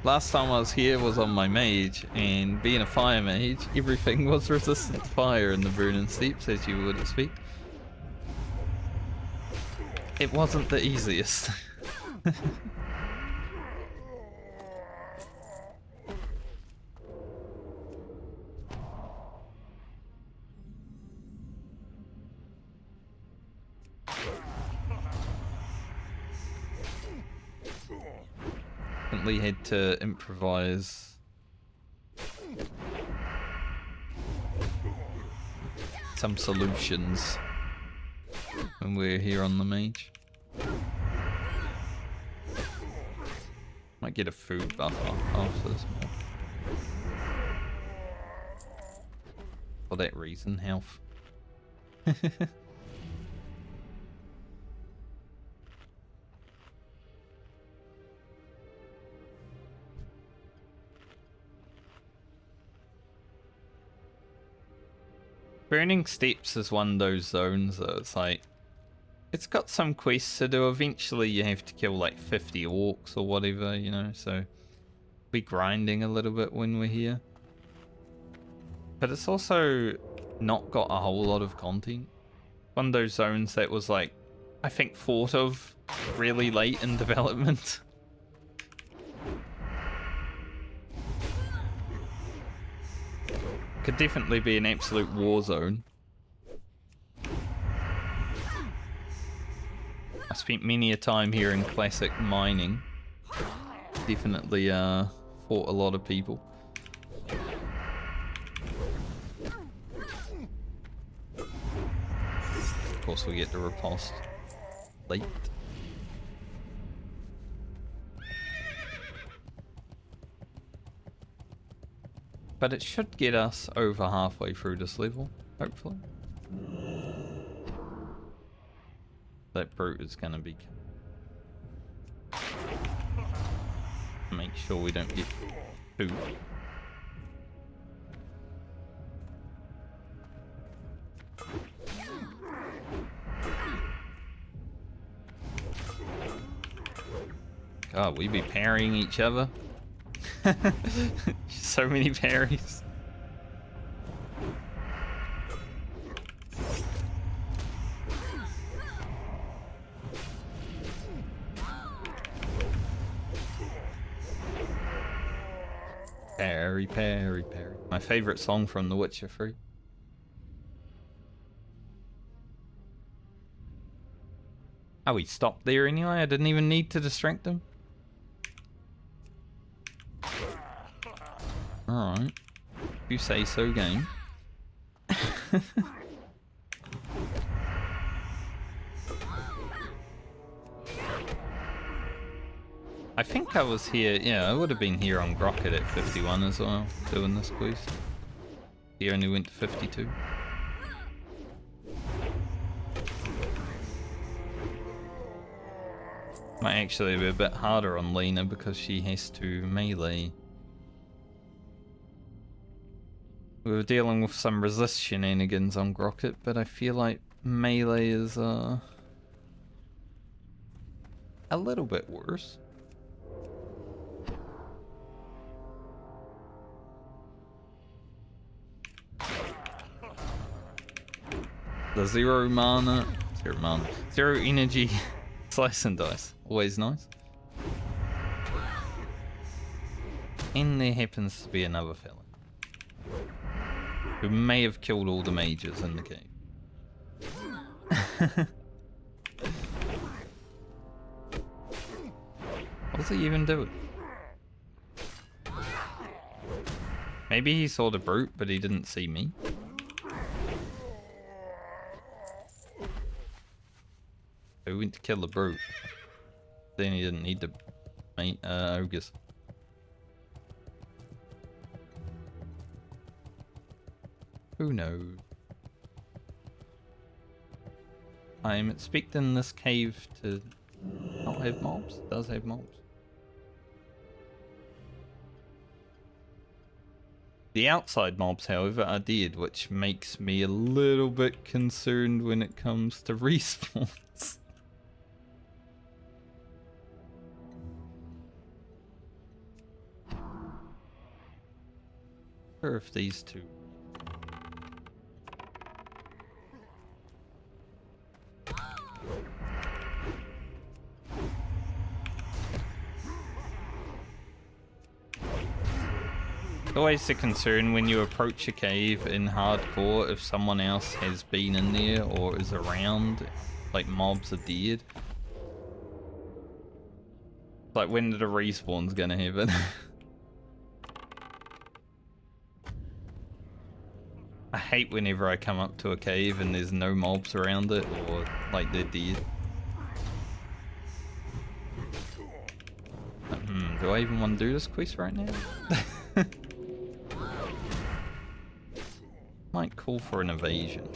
Last time I was here was on my mage, and being a fire mage, everything was resistant to fire in the Burning Steeps, as you would speak. It wasn't the easiest. Definitely had to improvise some solutions when we're here on the mage. Might get a food buff after this more. For that reason, health. Burning Steeps is one of those zones that it's like, it's got some quests to do. Eventually you have to kill like 50 orcs or whatever, you know, so be grinding a little bit when we're here. But it's also not got a whole lot of content. One of those zones that was like, I think thought of really late in development. Could definitely be an absolute war zone. I spent many a time here in classic mining. Definitely fought a lot of people. Of course we get the riposte late. But it should get us over halfway through this level, hopefully. That brute is going to be... Make sure we don't get food. God, we be parrying each other. So many parries. Parry, parry, parry. My favorite song from The Witcher 3. Oh, he stopped there anyway? I didn't even need to distract him? Alright. You say so, game. I think I was here, yeah, I would have been here on Grocket at 51 as well, doing this quiz. He only went to 52. Might actually be a bit harder on Lena because she has to melee. We were dealing with some resist shenanigans on Grocket, but I feel like melee is a little bit worse. The zero energy slice and dice, always nice. And there happens to be another fella who may have killed all the mages in the cave. What's he even doing? Maybe he saw the brute, but he didn't see me. So he went to kill the brute. Then he didn't need to mate ogres. Who knows? I'm expecting this cave to not have mobs. It does have mobs. The outside mobs, however, I did, which makes me a little bit concerned when it comes to respawns. Or if these two. Always a concern when you approach a cave in hardcore if someone else has been in there or is around, like mobs are dead. Like, when did a respawn's gonna happen? I hate whenever I come up to a cave and there's no mobs around it or like they're dead. Do I even want to do this quest right now? Might call for an evasion.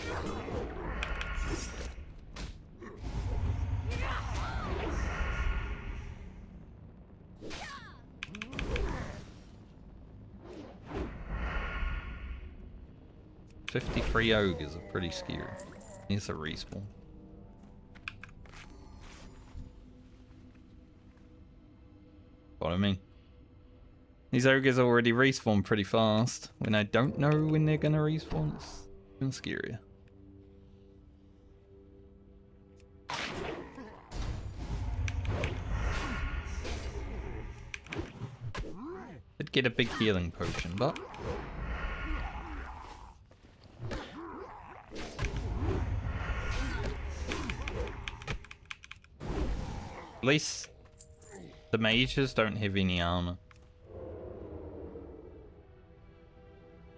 "53 ogres" are pretty scary. Here's a respawn. What I mean. These ogres already respawn pretty fast. When I don't know when they're gonna respawn, it's even scarier. Did get a big healing potion, but at least the mages don't have any armor.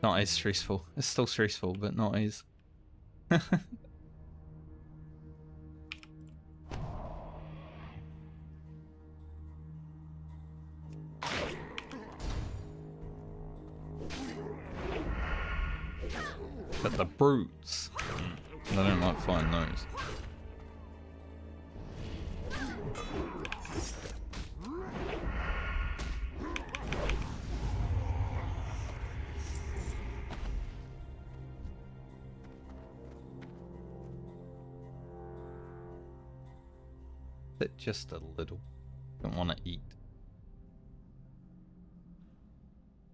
Not as stressful. It's still stressful, but not as. But the brutes, I don't like fighting those. Sit just a little. Don't want to eat.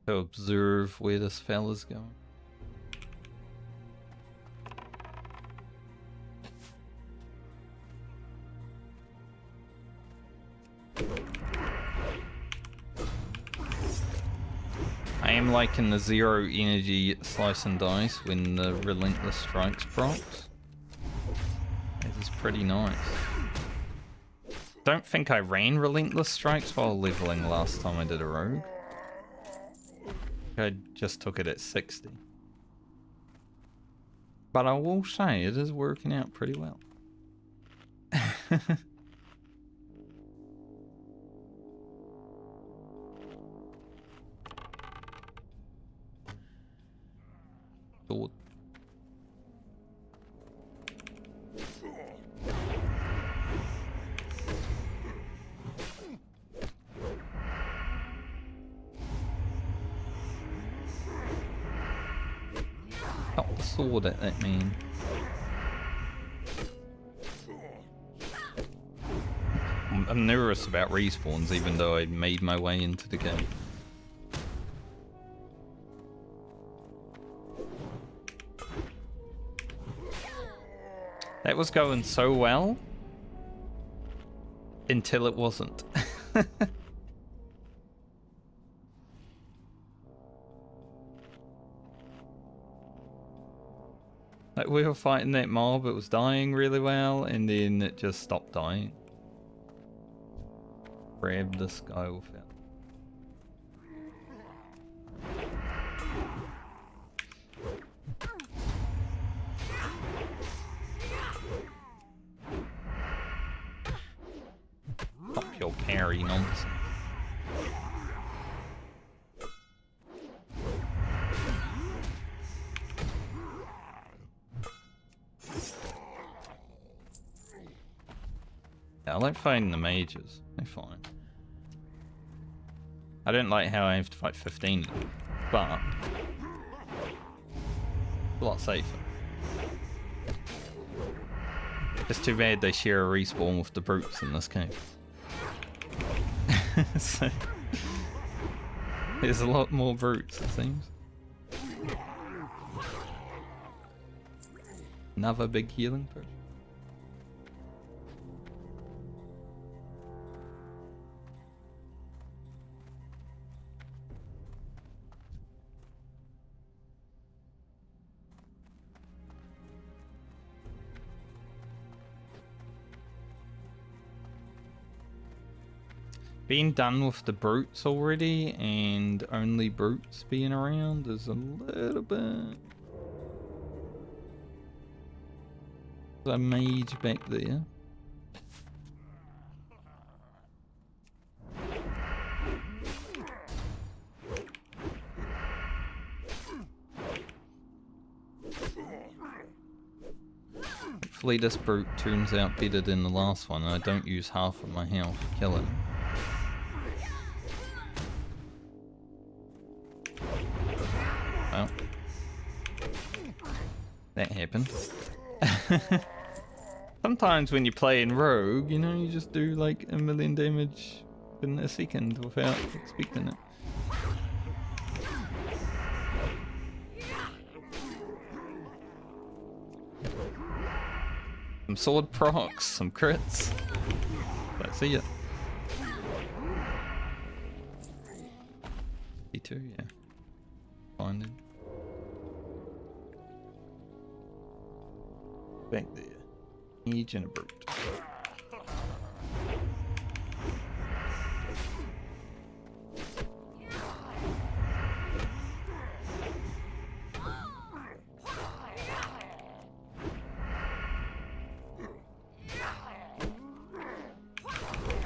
To observe where this fella's going. I am liking the 0 energy slice and dice when the relentless strikes procs. It is pretty nice. Don't think I ran relentless strikes while leveling last time I did a rogue. I just took it at 60. But I will say it is working out pretty well. Sword. Not the sword at that man. I'm nervous about respawns even though I made my way into the game. That was going so well until it wasn't. Like, we were fighting that mob, it was dying really well, and then it just stopped dying. Grab this guy with it. Stop your parry nonsense. Yeah, I like fighting the mages. They're fine. I don't like how I have to fight 15 of them, but A lot safer. It's too bad they share a respawn with the brutes in this game. So, there's a lot more brutes, it seems. Another big healing push. Being done with the brutes already and only brutes being around is a little bit... There's a mage back there. Hopefully this brute turns out better than the last one and I don't use half of my health killing him. Well, that happened. Sometimes when you play in Rogue, you know, you just do like 1,000,000 damage in a second without expecting it. Some sword procs, some crits. Let's see it. D2, yeah. Finding. Back there. Mage and a brute.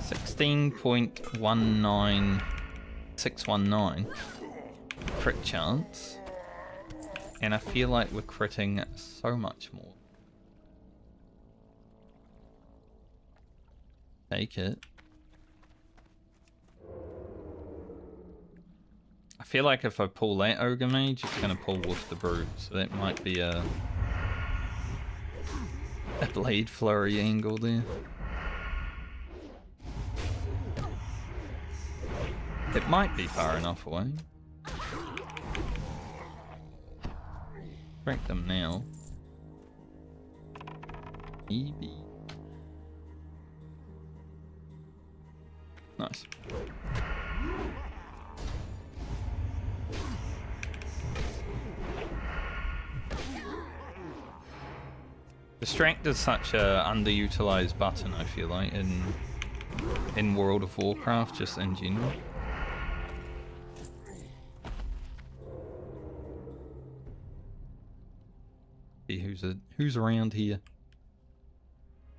$16.19619 crit chance, and I feel like we're critting so much more. Take it. I feel like if I pull that Ogre Mage, it's gonna pull with the Brute, so that might be a Blade Flurry angle there. It might be far enough away. Break them now. Maybe. Nice. Distract is such a underutilized button, I feel like, in World of Warcraft, just in general. See who's around here.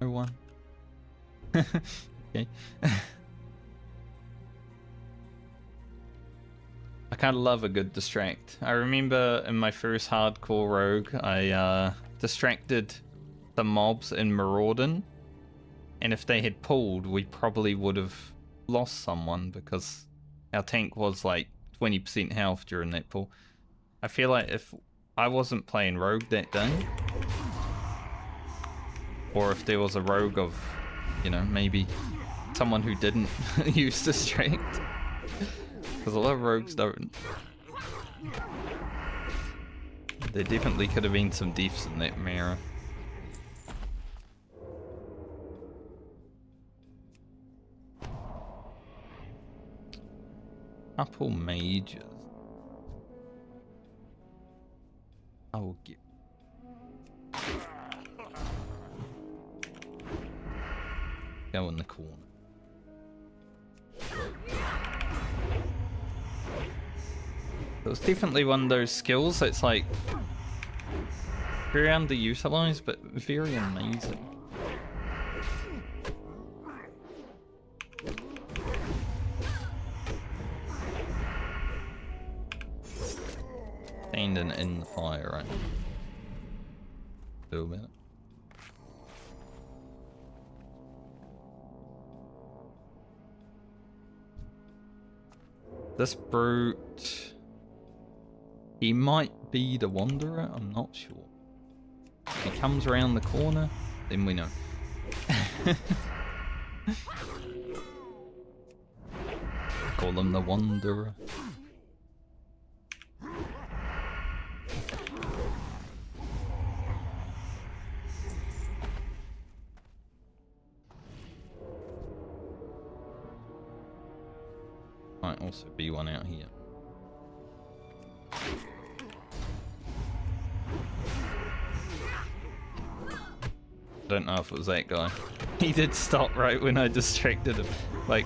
No one. Okay. I kind of love a good distract. I remember in my first hardcore rogue, I distracted the mobs in Maraudon, and if they had pulled, we probably would have lost someone because our tank was like 20% health during that pull. I feel like if I wasn't playing rogue that day, or if there was a rogue of, you know, maybe someone who didn't use distract, because a lot of rogues don't. There definitely could have been some deaths in that mirror. Couple mages. I will get. Go in the corner. It was definitely one of those skills that's like very underutilized, but very amazing. Standing in the fire, right? Do a minute. This brute He might be the Wanderer, I'm not sure. If he comes around the corner, then we know. Call him the Wanderer. Might also be one out here. Don't know if it was that guy. He did stop right when I distracted him. Like,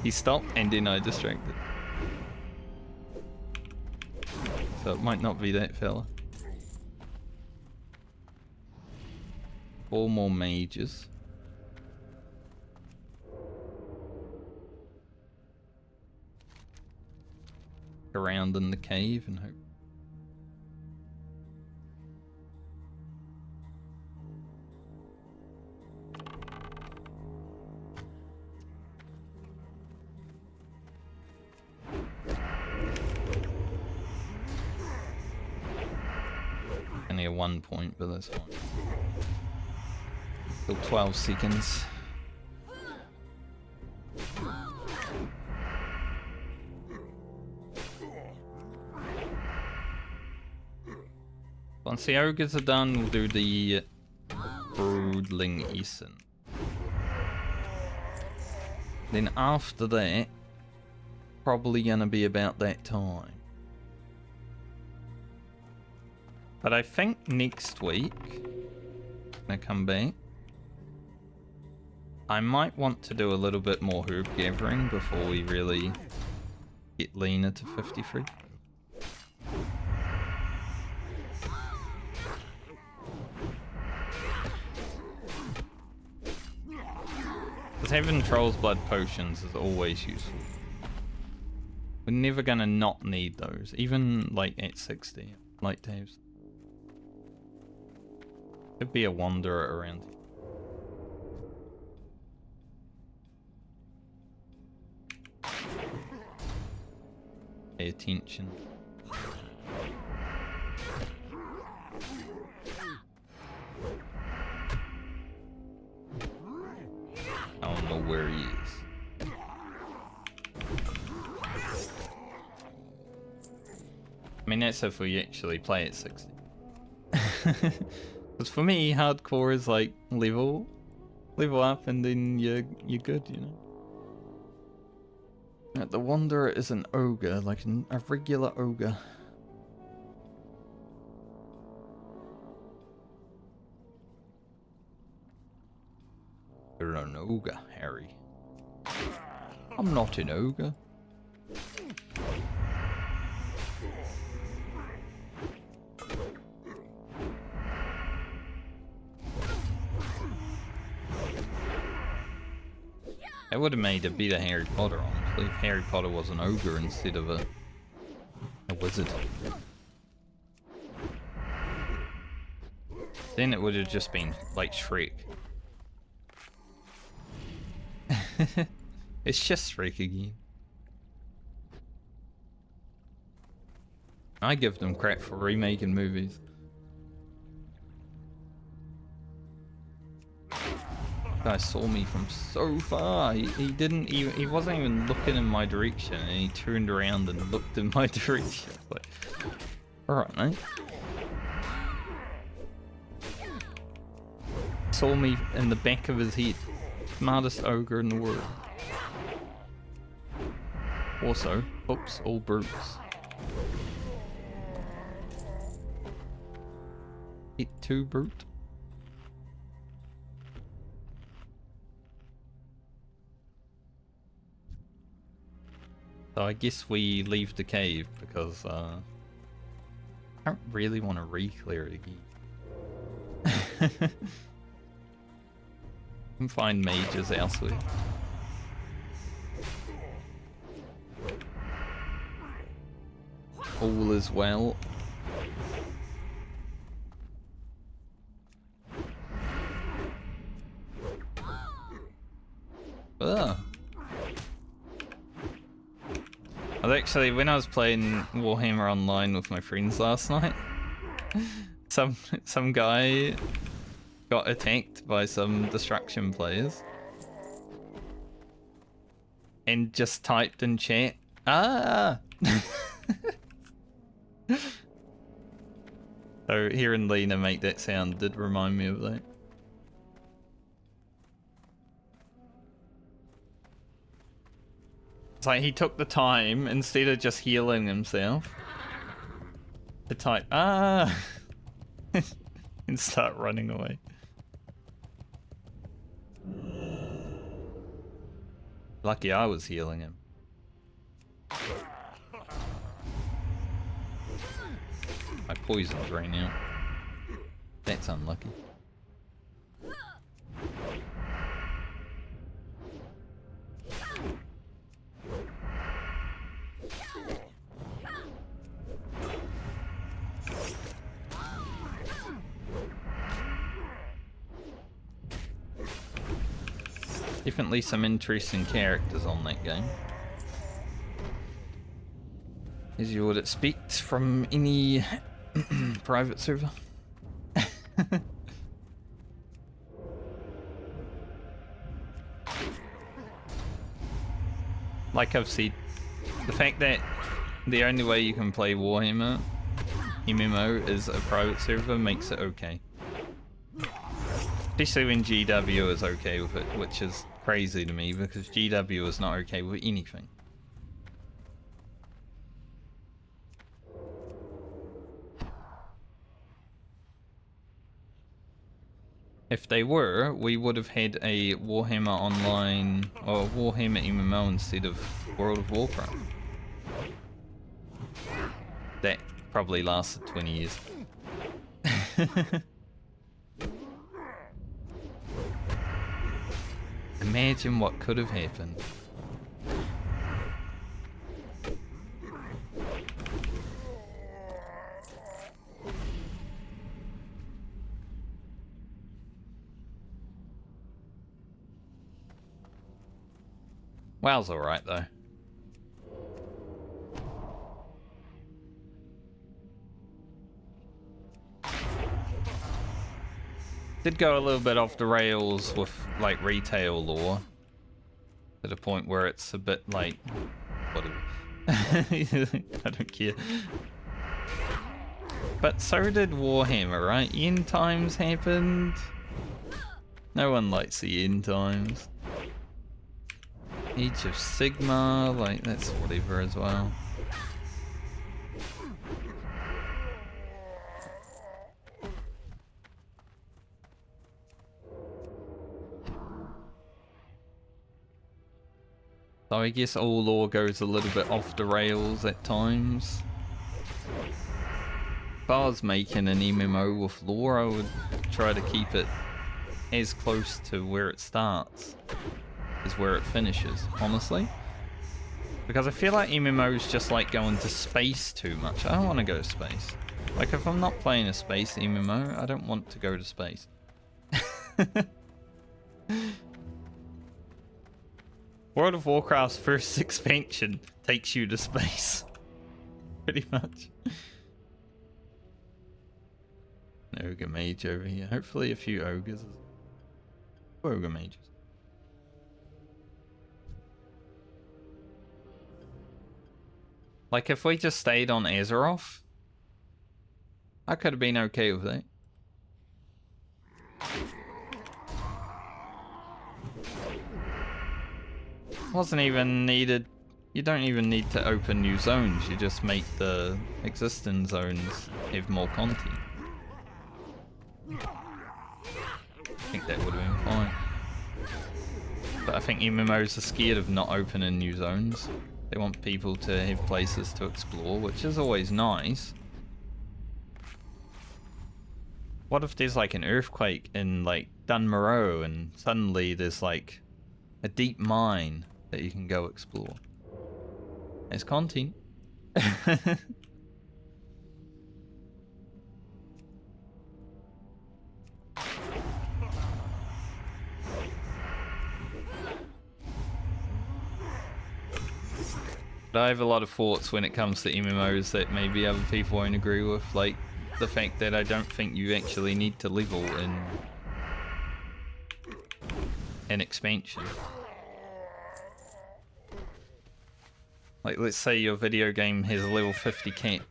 he stopped and then I distracted. So it might not be that fella. 4 more mages. Around in the cave and hope. Only a 1 point, but that's fine. Still 12 seconds. Once the ogres are done, we'll do the broodling Eason. Then after that, probably gonna be about that time. But I think next week, gonna come back. I might want to do a little bit more herb gathering before we really get Lena to 53. Because having Troll's Blood potions is always useful. We're never gonna not need those, even like at 60. I'd like to have. Could be a wanderer around here. Pay attention. I don't know where he is. I mean, that's if we actually play at 60. Because for me, hardcore is like level up and then you're good, you know. The Wanderer is an ogre, like a regular ogre. You're an ogre, Harry. I'm not an ogre. That would have made a better Harry Potter, honestly, if Harry Potter was an ogre instead of a wizard. Then it would have just been like Shrek. It's just Shrek again. I give them crap for remaking movies. Guy saw me from so far. He didn't even, he wasn't even looking in my direction, and he turned around and looked in my direction. Like, alright, mate. Saw me in the back of his head. Smartest ogre in the world. Also, oops, all brutes. Hit 2 brute. So I guess we leave the cave because I don't really want to re-clear it again. Can find mages elsewhere. All is well. Ugh. I was Actually, when I was playing Warhammer Online with my friends last night, some guy got attacked by some destruction players and just typed in chat, "Ah!" So hearing Lena make that sound did remind me of that. It's like he took the time, instead of just healing himself, to type, "Ah!" and start running away. Lucky I was healing him. My poison's right now. That's unlucky. Definitely some interesting characters on that game, as you would expect from any private server. Like I've said, the fact that the only way you can play Warhammer MMO is a private server makes it okay. Especially when GW is okay with it, which is crazy to me because GW is not okay with anything. If they were, we would have had a Warhammer Online or Warhammer MMO instead of World of Warcraft. That probably lasted 20 years. Imagine what could have happened. WoW's alright though. Did go a little bit off the rails with like retail lore to the point where it's a bit like whatever. I don't care. But so did Warhammer, right? End times happened. No one likes the end times. Age of Sigma, like that's whatever as well. So I guess all lore goes a little bit off the rails at times. If I was making an MMO with lore, I would try to keep it as close to where it starts as where it finishes, honestly. Because I feel like MMOs just like going to space too much. I don't want to go to space. Like if I'm not playing a space MMO, I don't want to go to space. World of Warcraft's first expansion takes you to space. Pretty much. An ogre mage over here. Hopefully a few ogres. Ogre mages. Like if we just stayed on Azeroth, I could have been okay with that. Wasn't even needed. You don't even need to open new zones. You just make the existing zones have more content. I think that would have been fine. But I think MMOs are scared of not opening new zones. They want people to have places to explore, which is always nice. What if there's like an earthquake in like Dunmoreau and suddenly there's like a deep mine that you can go explore? There's content. But I have a lot of thoughts when it comes to MMOs that maybe other people won't agree with, like the fact that I don't think you actually need to level in an expansion. Like, let's say your video game has a level 50 cap.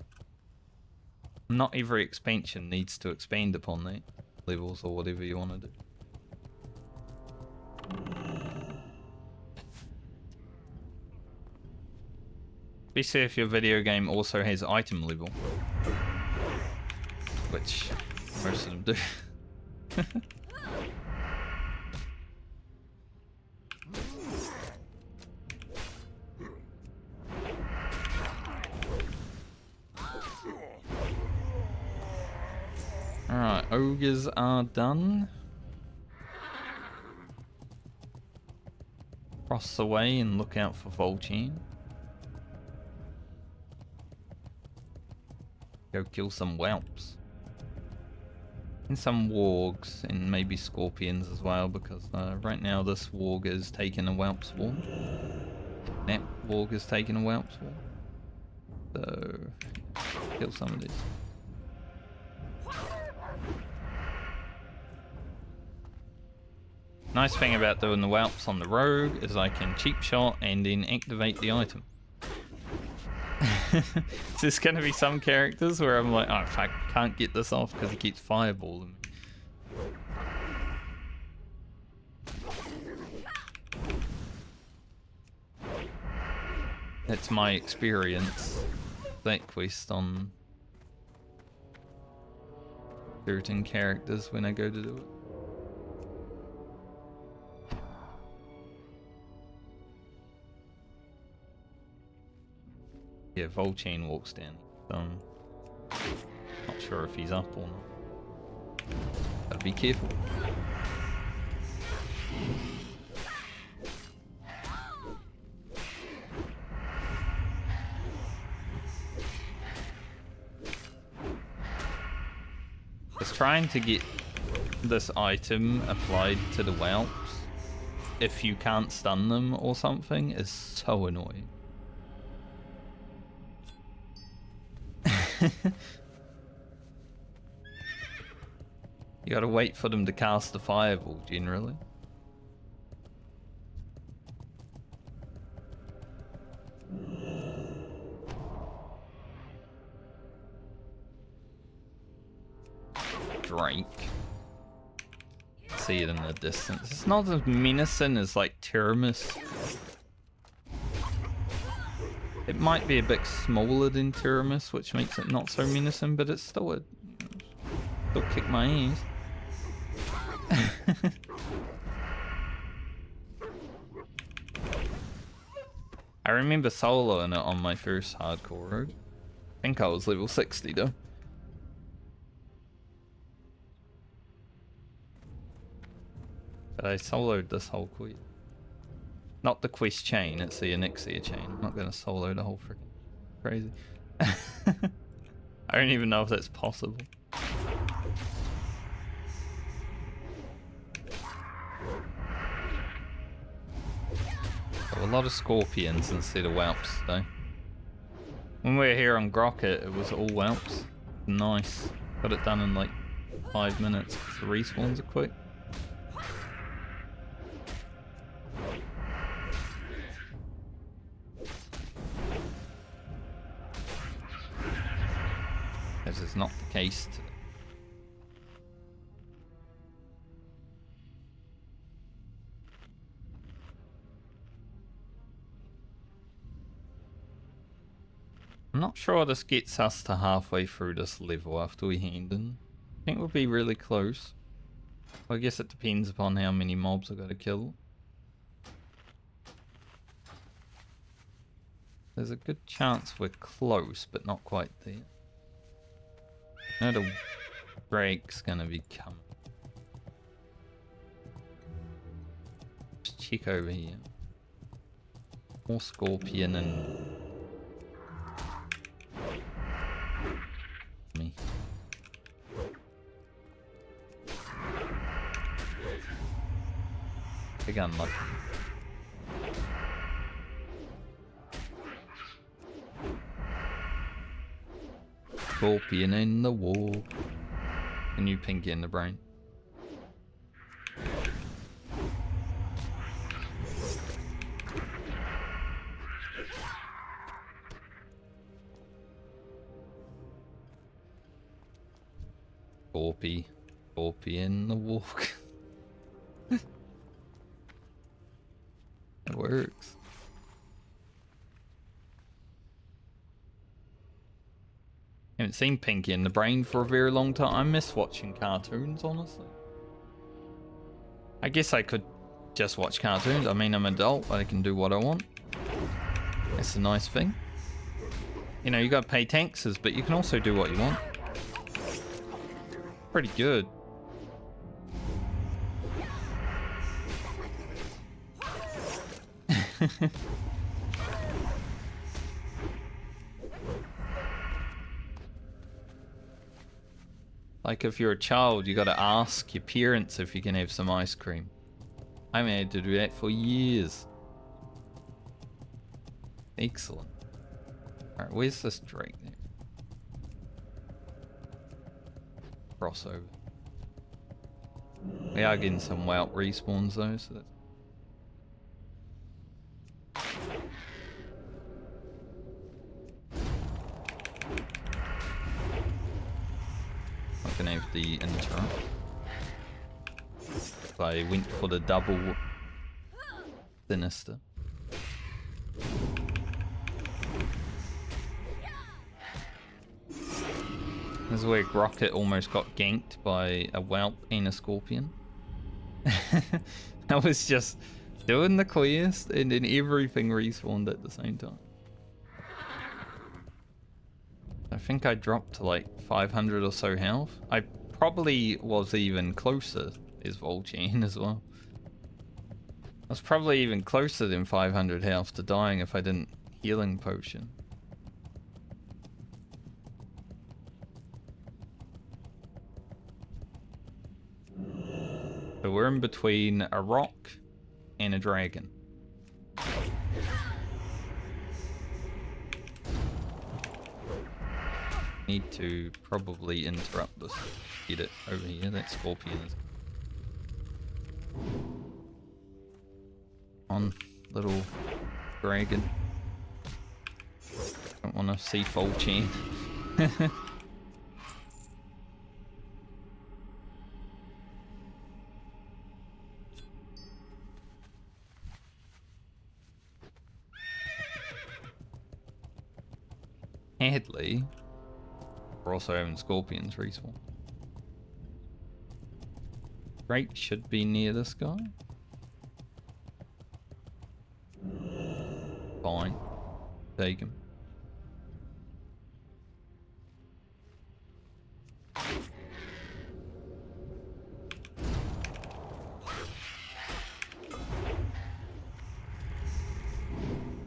Not every expansion needs to expand upon that. Levels or whatever you want to do. Especially if your video game also has item level. Which most of them do. Alright, ogres are done. Cross the way and look out for Volchan. Go kill some whelps. And some wargs, and maybe scorpions as well, because right now this warg is taking a whelp swarm. That warg is taking a whelp swarm. So, kill some of these. Nice thing about doing the whelps on the rogue is I can cheap shot and then activate the item. There's going to be some characters where I'm like, oh fuck, can't get this off because he keeps fireballing me. That's my experience. That quest on certain characters when I go to do it. Yeah, Volchan walks down. Not sure if he's up or not. Gotta be careful. Just trying to get this item applied to the whelps if you can't stun them or something is so annoying. You gotta wait for them to cast the fireball, generally. Drake. See it in the distance. It's not as menacing as like Tiramis. It might be a bit smaller than Tiramis, which makes it not so menacing, but it's still still kick my ass. I remember soloing it on my first hardcore rogue. I think I was level 60 though. But I soloed this whole quest. Not the quest chain, it's the Onyxia chain. I'm not gonna solo the whole freaking crazy. I don't even know if that's possible. So a lot of scorpions instead of whelps today. When we were here on Grocket, it was all whelps. Nice. Got it done in like 5 minutes because the respawns are quick. This is not the case today. I'm not sure this gets us to halfway through this level after we hand in. I think we'll be really close. Well, I guess it depends upon how many mobs I gotta kill. There's a good chance we're close, but not quite there. I know the break's gonna be coming. Just check over here. More scorpion and me. Big unlucky. scorpion in the wall. And you pinky in the brain. Scorpion the walk. It works. Haven't seen Pinky in the Brain for a very long time. I miss watching cartoons, honestly. I guess I could just watch cartoons. I mean, I'm an adult, I can do what I want. That's a nice thing. You know, you gotta pay taxes, but you can also do what you want. Pretty good. Like if you're a child, you gotta ask your parents if you can have some ice cream. I haven't had to do that for years. Excellent. Alright, where's this Drake there? Crossover. We are getting some WoW respawns though, so that's... Not gonna have the interrupt. So I went for the double sinister. This is where Rocket almost got ganked by a whelp and a scorpion. I was just doing the quest and then everything respawned at the same time. I think I dropped to like 500 or so health. I probably was even closer as Volchan as well. I was probably even closer than 500 health to dying if I didn't healing potion. So we're in between a rock and a dragon. Need to probably interrupt this. Get it over here. That scorpion is on, little dragon. Don't want to see full chain. Medley. We're also having scorpions respawn. Drake should be near this guy. Fine. Take him.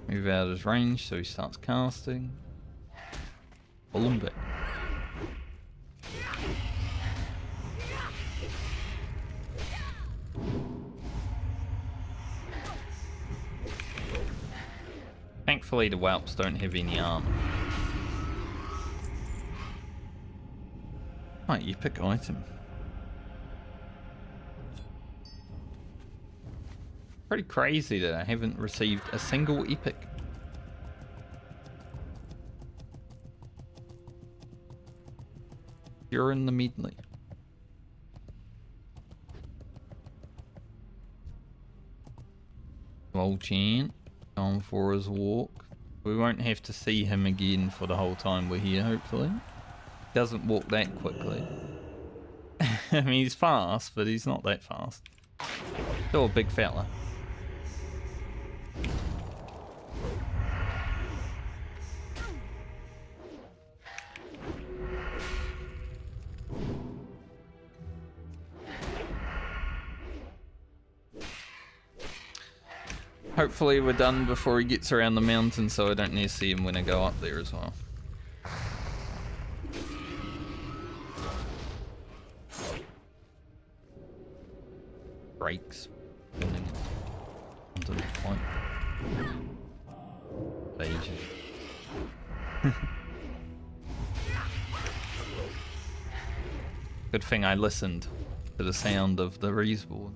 Move out of his range so he starts casting. Pull him back. Thankfully the whelps don't have any armor. Right, you pick item. Pretty crazy that I haven't received a single epic. You're in the Medley. Volchan on for his walk. We won't have to see him again for the whole time we're here, hopefully. Doesn't walk that quickly. I mean, he's fast, but he's not that fast. Still a big fella. Hopefully we're done before he gets around the mountain so I don't need to see him when I go up there as well. Breaks. Winning it. Under the fight. Aging. Good thing I listened to the sound of the respawn.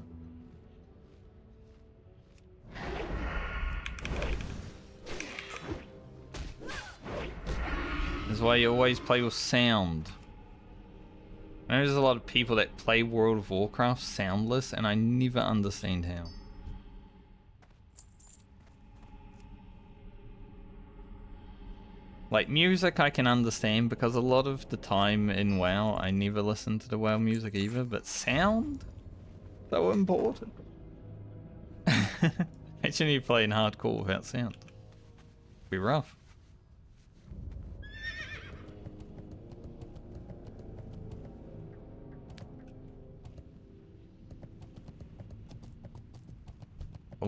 That's why you always play with sound. There's a lot of people that play World of Warcraft soundless, and I never understand how. Like, music I can understand because a lot of the time in WoW I never listen to the WoW music either, but sound? So important. Imagine you playing hardcore without sound. Be rough.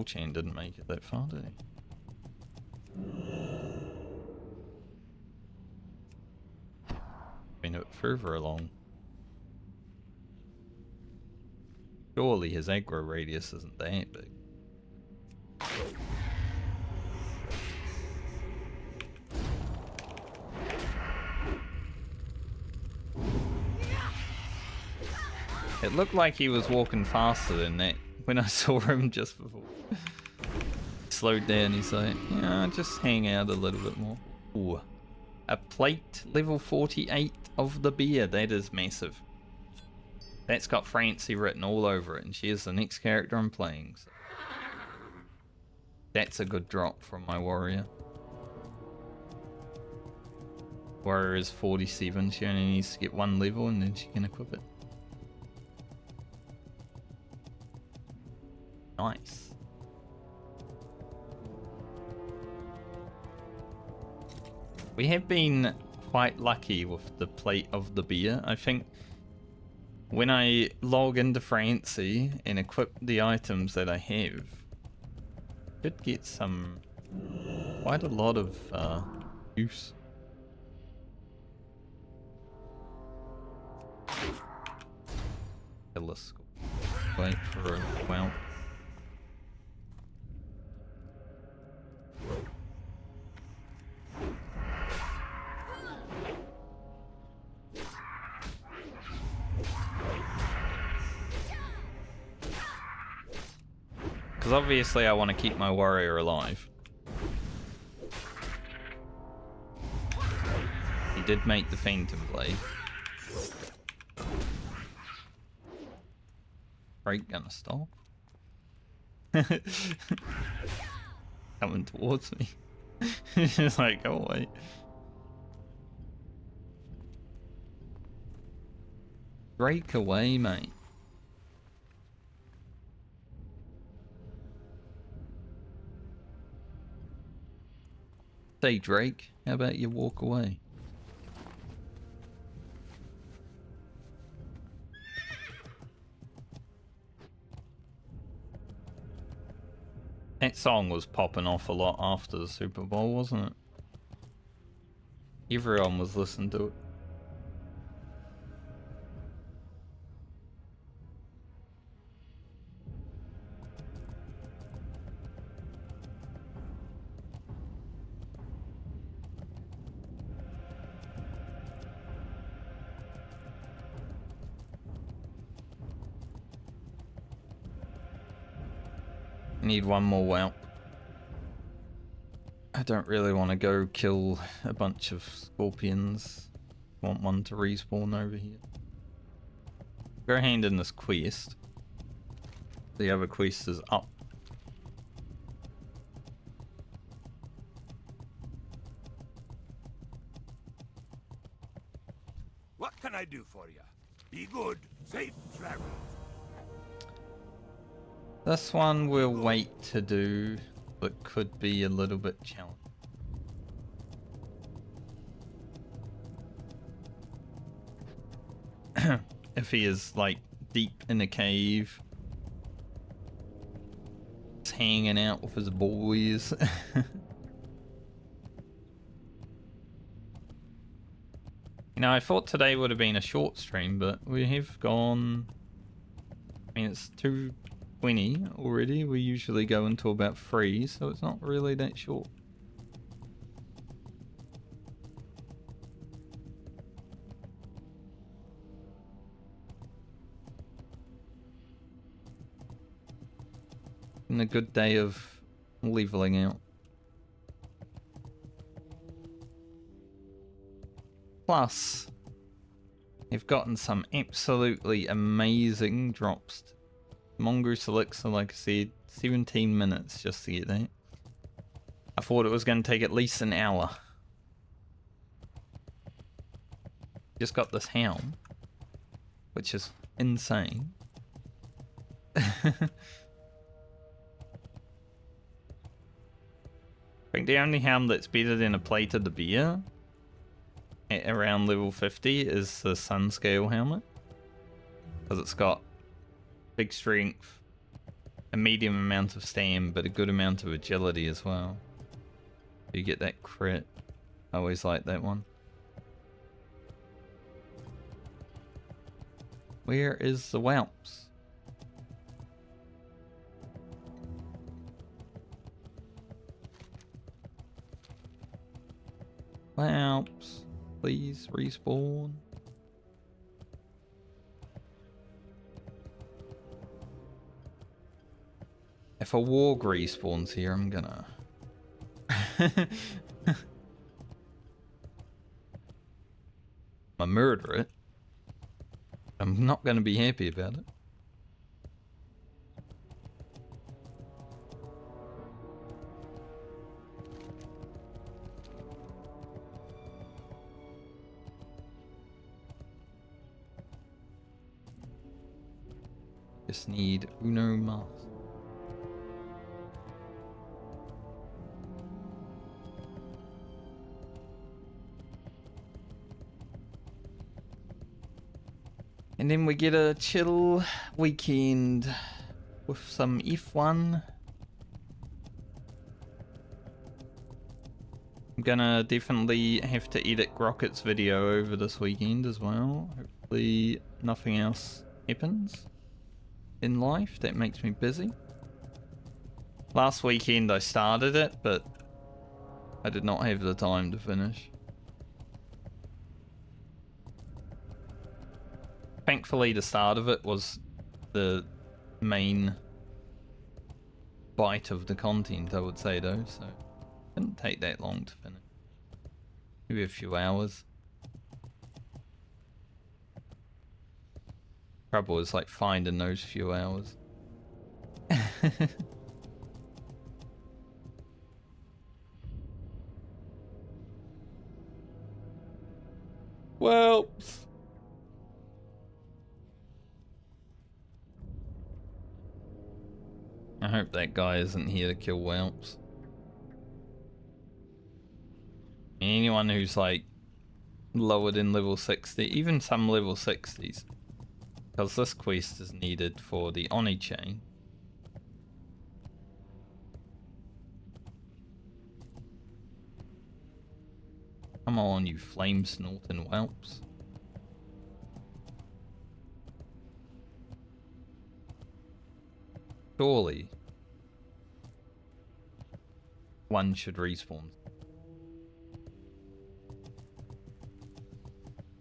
Chain didn't make it that far, did he? Been a bit further along. Surely his aggro radius isn't that big. It looked like he was walking faster than that when I saw him just before. Slowed down, he's like, yeah, just hang out a little bit more. Ooh. A plate level 48 of the beer. That is massive. That's got Francie written all over it, and she is the next character I'm playing. So. That's a good drop from my warrior. Warrior is 47. She only needs to get 1 level, and then she can equip it. Nice. We have been quite lucky with the plate of the beer. I think when I log into Francie and equip the items that I have, I should get quite a lot of use. Let's wait for a while. Because obviously I want to keep my warrior alive. He did make the Phantom Blade. Break gonna stop. Coming towards me. He's like, go away. Break away, mate. Say, Drake, how about you walk away? That song was popping off a lot after the Super Bowl, wasn't it? Everyone was listening to it. Need one more whelp. I don't really want to go kill a bunch of scorpions. Want one to respawn over here. Go hand in this quest. The other quest is up. What can I do for you? Be good, safe travels. This one we'll wait to do, but could be a little bit challenging. If he is like deep in a cave, he's hanging out with his boys. You know, I thought today would have been a short stream, but we have gone. I mean, it's 2:20 already. We usually go until about 3, so it's not really that short. And a good day of leveling out. Plus, I've gotten some absolutely amazing drops. Mongoose Elixir, like I said, 17 minutes just to get that. I thought it was going to take at least an hour. Just got this helm, which is insane. I think the only helm that's better than a plate of the beer at around level 50 is the Sunscale helmet. Because it's got big strength, a medium amount of stam, but a good amount of agility as well. You get that crit. I always like that one. Where is the whelps? Whelps, please respawn. If a warg respawns here, I'm gonna... I murder it. I'm not gonna be happy about it. Just need Uno Mas. And then we get a chill weekend with some F1. I'm gonna definitely have to edit Grocket's video over this weekend as well. Hopefully nothing else happens in life that makes me busy. Last weekend I started it, but I did not have the time to finish. Thankfully, the start of it was the main bite of the content, I would say, though, so it didn't take that long to finish. Maybe a few hours. Trouble is like finding those few hours. Well... I hope that guy isn't here to kill whelps. Anyone who's like lower than level 60, even some level 60s, because this quest is needed for the Oni chain. Come on, you flame snorting whelps. Surely one should respawn.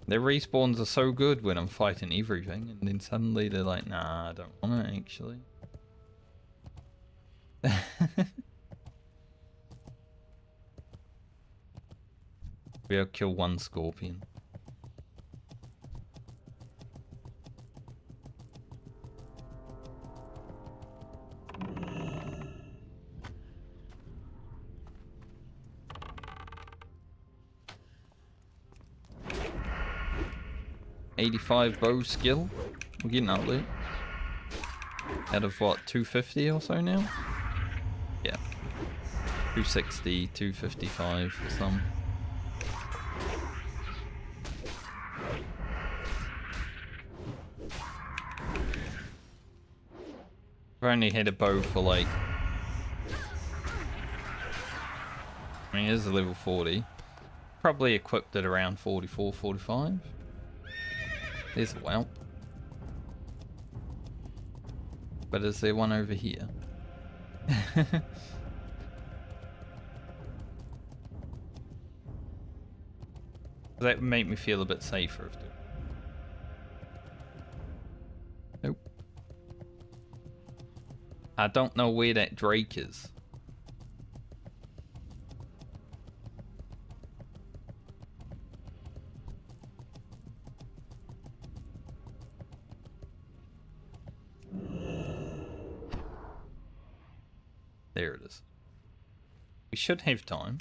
Their respawns are so good when I'm fighting everything, and then suddenly they're like, nah, I don't want it actually. Maybe I'll kill one scorpion. $85 bow skill. We're getting up there. Out of what, 250 or so now? Yeah. 260, 255 for some. I've only had a bow for like... I mean, it is a level 40. Probably equipped at around 44, 45. There's a whelp. But is there one over here? That would make me feel a bit safer. If there... Nope. I don't know where that Drake is. There it is. We should have time.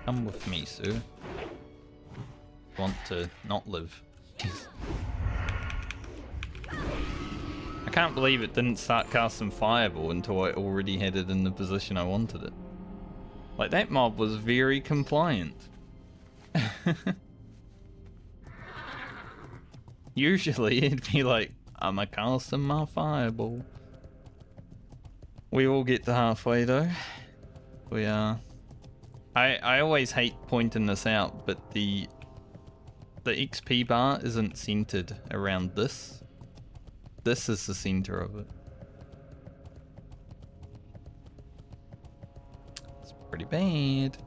Come with me, sir. Want to not live. I can't believe it didn't start casting Fireball until I already had it in the position I wanted it. Like, that mob was very compliant. Usually it'd be like, I'm a casting my Fireball. We all get to halfway though. We are. I always hate pointing this out, but the XP bar isn't centered around this. This is the center of it. It's pretty bad.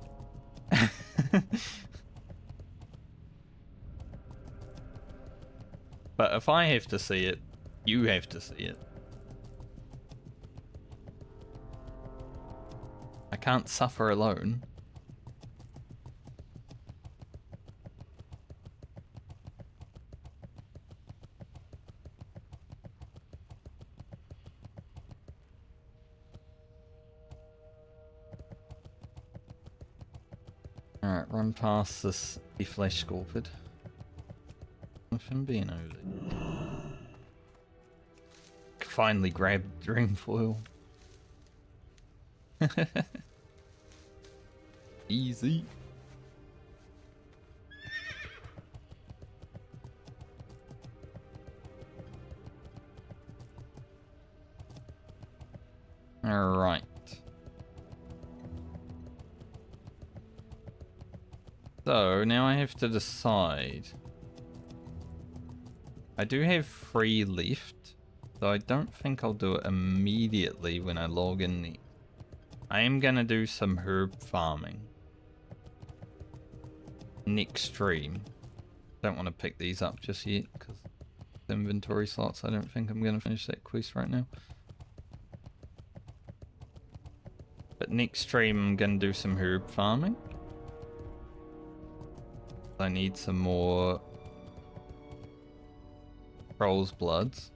But if I have to see it, you have to see it. I can't suffer alone. Alright, run past this flesh scorpid. With him being over there. Finally grabbed dream foil. Easy. Alright. So now I have to decide. I do have 3 left, so I don't think I'll do it immediately when I log in there. I am gonna do some herb farming next stream. Don't want to pick these up just yet because inventory slots. I don't think I'm gonna finish that quest right now. But next stream I'm gonna do some herb farming. I need some more Troll's Bloods.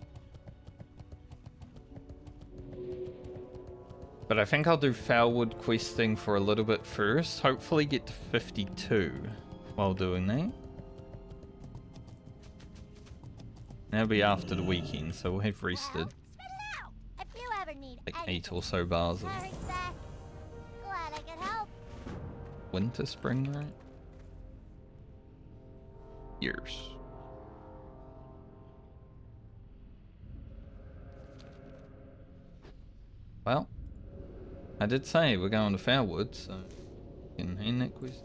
But I think I'll do Foulwood questing for a little bit first. Hopefully get to 52 while doing that. That'll be after the weekend, so we'll have rested. If you ever need Like anything, 8 or so bars of Harry's back. Glad I could help. winter spring, right? Years. Well, I did say we're going to Foulwood, so you can hand that quest.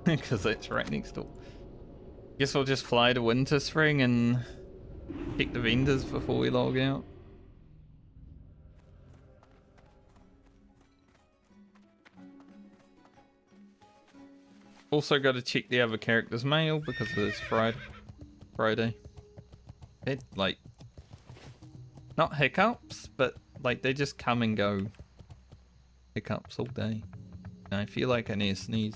Because that's right next door. Guess we'll just fly to Winter Spring and pick the vendors before we log out. Also got to check the other characters' mail because it's Friday. It, like, not hiccups, but like they just come and go. Hiccups all day. And I feel like I need to sneeze.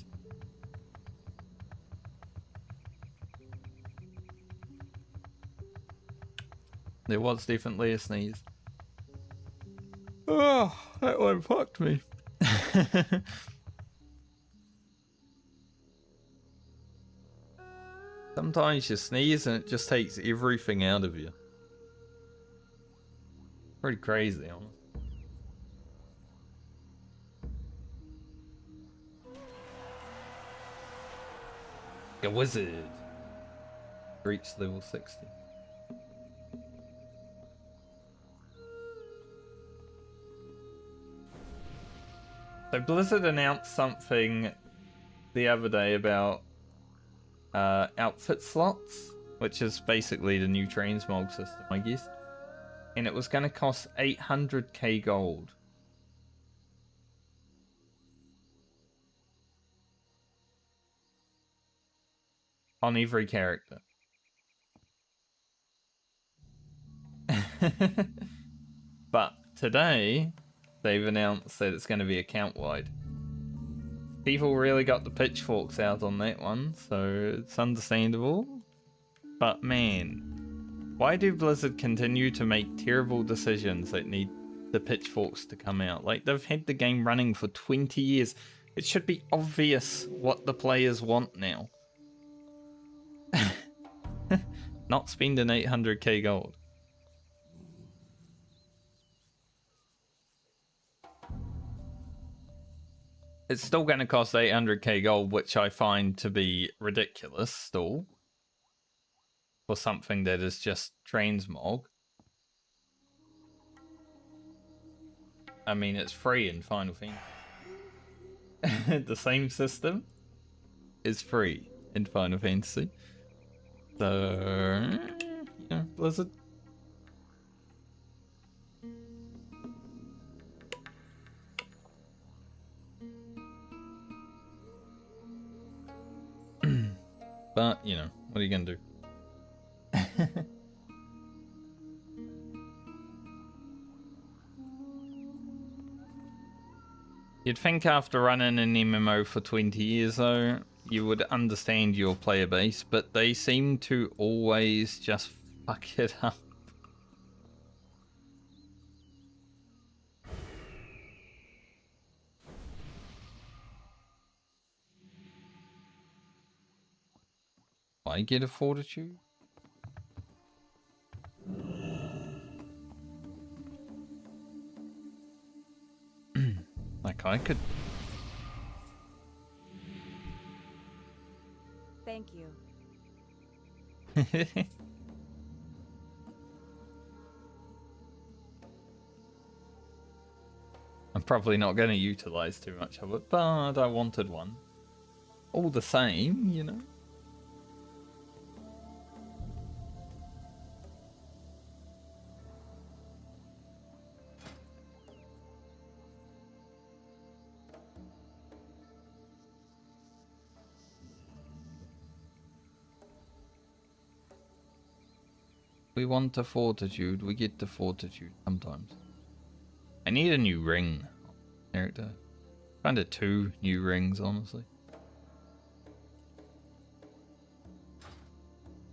There was definitely a sneeze. Oh, that one fucked me. Sometimes you sneeze and it just takes everything out of you. Pretty crazy, honestly. A wizard. Reached level 60. So Blizzard announced something the other day about outfit slots, which is basically the new transmog system, I guess. And it was going to cost 800k gold. on every character. But today, they've announced that it's going to be account-wide. People really got the pitchforks out on that one, so it's understandable. But man, why do Blizzard continue to make terrible decisions that need the pitchforks to come out? Like, they've had the game running for 20 years. It should be obvious what the players want now. Not spending 800k gold. It's still going to cost 800k gold, which I find to be ridiculous still. For something that is just transmog. I mean, it's free in Final Fantasy. The same system is free in Final Fantasy. So, yeah, Blizzard. But, you know, what are you going to do? You'd think after running an MMO for 20 years, though, you would understand your player base, but they seem to always just fuck it up. I get a fortitude? Like I could. Thank you. I'm probably not going to utilize too much of it, but I wanted one. All the same, you know. We want the fortitude, we get the fortitude sometimes. I need a new ring character. Kind of 2 new rings, honestly.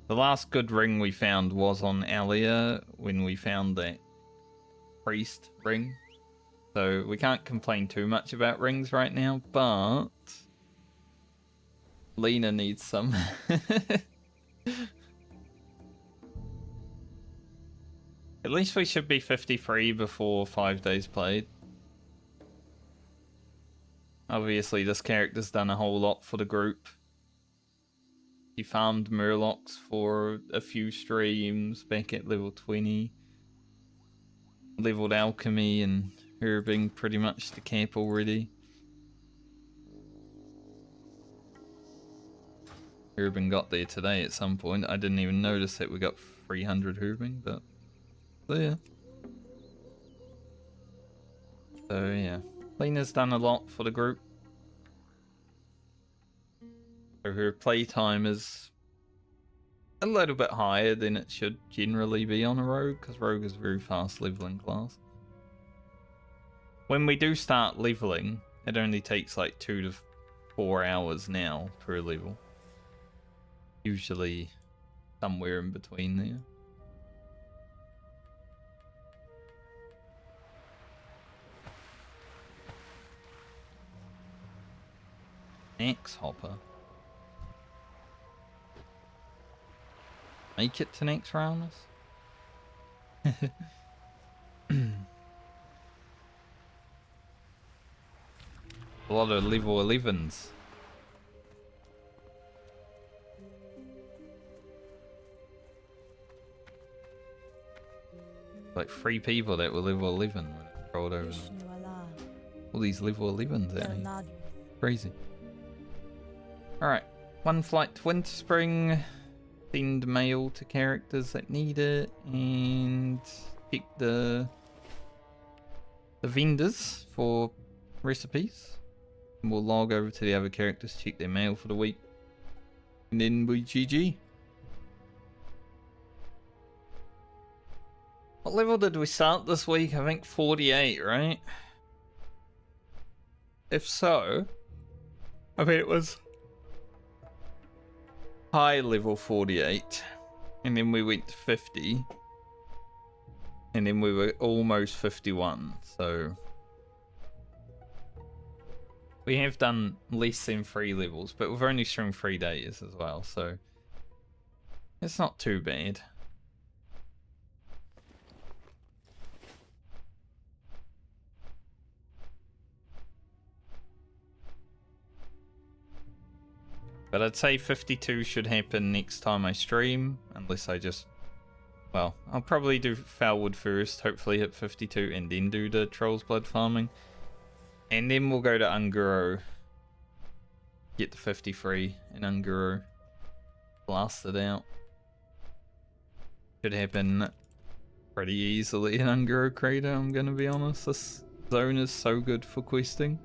The last good ring we found was on Alia when we found that priest ring. So we can't complain too much about rings right now, but Lena needs some. At least we should be 53 before 5 days played. Obviously, this character's done a whole lot for the group. He farmed Murlocs for a few streams back at level 20. Leveled Alchemy and Herbing pretty much to cap already. Herbing got there today at some point. I didn't even notice that we got 300 Herbing, but... So yeah. So yeah. Lena's done a lot for the group. So her playtime is a little bit higher than it should generally be on a rogue, because rogue is a very fast leveling class. When we do start leveling, it only takes like 2 to 4 hours now per level. Usually somewhere in between there. Axe Hopper. Make it to next rounders? A lot of level 11s. Like 3 people that were level 11 when it rolled over them. All these level 11s out here. Crazy. Alright, 1 flight to Winterspring. Send mail to characters that need it. And pick the vendors for recipes. And we'll log over to the other characters, check their mail for the week. And then we GG. What level did we start this week? I think 48, right? If so, I mean it was high level 48. And then we went to 50. And then we were almost 51, so... We have done less than 3 levels, but we've only streamed 3 days as well, so... It's not too bad. But I'd say 52 should happen next time I stream, unless I just... Well, I'll probably do Foulwood first, hopefully hit 52, and then do the Troll's Blood farming. And then we'll go to Unguro. Get to 53 in Unguro. Blast it out. Should happen pretty easily in Unguro Crater, I'm gonna be honest. This zone is so good for questing.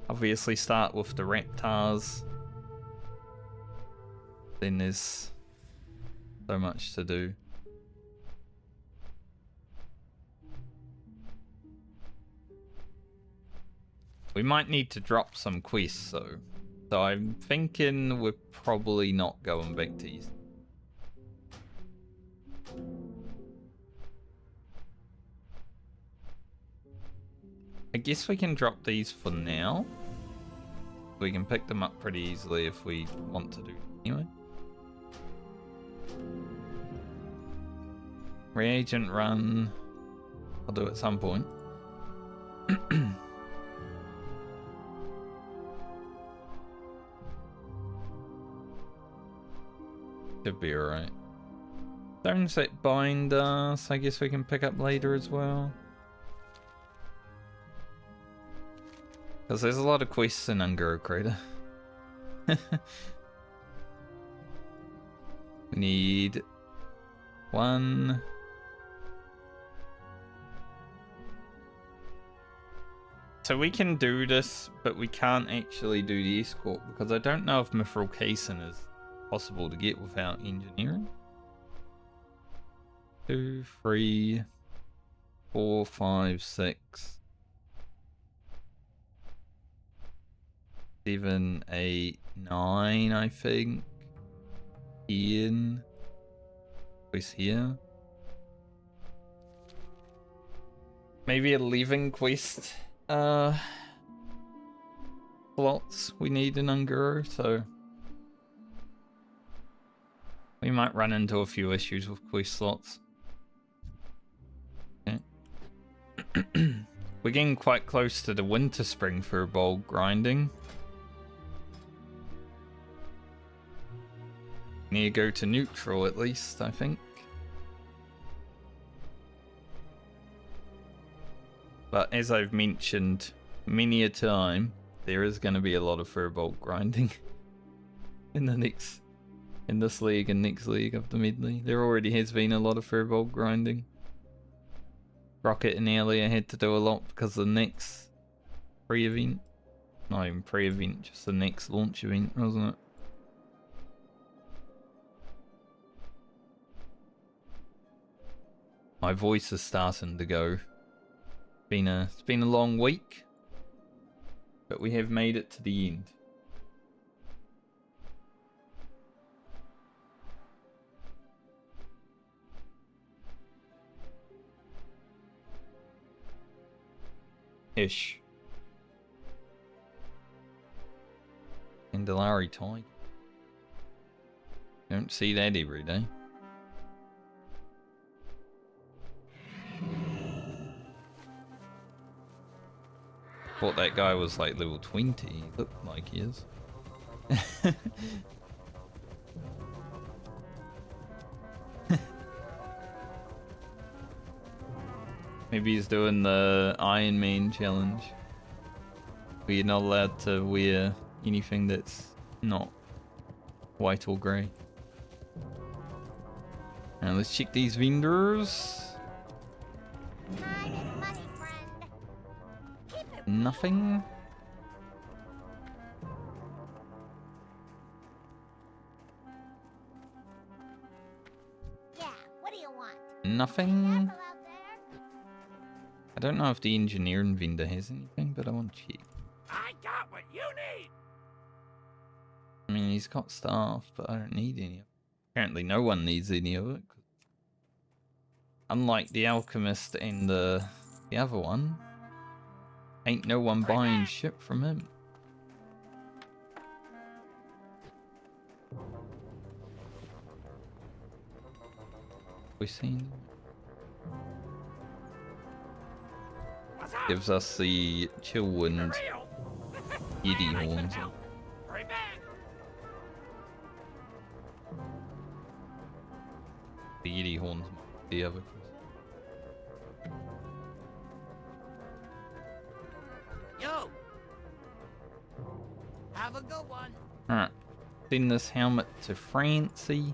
Obviously start with the Raptors. Then there's so much to do. We might need to drop some quests though. So I'm thinking we're probably not going back to East. I guess we can drop these for now. We can pick them up pretty easily if we want to do anyway. Reagent run. I'll do it at some point. Should be alright. Stones that bind us, I guess we can pick up later as well. Because there's a lot of quests in Unguro Crater. We need 1. So we can do this, but we can't actually do the escort because I don't know if Mithril Cason is possible to get without engineering. 2, 3, 4, 5, 6. 7, 8, 9, I think. Ian. Who's here? Maybe a living quest slots we need in Unguro, so we might run into a few issues with quest slots. Okay. We're getting quite close to the winter spring for bulk grinding. Need to go to neutral at least, I think. But as I've mentioned many a time, there is going to be a lot of Furbolg grinding in this league and next league of the Medley. There already has been a lot of Furbolg grinding. Rocket and Earlier had to do a lot because the next pre-event, not even pre-event, just the next launch event, wasn't it? My voice is starting to go. It's been a long week, but we have made it to the end. Ish. Candelarii Tiger. Don't see that every day. Thought that guy was like level 20. He looked like he is. Maybe he's doing the Iron Man challenge, where you're not allowed to wear anything that's not white or grey. Now let's check these vendors. Time is money, friend. Keep it. Nothing. nothing. Careful out there. I don't know if the engineering vendor has anything, but I want to check. I got what you need. I mean, he's got staff, but I don't need any of it. Apparently no one needs any of it. Unlike the alchemist and the other one, ain't no one buying shit from him. We seen What's up? gives us the chill wind Real? Yeti Man, I couldn't horns. help. Hurry back. The Yeti horns, the other. Yo. Have a good one. Alright, send this helmet to Francie.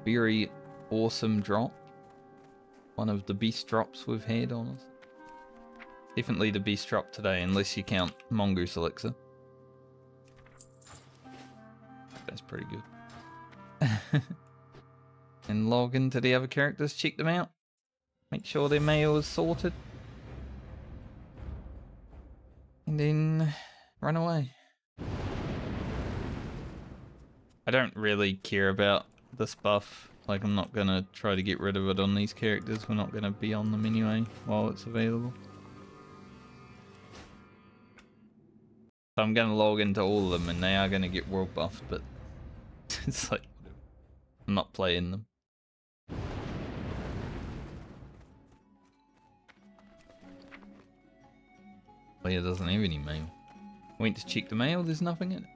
Very awesome drop. One of the best drops we've had on us. Definitely the best drop today, unless you count Mongoose Elixir. That's pretty good. And log into the other characters, check them out. Make sure their mail is sorted. And then run away. I don't really care about this buff. Like, I'm not gonna try to get rid of it on these characters. We're not gonna be on them anyway while it's available. So I'm gonna log into all of them and they are gonna get world buffed, but it's like, whatever. I'm not playing them. Leia doesn't have any mail. Went to check the mail, there's nothing in it.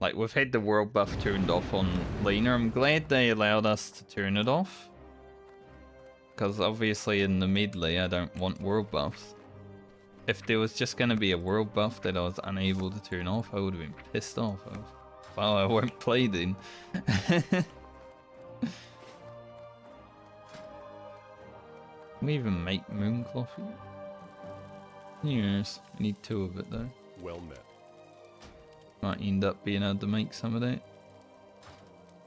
Like, we've had the world buff turned off on Lena. I'm glad they allowed us to turn it off. Because obviously in the Medley, I don't want world buffs. If there was just going to be a world buff that I was unable to turn off, I would have been pissed off. Well, I won't play then. Can we even make mooncloth yet? Yes, I need 2 of it though. Well met. Might end up being able to make some of that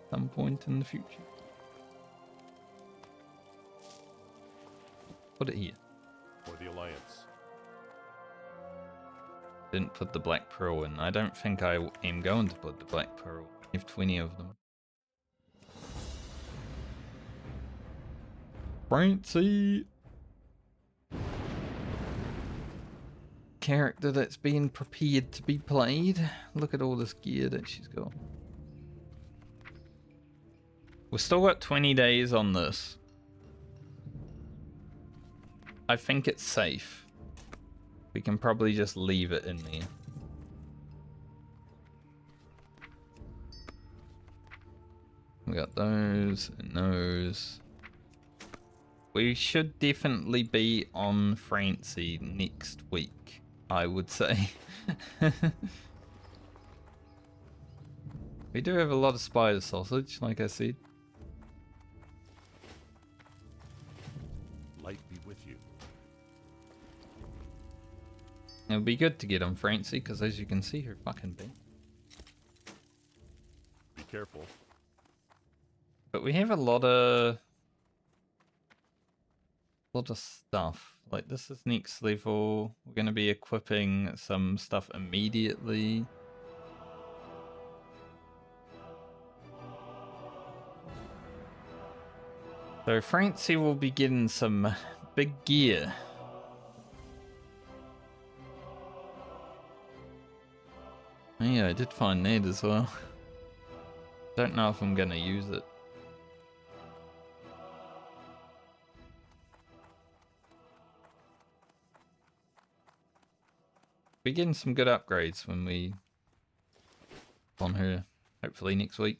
some point in the future. Put it here. For the Alliance. Didn't put the black pearl in. I don't think I am going to put the black pearl. I have 20 of them. Francie! Character that's being prepared to be played. Look at all this gear that she's got. We've still got 20 days on this. I think it's safe. We can probably just leave it in there. We got those and those. We should definitely be on Francie next week, I would say. We do have a lot of spider sausage, like I said. Light be with you. It would be good to get on Francie, because as you can see, her fucking big. Be careful. But we have a lot of stuff. Like, this is next level. We're going to be equipping some stuff immediately. So Francie will be getting some big gear. Oh yeah, I did find that as well. Don't know if I'm gonna use it. We're getting some good upgrades when we on her, hopefully next week.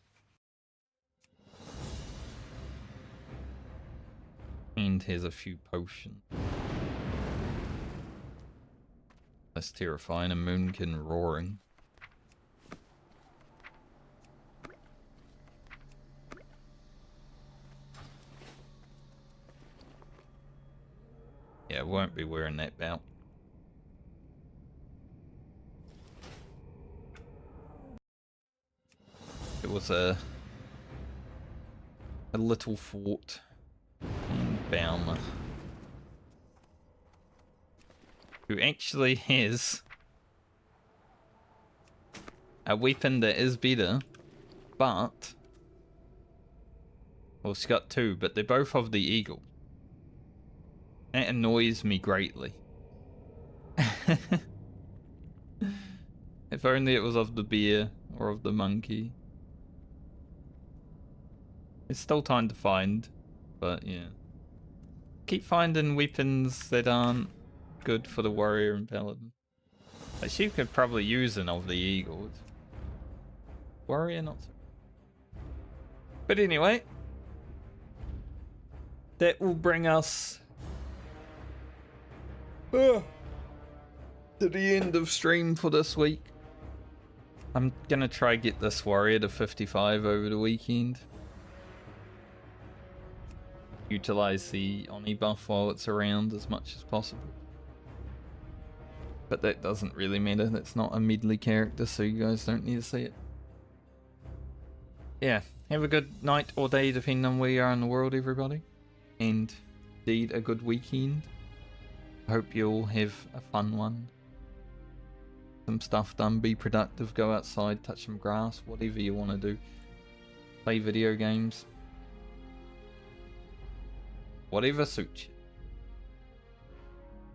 And here's a few potions. That's terrifying, a moonkin roaring. Yeah, won't be wearing that belt. was a little fort in Balmer who actually has a weapon that is better, but well, she's got two, but they're both of the eagle. That annoys me greatly. If only it was of the bear or of the monkey. It's still time to find, but yeah. Keep finding weapons that aren't good for the warrior and paladin. Like, she could probably use an of the eagles. Warrior, not so. But anyway, that will bring us to the end of stream for this week. I'm gonna try get this warrior to 55 over the weekend. Utilize the Oni buff while it's around as much as possible. But that doesn't really matter, that's not a Medley character, so you guys don't need to see it. Yeah, have a good night or day depending on where you are in the world, everybody. And indeed a good weekend. I hope you all have a fun one. Some stuff done, be productive, go outside, touch some grass, whatever you want to do. Play video games. Whatever suits you.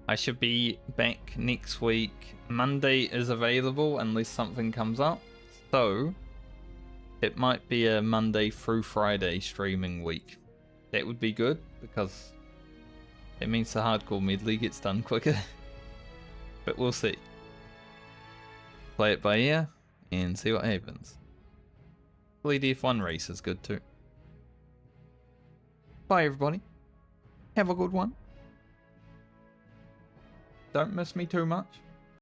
I should be back next week. Monday is available unless something comes up. So, it might be a Monday through Friday streaming week. That would be good because it means the hardcore medley gets done quicker. But we'll see. Play it by ear and see what happens. Hopefully the F1 race is good too. Bye everybody. Have a good one. Don't miss me too much.